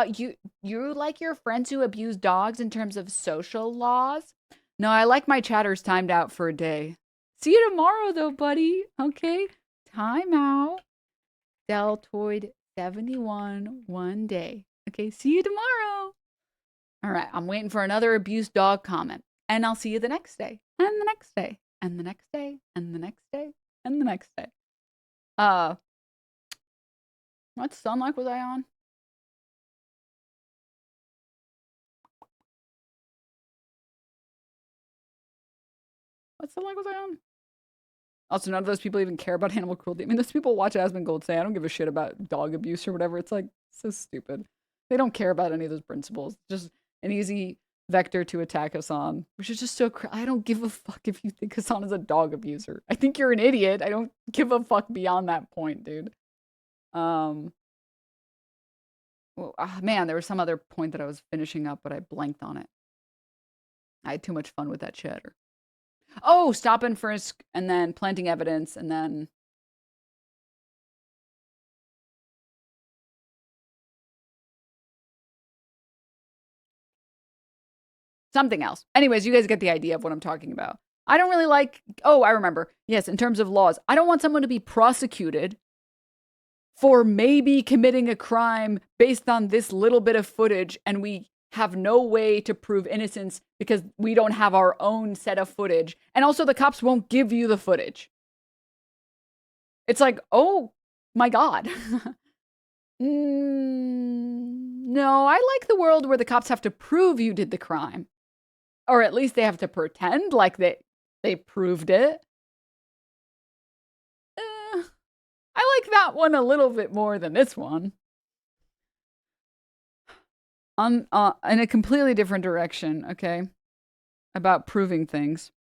You like your friends who abuse dogs in terms of social laws? No, I like my chatters timed out for a day. See you tomorrow though, buddy. Okay. Time out. Deltoid 71 one day. Okay, see you tomorrow. All right, I'm waiting for another abused dog comment. And I'll see you the next day. And the next day. And the next day. And the next day. And the next day. What sunlight was I on? What sunlight was I on? Also, none of those people even care about animal cruelty. I mean, those people watch Asmund Gold say, I don't give a shit about dog abuse or whatever. It's like, so stupid. They don't care about any of those principles. Just an easy vector to attack Hassan, which is just so I don't give a fuck if you think Hassan is a dog abuser. I think you're an idiot. I don't give a fuck beyond that point, dude. Well, man, there was some other point that I was finishing up, but I blanked on it. I had too much fun with that chatter. Oh, stop and frisk, and then planting evidence, and then... something else. Anyways, you guys get the idea of what I'm talking about. I don't really like... oh, I remember. Yes, in terms of laws. I don't want someone to be prosecuted for maybe committing a crime based on this little bit of footage, and we have no way to prove innocence because we don't have our own set of footage. And also the cops won't give you the footage. It's like, oh my God. No, I like the world where the cops have to prove you did the crime. Or at least they have to pretend like they proved it. I like that one a little bit more than this one. In a completely different direction, okay? About proving things.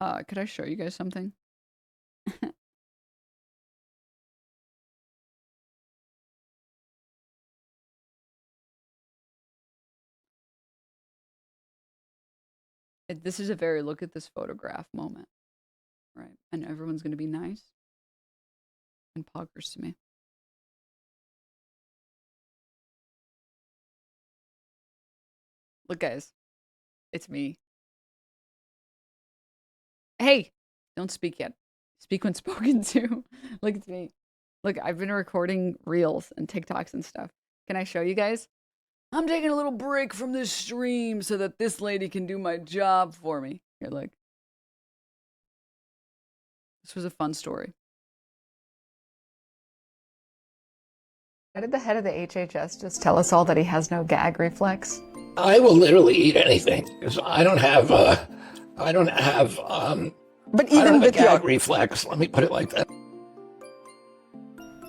Could I show you guys something? This is a very look at this photograph moment. Right? And everyone's going to be nice and poggers to me. Look, guys. It's me. Hey! Don't speak yet. Speak when spoken to. Look, it's me. Look, I've been recording reels and TikToks and stuff. Can I show you guys? I'm taking a little break from this stream so that this lady can do my job for me. Here, look. This was a fun story. Why did the head of the HHS just tell us all that he has no gag reflex? I will literally eat anything because I don't have but even a with gag your reflex. Let me put it like that.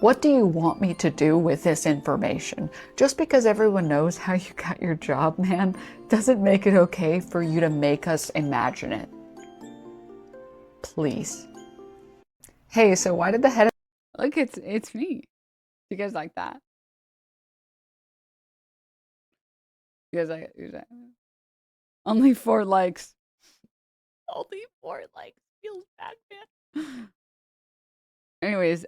What do you want me to do with this information? Just because everyone knows how you got your job, man, doesn't make it okay for you to make us imagine it. Please. Hey, so why did the head of... Look, it's me. You guys like that? You guys like that? Only 4 likes. Only 4 likes. Feels bad, man. Anyways,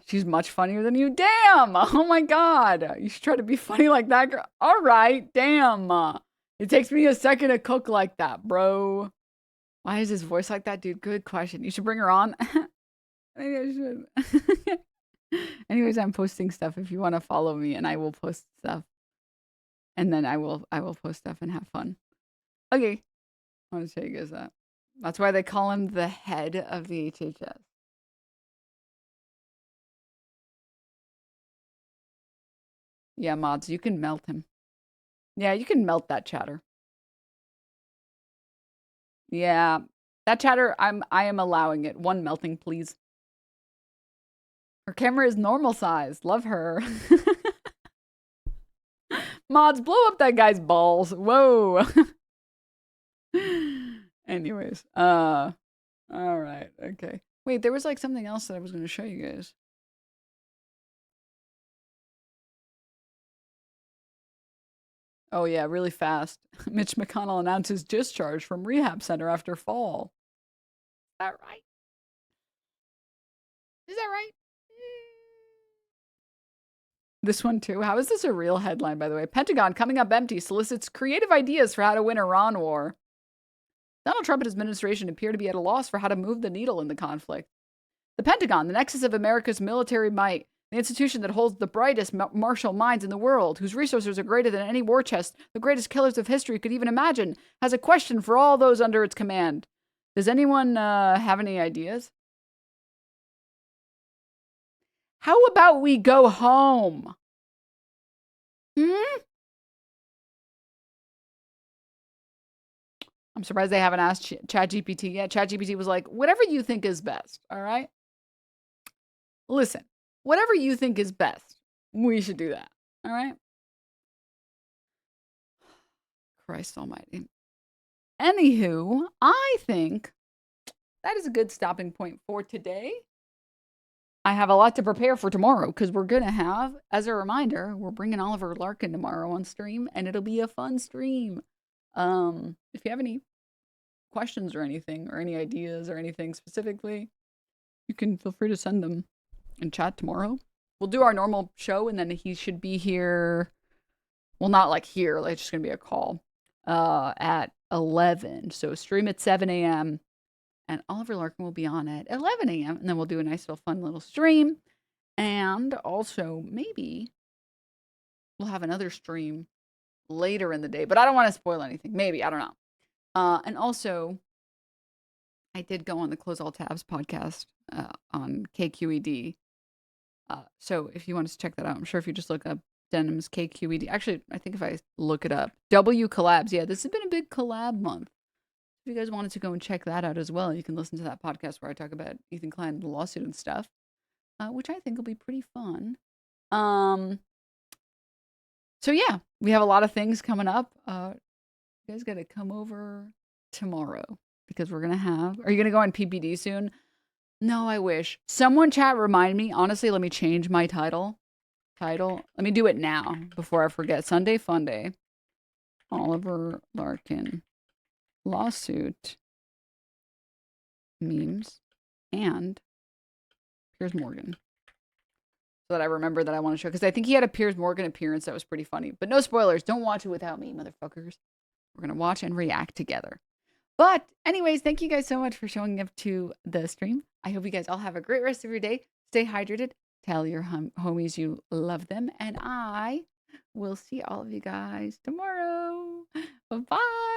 she's much funnier than you. Damn! Oh my God. You should try to be funny like that, girl. All right, damn. It takes me a second to cook like that, bro. Why is his voice like that, dude? Good question. You should bring her on. Maybe I should. Anyways, I'm posting stuff if you want to follow me, and I will post stuff. And then I will post stuff and have fun. Okay. I want to show you guys that. That's why they call him the head of the HHS. Yeah, mods, you can melt him. Yeah, you can melt that chatter. Yeah, that chatter, I am allowing it. 1 melting, please. Her camera is normal size. Love her. Mods, blow up that guy's balls. Whoa. Anyways, all right, okay. Wait, there was like something else that I was going to show you guys. Oh yeah, really fast. Mitch McConnell announces discharge from rehab center after fall. Is that right? Is that right? This one too. How is this a real headline, by the way? Pentagon coming up empty solicits creative ideas for how to win Iran war. Donald Trump and his administration appear to be at a loss for how to move the needle in the conflict. The Pentagon, the nexus of America's military might, the institution that holds the brightest martial minds in the world, whose resources are greater than any war chest the greatest killers of history could even imagine, has a question for all those under its command. Does anyone have any ideas? How about we go home? I'm surprised they haven't asked ChatGPT yet. ChatGPT was like, whatever you think is best, all right? Listen, whatever you think is best, we should do that, all right? Christ almighty. Anywho, I think that is a good stopping point for today. I have a lot to prepare for tomorrow because we're going to have, as a reminder, we're bringing Oliver Larkin tomorrow on stream, and it'll be a fun stream. If you have any questions or anything, or any ideas or anything specifically, you can feel free to send them in chat tomorrow. We'll do our normal show, and then he should be here. Well, not like here. Like, it's just going to be a call at 11. So stream at 7 a.m. And Oliver Larkin will be on at 11 a.m. And then we'll do a nice little fun little stream. And also, maybe we'll have another stream later in the day. But I don't want to spoil anything. Maybe. I don't know. And also, I did go on the Close All Tabs podcast on KQED. So if you want to check that out, I'm sure if you just look up Denims KQED. Actually, I think if I look it up, W collabs. Yeah, this has been a big collab month. If you guys wanted to go and check that out as well, you can listen to that podcast where I talk about Ethan Klein, the lawsuit and stuff, which I think will be pretty fun. So yeah, we have a lot of things coming up. You guys got to come over tomorrow because we're going to have... Are you going to go on PPD soon? No, I wish. Someone chat remind me. Honestly, let me change my title. Let me do it now before I forget. Sunday Funday. Oliver Larkin. Lawsuit. Memes. And Piers Morgan. So that I remember that I want to show. Because I think he had a Piers Morgan appearance that was pretty funny. But no spoilers. Don't watch it without me, motherfuckers. We're going to watch and react together. But anyways, thank you guys so much for showing up to the stream. I hope you guys all have a great rest of your day. Stay hydrated. Tell your homies you love them. And I will see all of you guys tomorrow. Bye-bye.